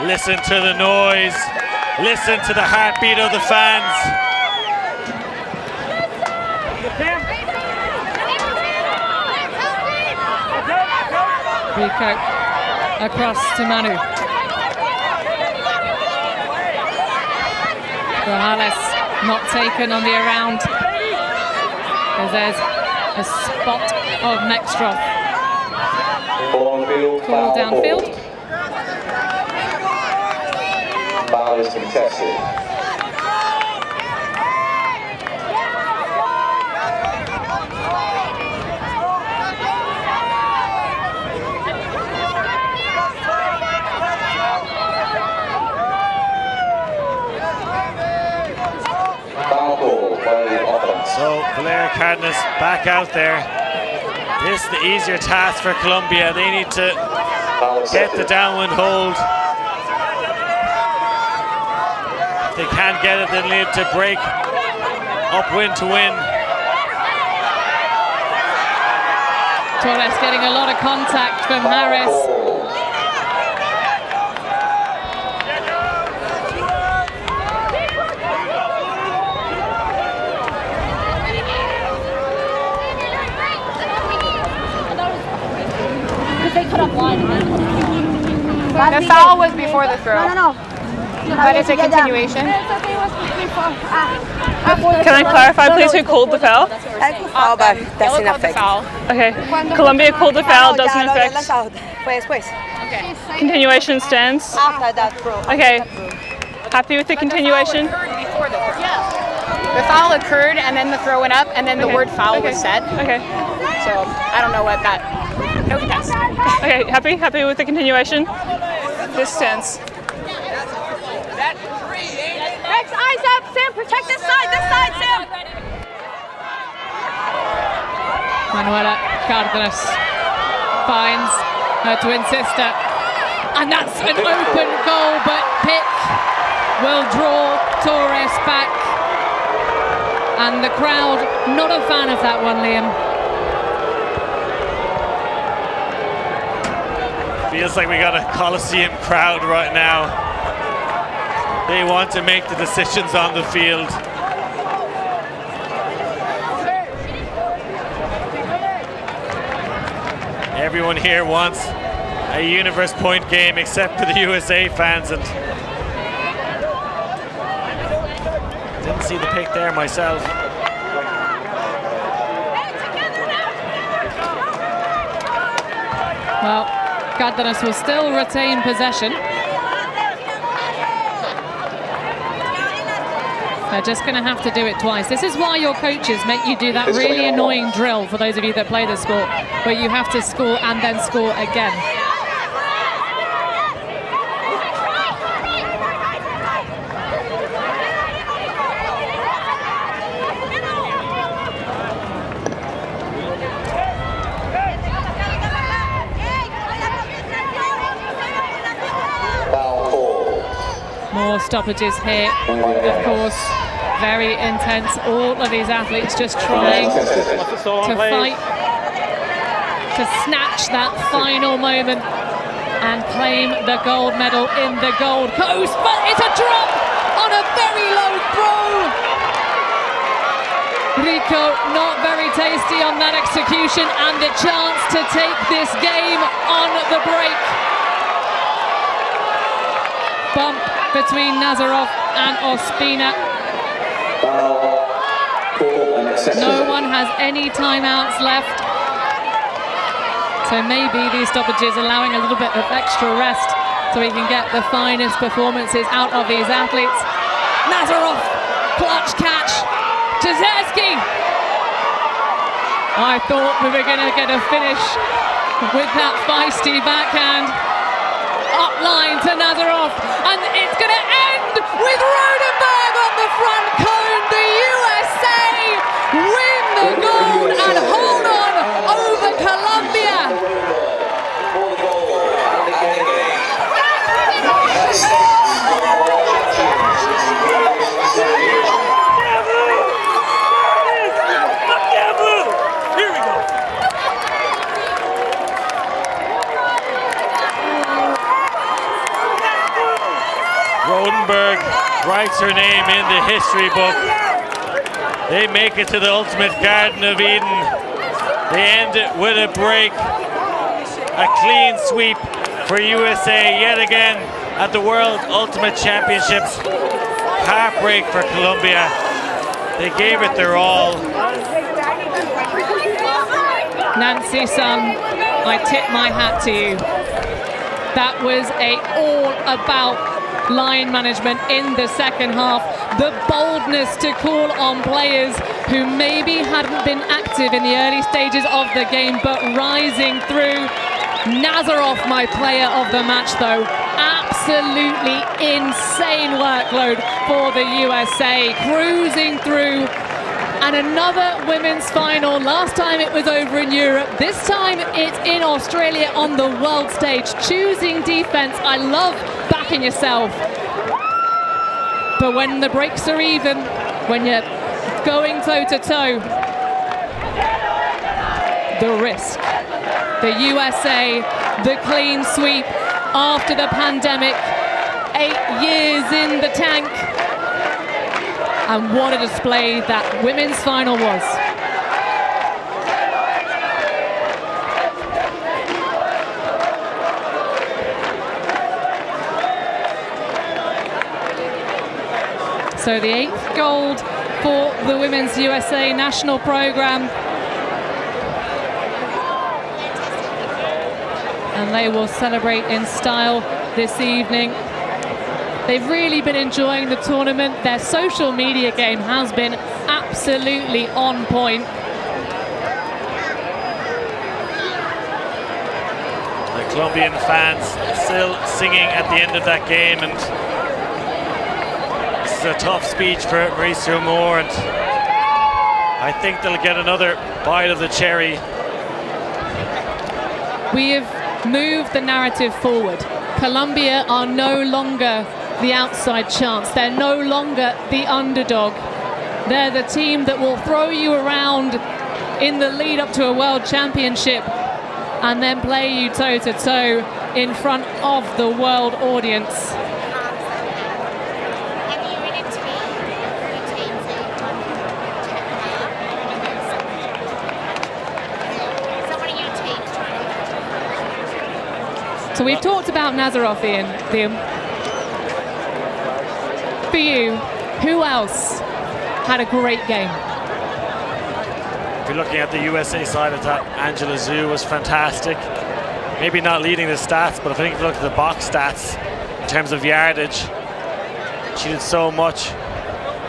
Listen to the noise. Listen to the heartbeat of the fans. Rico across to Manu. Grajales not taken on the around, because there's a spot of Mextroth. Call downfield. Foul is contested. So Blair Cardenas back out there. This is the easier task for Colombia. They need to get the downwind hold. If they can't get it, they'll need to break upwind to win. Torres getting a lot of contact from Harris. The foul was before the throw. No. But it's a continuation. Can I clarify, please, who called the foul? Foul, but that's enough. Okay. Colombia called the foul, doesn't affect. Okay. Continuation stands. After that throw. Okay. Happy with the continuation? The foul occurred, and then the throw went up, and then the word foul was said. Okay. So I don't know what that. No contest. Okay. Happy with the continuation? This stands. Next, eyes up, Sam. Protect this side, Sam. Manuela Cardenas finds her twin sister, and that's an open goal, but Pick will draw Torres back, and the crowd not a fan of that one, Liam. Feels like we got a Coliseum crowd right now. They want to make the decisions on the field. Everyone here wants a universe point game except for the USA fans, and didn't see the pick there myself. Well, Cardenas will still retain possession. They're just going to have to do it twice. This is why your coaches make you do that really annoying drill, for those of you that play the sport, where you have to score and then score again. More stoppages here, of course, very intense. All of these athletes just trying to fight, to snatch that final moment and claim the gold medal in the Gold Coast. But it's a drop on a very low throw. Rico not very tasty on that execution, and the chance to take this game on the break. Bump between Nazarov and Ospina. No one has any timeouts left. So maybe these stoppages allowing a little bit of extra rest so we can get the finest performances out of these athletes. Nazarov, clutch catch. Jezerski. I thought we were going to get a finish with that feisty backhand. Up line to Nazarov, and it's going to end with Rodenberg on the front cone. The USA win the gold and hold on over Colombia. Rodenberg writes her name in the history book. They make it to the ultimate Garden of Eden. They end it with a break. A clean sweep for USA yet again at the World Ultimate Championships. Heartbreak for Colombia. They gave it their all. Nancy Sun, I tip my hat to you. That was all about line management in the second half. The boldness to call on players who maybe hadn't been active in the early stages of the game, but rising through. Nazarov, my player of the match, though. Absolutely insane workload for the USA, cruising through. And another women's final. Last time it was over in Europe. This time it's in Australia on the world stage. Choosing defense. I love backing yourself. But when the breaks are even, when you're going toe-to-toe, the risk. The USA, the clean sweep after the pandemic. 8 years in the tank. And what a display that women's final was. So the 8th gold for the Women's USA national program. And they will celebrate in style this evening. They've really been enjoying the tournament. Their social media game has been absolutely on point. The Colombian fans still singing at the end of that game, and this is a tough speech for Mauricio Moore, and I think they'll get another bite of the cherry. We have moved the narrative forward. Colombia are no longer the outside chance. They're no longer the underdog. They're the team that will throw you around in the lead up to a world championship and then play you toe-to-toe in front of the world audience. So we've talked about Nazarov, Liam. For you, who else had a great game? If you're looking at the USA side of that, Angela Zhu was fantastic. Maybe not leading the stats, but if you look at the box stats in terms of yardage, she did so much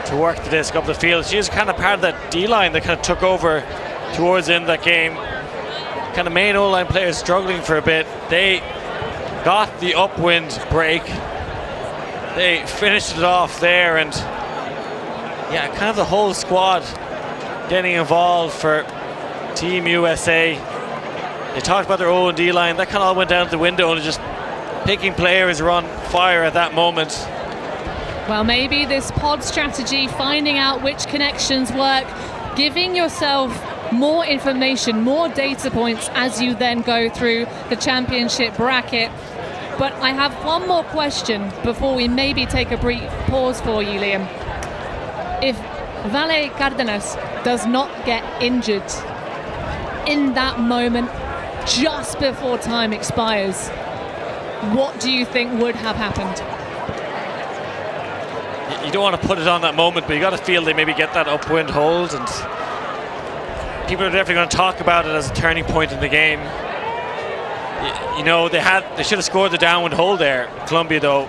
to work the disc up the field. She was kind of part of that D-line that kind of took over towards the end of that game. Kind of main O-line players struggling for a bit. They got the upwind break. They finished it off there, and yeah, kind of the whole squad getting involved for Team USA. They talked about their own D-line. That kind of all went down the window, and just picking players who are on fire at that moment. Well, maybe this pod strategy, finding out which connections work, giving yourself more information, more data points as you then go through the championship bracket. But I have one more question before we maybe take a brief pause for you, Liam. If Vale Cardenas does not get injured in that moment, just before time expires, what do you think would have happened? You don't want to put it on that moment, but you got to feel they maybe get that upwind hold, and people are definitely going to talk about it as a turning point in the game. You know, they should have scored the downwind hold there, Colombia, though.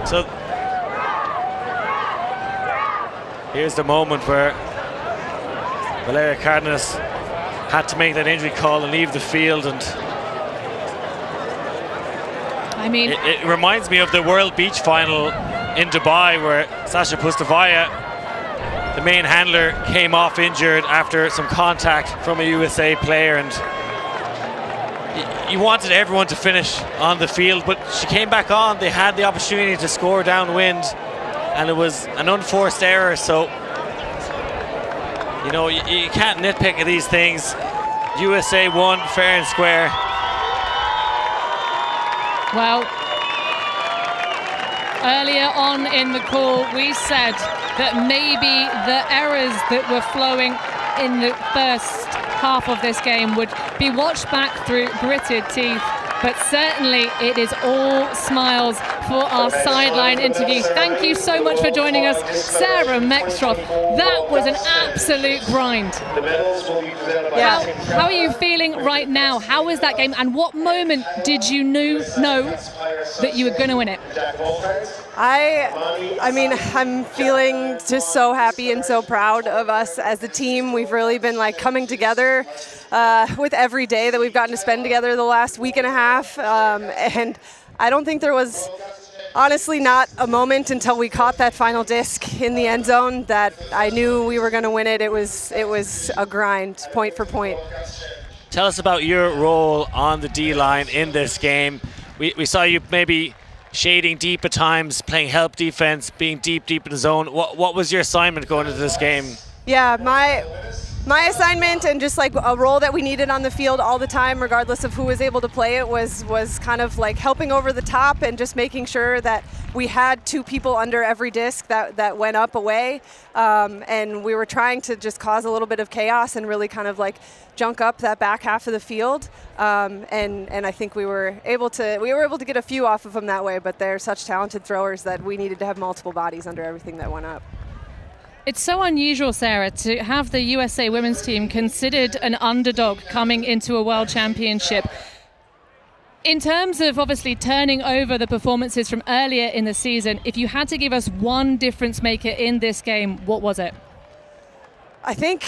So here's the moment where Valeria Cardenas had to make that injury call and leave the field, and I mean, it reminds me of the World Beach Final in Dubai, where Sasha Pustevaya, the main handler, came off injured after some contact from a USA player, and you wanted everyone to finish on the field, but she came back on. They had the opportunity to score downwind, and it was an unforced error. So, you know, you can't nitpick at these things. USA won fair and square. Well, earlier on in the call, we said that maybe the errors that were flowing in the first half of this game would be watched back through gritted teeth, but certainly it is all smiles for our sideline interview. Thank you so much for joining us, Sarah Mextroth. That was an absolute grind. Yeah. How are you feeling right now? How was that game, and what moment did you know that you were going to win it? I mean, I'm feeling just so happy and so proud of us as a team. We've really been like coming together with every day that we've gotten to spend together the last week and a half. And I don't think there was, honestly, not a moment until we caught that final disc in the end zone that I knew we were going to win it. It was a grind, point for point. Tell us about your role on the D-line in this game. We saw you maybe shading deep at times, playing help defense, being deep in the zone. What was your assignment going into this game? Yeah, my assignment and just like a role that we needed on the field all the time, regardless of who was able to play it, was kind of like helping over the top and just making sure that we had two people under every disc that went up away. And we were trying to just cause a little bit of chaos and really kind of like junk up that back half of the field. And I think we were able to get a few off of them that way, but they're such talented throwers that we needed to have multiple bodies under everything that went up. It's so unusual, Sarah, to have the USA women's team considered an underdog coming into a world championship. In terms of obviously turning over the performances from earlier in the season, if you had to give us one difference maker in this game, what was it? I think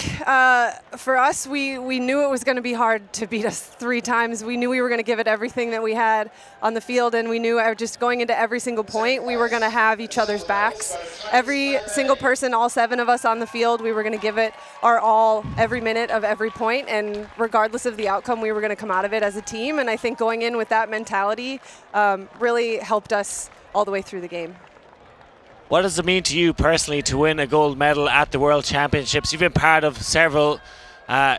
for us, we knew it was going to be hard to beat us 3 times. We knew we were going to give it everything that we had on the field, and we knew just going into every single point, we were going to have each other's backs. Every single person, all 7 of us on the field, we were going to give it our all every minute of every point, and regardless of the outcome, we were going to come out of it as a team. And I think going in with that mentality really helped us all the way through the game. What does it mean to you personally to win a gold medal at the World Championships? You've been part of several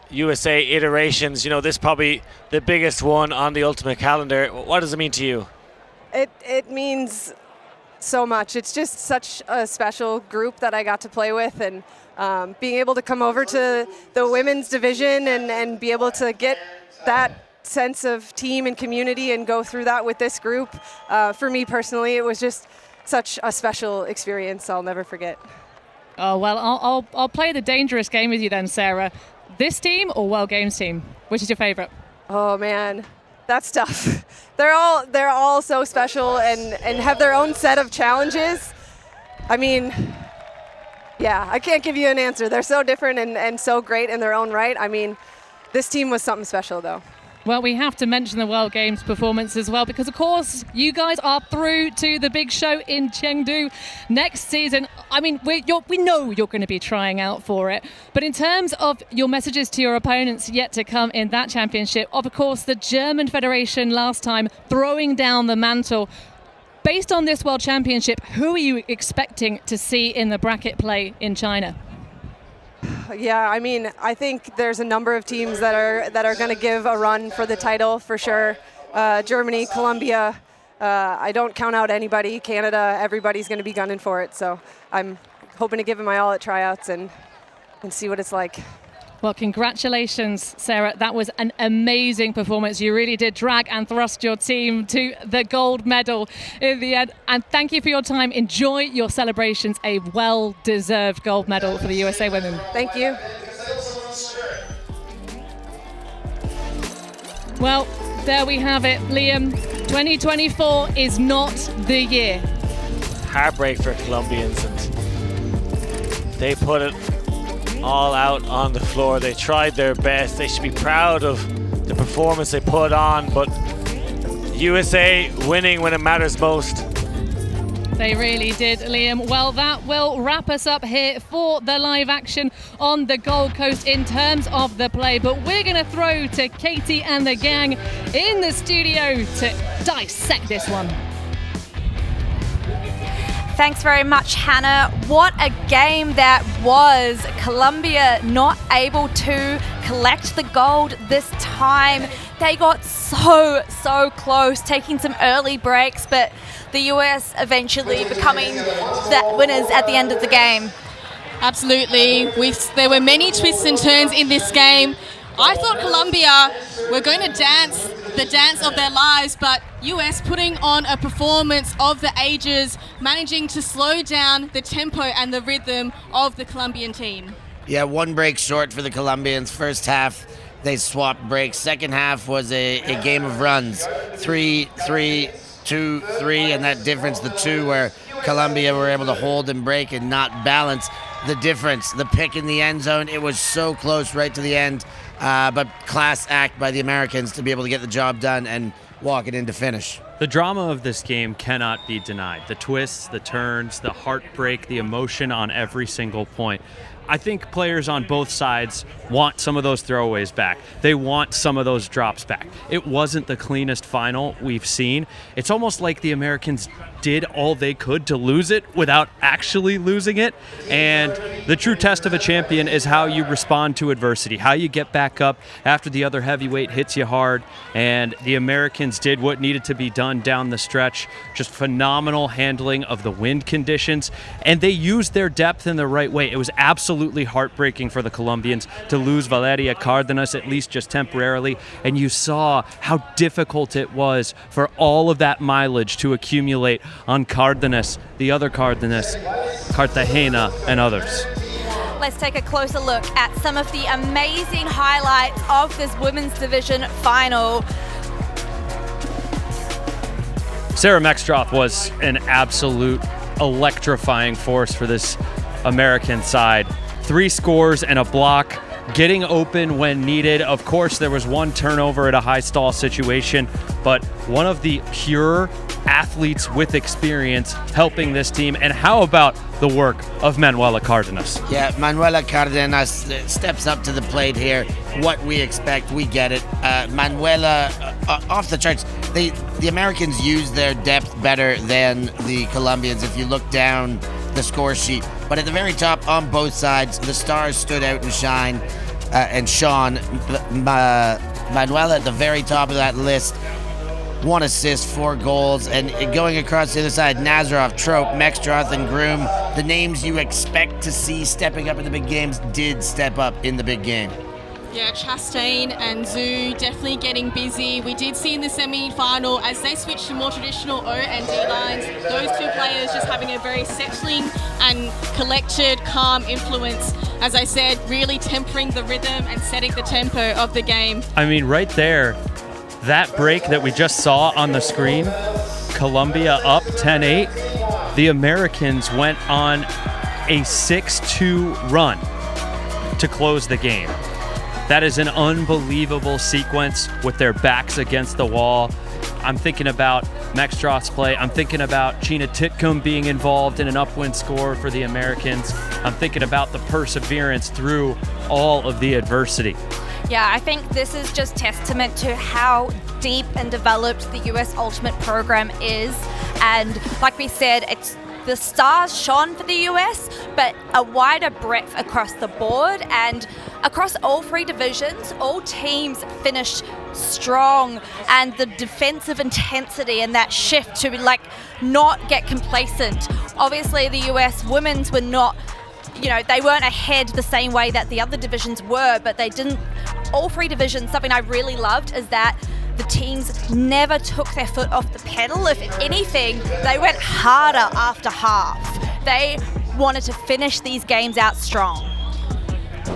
USA iterations. You know, this is probably the biggest one on the Ultimate calendar. What does it mean to you? It means so much. It's just such a special group that I got to play with, and being able to come over to the women's division and be able to get that sense of team and community and go through that with this group. For me personally, it was just such a special experience I'll never forget. Oh, well, I'll play the dangerous game with you then, Sarah. This team or World Games team? Which is your favorite? Oh, man, that's tough. They're all so special and have their own set of challenges. I mean, yeah, I can't give you an answer. They're so different and so great in their own right. I mean, this team was something special, though. Well, we have to mention the World Games performance as well, because of course you guys are through to the big show in Chengdu next season. I mean, we know you're going to be trying out for it, but in terms of your messages to your opponents yet to come in that championship, of course the German Federation last time throwing down the mantle. Based on this World Championship, who are you expecting to see in the bracket play in China? Yeah, I mean, I think there's a number of teams that are going to give a run for the title for sure. Germany, Colombia, I don't count out anybody. Canada, everybody's going to be gunning for it. So I'm hoping to give it my all at tryouts and see what it's like. Well, congratulations, Sarah. That was an amazing performance. You really did drag and thrust your team to the gold medal in the end. And thank you for your time. Enjoy your celebrations. A well-deserved gold medal for the USA women. Thank you. Well, there we have it, Liam. 2024 is not the year. Heartbreak for Colombians, and they put it all out on the floor. They tried their best. They should be proud of the performance they put on, but USA winning when it matters most. They really did, Liam. Well, that will wrap us up here for the live action on the Gold Coast in terms of the play, but we're going to throw to Katie and the gang in the studio to dissect this one. Thanks very much, Hannah. What a game that was. Colombia not able to collect the gold this time. They got so close, taking some early breaks, but the US eventually becoming the winners at the end of the game. Absolutely. There were many twists and turns in this game. I thought Colombia were going to dance the dance of their lives, but US putting on a performance of the ages, managing to slow down the tempo and the rhythm of the Colombian team. Yeah, one break short for the Colombians. First half, they swapped breaks. Second half was a game of runs. 3, 3, 2, 3, and that difference, the 2 where Colombia were able to hold and break and not balance. The difference, the pick in the end zone, it was so close right to the end, but class act by the Americans to be able to get the job done and walk it into finish. The drama of this game cannot be denied. The twists, the turns, the heartbreak, the emotion on every single point. I think players on both sides want some of those throwaways back. They want some of those drops back. It wasn't the cleanest final we've seen. It's almost like the Americans did all they could to lose it without actually losing it. And the true test of a champion is how you respond to adversity, how you get back up after the other heavyweight hits you hard. And the Americans did what needed to be done down the stretch. Just phenomenal handling of the wind conditions. And they used their depth in the right way. It was absolutely heartbreaking for the Colombians to lose Valeria Cardenas, at least just temporarily. And you saw how difficult it was for all of that mileage to accumulate on Cardenas, the other Cardenas, Cartagena, and others. Let's take a closer look at some of the amazing highlights of this women's division final. Sarah Mextroth was an absolute electrifying force for this American side. 3 scores and a block, getting open when needed. Of course, there was one turnover at a high stall situation, but one of the pure athletes with experience helping this team. And how about the work of Manuela Cardenas? Yeah, Manuela Cardenas steps up to the plate here. What we expect, we get it. Manuela, off the charts. The Americans use their depth better than the Colombians if you look down the score sheet. But at the very top on both sides, the stars stood out and shone. Manuela at the very top of that list. 1 assist, 4 goals, and going across the other side, Nazarov, Trope, Mextroth, and Groom, the names you expect to see stepping up in the big games did step up in the big game. Yeah, Chastain and Zhu definitely getting busy. We did see in the semi-final, as they switched to more traditional O and D lines, those 2 players just having a very settling and collected, calm influence. As I said, really tempering the rhythm and setting the tempo of the game. I mean, right there, that break that we just saw on the screen, Colombia up 10-8, the Americans went on a 6-2 run to close the game. That is an unbelievable sequence with their backs against the wall. I'm thinking about Mextroth's play. I'm thinking about Gina Titcomb being involved in an upwind score for the Americans. I'm thinking about the perseverance through all of the adversity. Yeah, I think this is just testament to how deep and developed the US Ultimate program is. And like we said, it's the stars shone for the US, but a wider breadth across the board. And across all 3 divisions, all teams finished strong. And the defensive intensity and that shift to not get complacent. Obviously, the US women's were not, they weren't ahead the same way that the other divisions were, but they didn't. All 3 divisions, something I really loved is that the teams never took their foot off the pedal. If anything, they went harder after half. They wanted to finish these games out strong.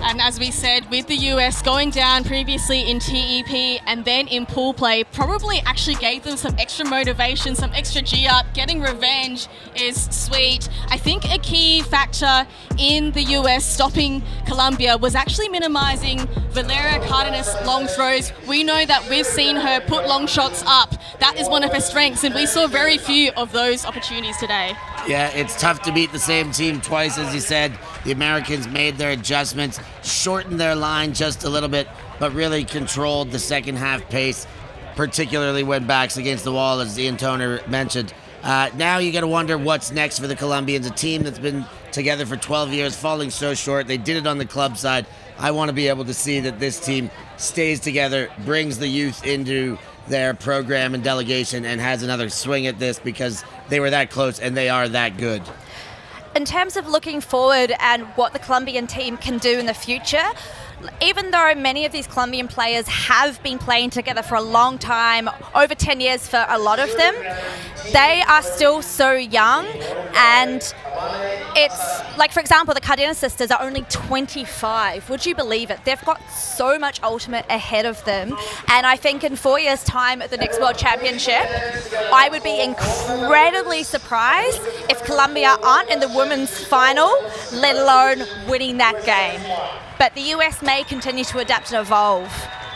And as we said, with the US going down previously in TEP and then in pool play, probably actually gave them some extra motivation, some extra G-up. Getting revenge is sweet. I think a key factor in the US stopping Colombia was actually minimizing Valeria Cardenas' long throws. We know that we've seen her put long shots up. That is one of her strengths, and we saw very few of those opportunities today. Yeah, it's tough to beat the same team twice, as you said. The Americans made their adjustments, shortened their line just a little bit, but really controlled the second half pace, particularly when backs against the wall, as Ian Toner mentioned. Now you got to wonder what's next for the Colombians, a team that's been together for 12 years, falling so short. They did it on the club side. I want to be able to see that this team stays together, brings the youth into their program and delegation, and has another swing at this because they were that close and they are that good. In terms of looking forward and what the Colombian team can do in the future, even though many of these Colombian players have been playing together for a long time, over 10 years for a lot of them, they are still so young. And it's like, for example, the Cardenas sisters are only 25. Would you believe it? They've got so much ultimate ahead of them. And I think in 4 years' time at the next World Championship, I would be incredibly surprised if Colombia aren't in the women's final, let alone winning that game. But the US may continue to adapt and evolve.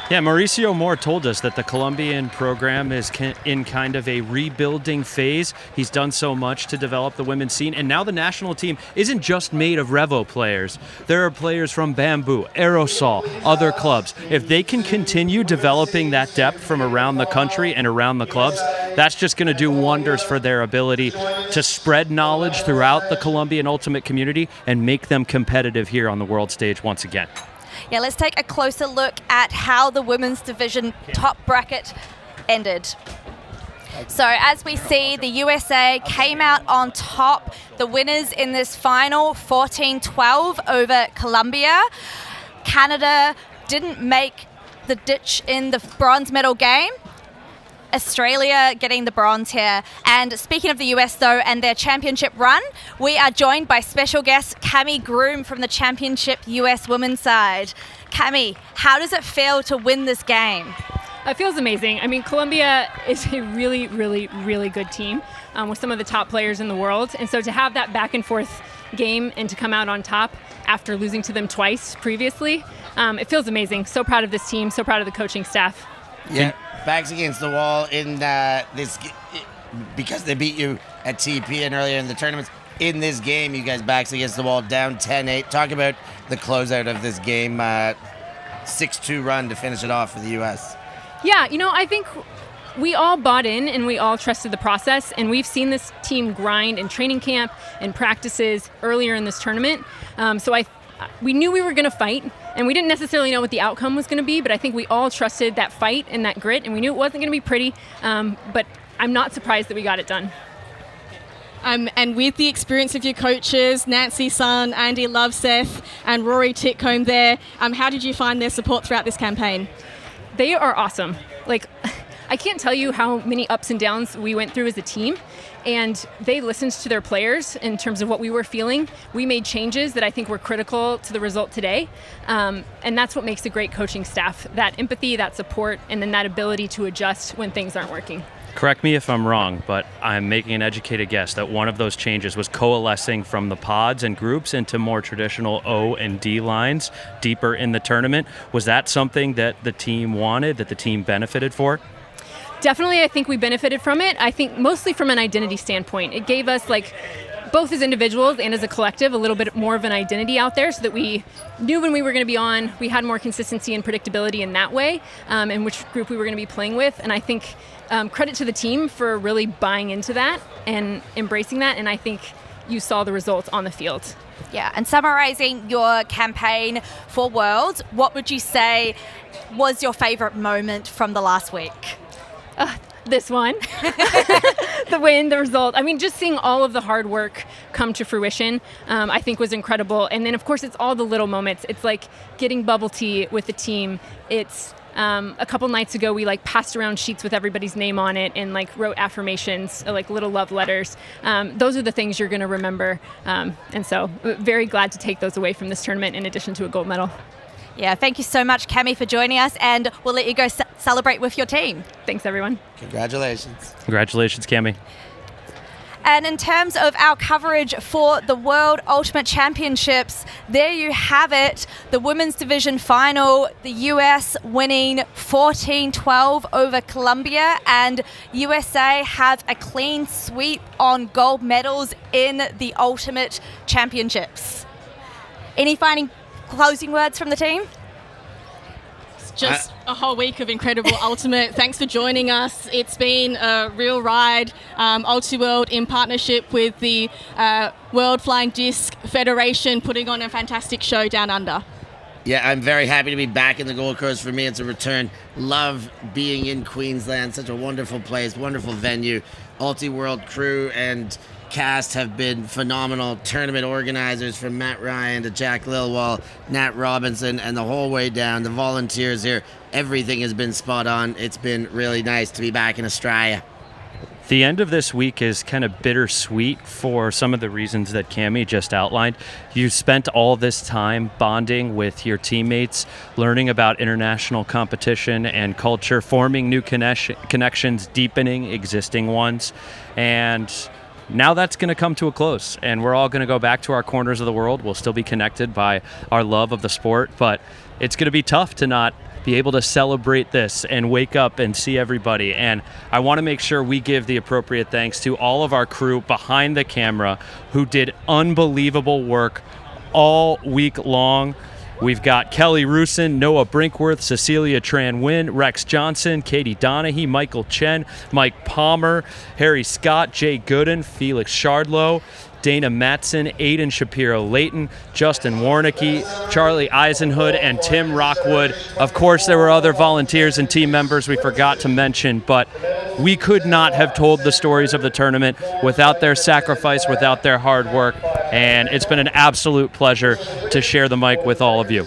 Yeah, Mauricio Moore told us that the Colombian program is in kind of a rebuilding phase. He's done so much to develop the women's scene, and now the national team isn't just made of Revo players. There are players from Bamboo, Aerosol, other clubs. If they can continue developing that depth from around the country and around the clubs, that's just going to do wonders for their ability to spread knowledge throughout the Colombian Ultimate community and make them competitive here on the world stage once again. Yeah, let's take a closer look at how the women's division top bracket ended. So as we see, the USA came out on top. The winners in this final, 14-12 over Colombia. Canada didn't make the ditch in the bronze medal game. Australia getting the bronze here. And speaking of the US though and their championship run, we are joined by special guest Cami Groom from the championship US women's side. Cami, how does it feel to win this game? It feels amazing. I mean, Colombia is a really, really, really good team with some of the top players in the world. And so to have that back and forth game and to come out on top after losing to them twice previously, it feels amazing. So proud of this team, so proud of the coaching staff. Yeah, backs against the wall in this because they beat you at TP and earlier in the tournaments. In this game, you guys backs against the wall, down 10-8. Talk about the closeout of this game, 6-2 run to finish it off for the U.S. Yeah, I think we all bought in and we all trusted the process, and we've seen this team grind in training camp and practices earlier in this tournament. We knew we were going to fight, and we didn't necessarily know what the outcome was going to be, but I think we all trusted that fight and that grit, and we knew it wasn't going to be pretty, but I'm not surprised that we got it done. And with the experience of your coaches, Nancy Sun, Andy Loveseth, and Rory Titcombe there, how did you find their support throughout this campaign? They are awesome. I can't tell you how many ups and downs we went through as a team, and they listened to their players in terms of what we were feeling. We made changes that I think were critical to the result today, and that's what makes a great coaching staff, that empathy, that support, and then that ability to adjust when things aren't working. Correct me if I'm wrong, but I'm making an educated guess that one of those changes was coalescing from the pods and groups into more traditional O and D lines deeper in the tournament. Was that something that the team wanted, that the team benefited for? Definitely, I think we benefited from it. I think mostly from an identity standpoint. It gave us, both as individuals and as a collective, a little bit more of an identity out there so that we knew when we were going to be on. We had more consistency and predictability in that way, and which group we were going to be playing with. And I think credit to the team for really buying into that and embracing that. And I think you saw the results on the field. Yeah, and summarizing your campaign for Worlds, what would you say was your favorite moment from the last week? This one, the win, the result. I mean, just seeing all of the hard work come to fruition, I think was incredible. And then, of course, it's all the little moments. It's like getting bubble tea with the team. It's a couple nights ago, we passed around sheets with everybody's name on it and wrote affirmations, little love letters. Those are the things you're going to remember. And so very glad to take those away from this tournament in addition to a gold medal. Yeah, thank you so much, Cami, for joining us, and we'll let you go celebrate with your team. Thanks, everyone. Congratulations. Congratulations, Cami. And in terms of our coverage for the World Ultimate Championships, there you have it. The women's division final, the US winning 14-12 over Colombia, and USA have a clean sweep on gold medals in the Ultimate Championships. Any closing words from the team? Just a whole week of incredible Ultimate. Thanks for joining us. It's been a real ride. Ultiworld, in partnership with the World Flying Disc Federation, putting on a fantastic show down under. Yeah, I'm very happy to be back in the Gold Coast. For me, it's a return. Love being in Queensland. Such a wonderful place, wonderful venue. Ultiworld crew and cast have been phenomenal. Tournament organizers from Matt Ryan to Jack Lilwall, Nat Robinson, and the whole way down, the volunteers here. Everything has been spot on. It's been really nice to be back in Australia. The end of this week is kind of bittersweet for some of the reasons that Cammie just outlined. You spent all this time bonding with your teammates, learning about international competition and culture, forming new connections, deepening existing ones, and now that's going to come to a close, and we're all going to go back to our corners of the world. We'll still be connected by our love of the sport, but it's going to be tough to not be able to celebrate this and wake up and see everybody. And I want to make sure we give the appropriate thanks to all of our crew behind the camera who did unbelievable work all week long. We've got Kelly Rusin, Noah Brinkworth, Cecilia Tran-Wynn, Rex Johnson, Katie Donahue, Michael Chen, Mike Palmer, Harry Scott, Jay Gooden, Felix Shardlow, Dana Matson, Aiden Shapiro-Layton, Justin Warnicki, Charlie Eisenhood, and Tim Rockwood. Of course, there were other volunteers and team members we forgot to mention, but we could not have told the stories of the tournament without their sacrifice, without their hard work, and it's been an absolute pleasure to share the mic with all of you.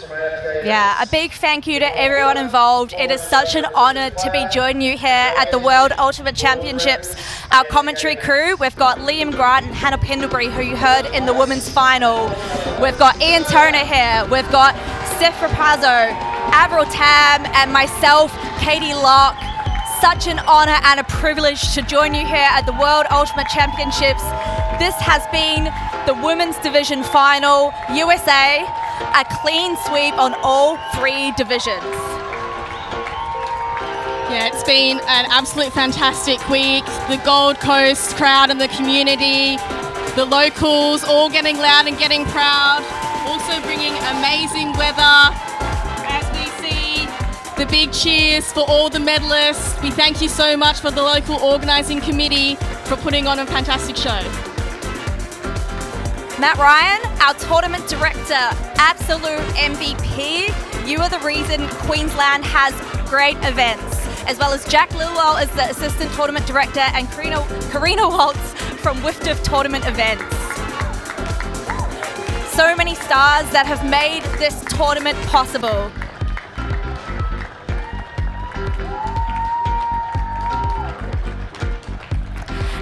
Yeah, a big thank you to everyone involved. It is such an honor to be joining you here at the World Ultimate Championships. Our commentary crew, we've got Liam Grant and Hannah Pendlebury, who you heard in the women's final. We've got Ian Turner here. We've got Steph Rapazzo, Avril Tam, and myself, Katie Locke. Such an honor and a privilege to join you here at the World Ultimate Championships. This has been the Women's Division Final, USA, a clean sweep on all three divisions. Yeah, it's been an absolute fantastic week. The Gold Coast crowd and the community, the locals all getting loud and getting proud, also bringing amazing weather. As we see the big cheers for all the medalists. We thank you so much for the local organising committee for putting on a fantastic show. Matt Ryan, our tournament director, absolute MVP. You are the reason Queensland has great events, as well as Jack Lilwell as the assistant tournament director and Karina Waltz from WFDF tournament events. So many stars that have made this tournament possible.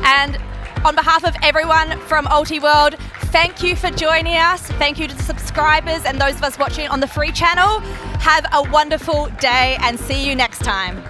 And on behalf of everyone from Ultiworld, thank you for joining us. Thank you to the subscribers and those of us watching on the free channel. Have a wonderful day and see you next time.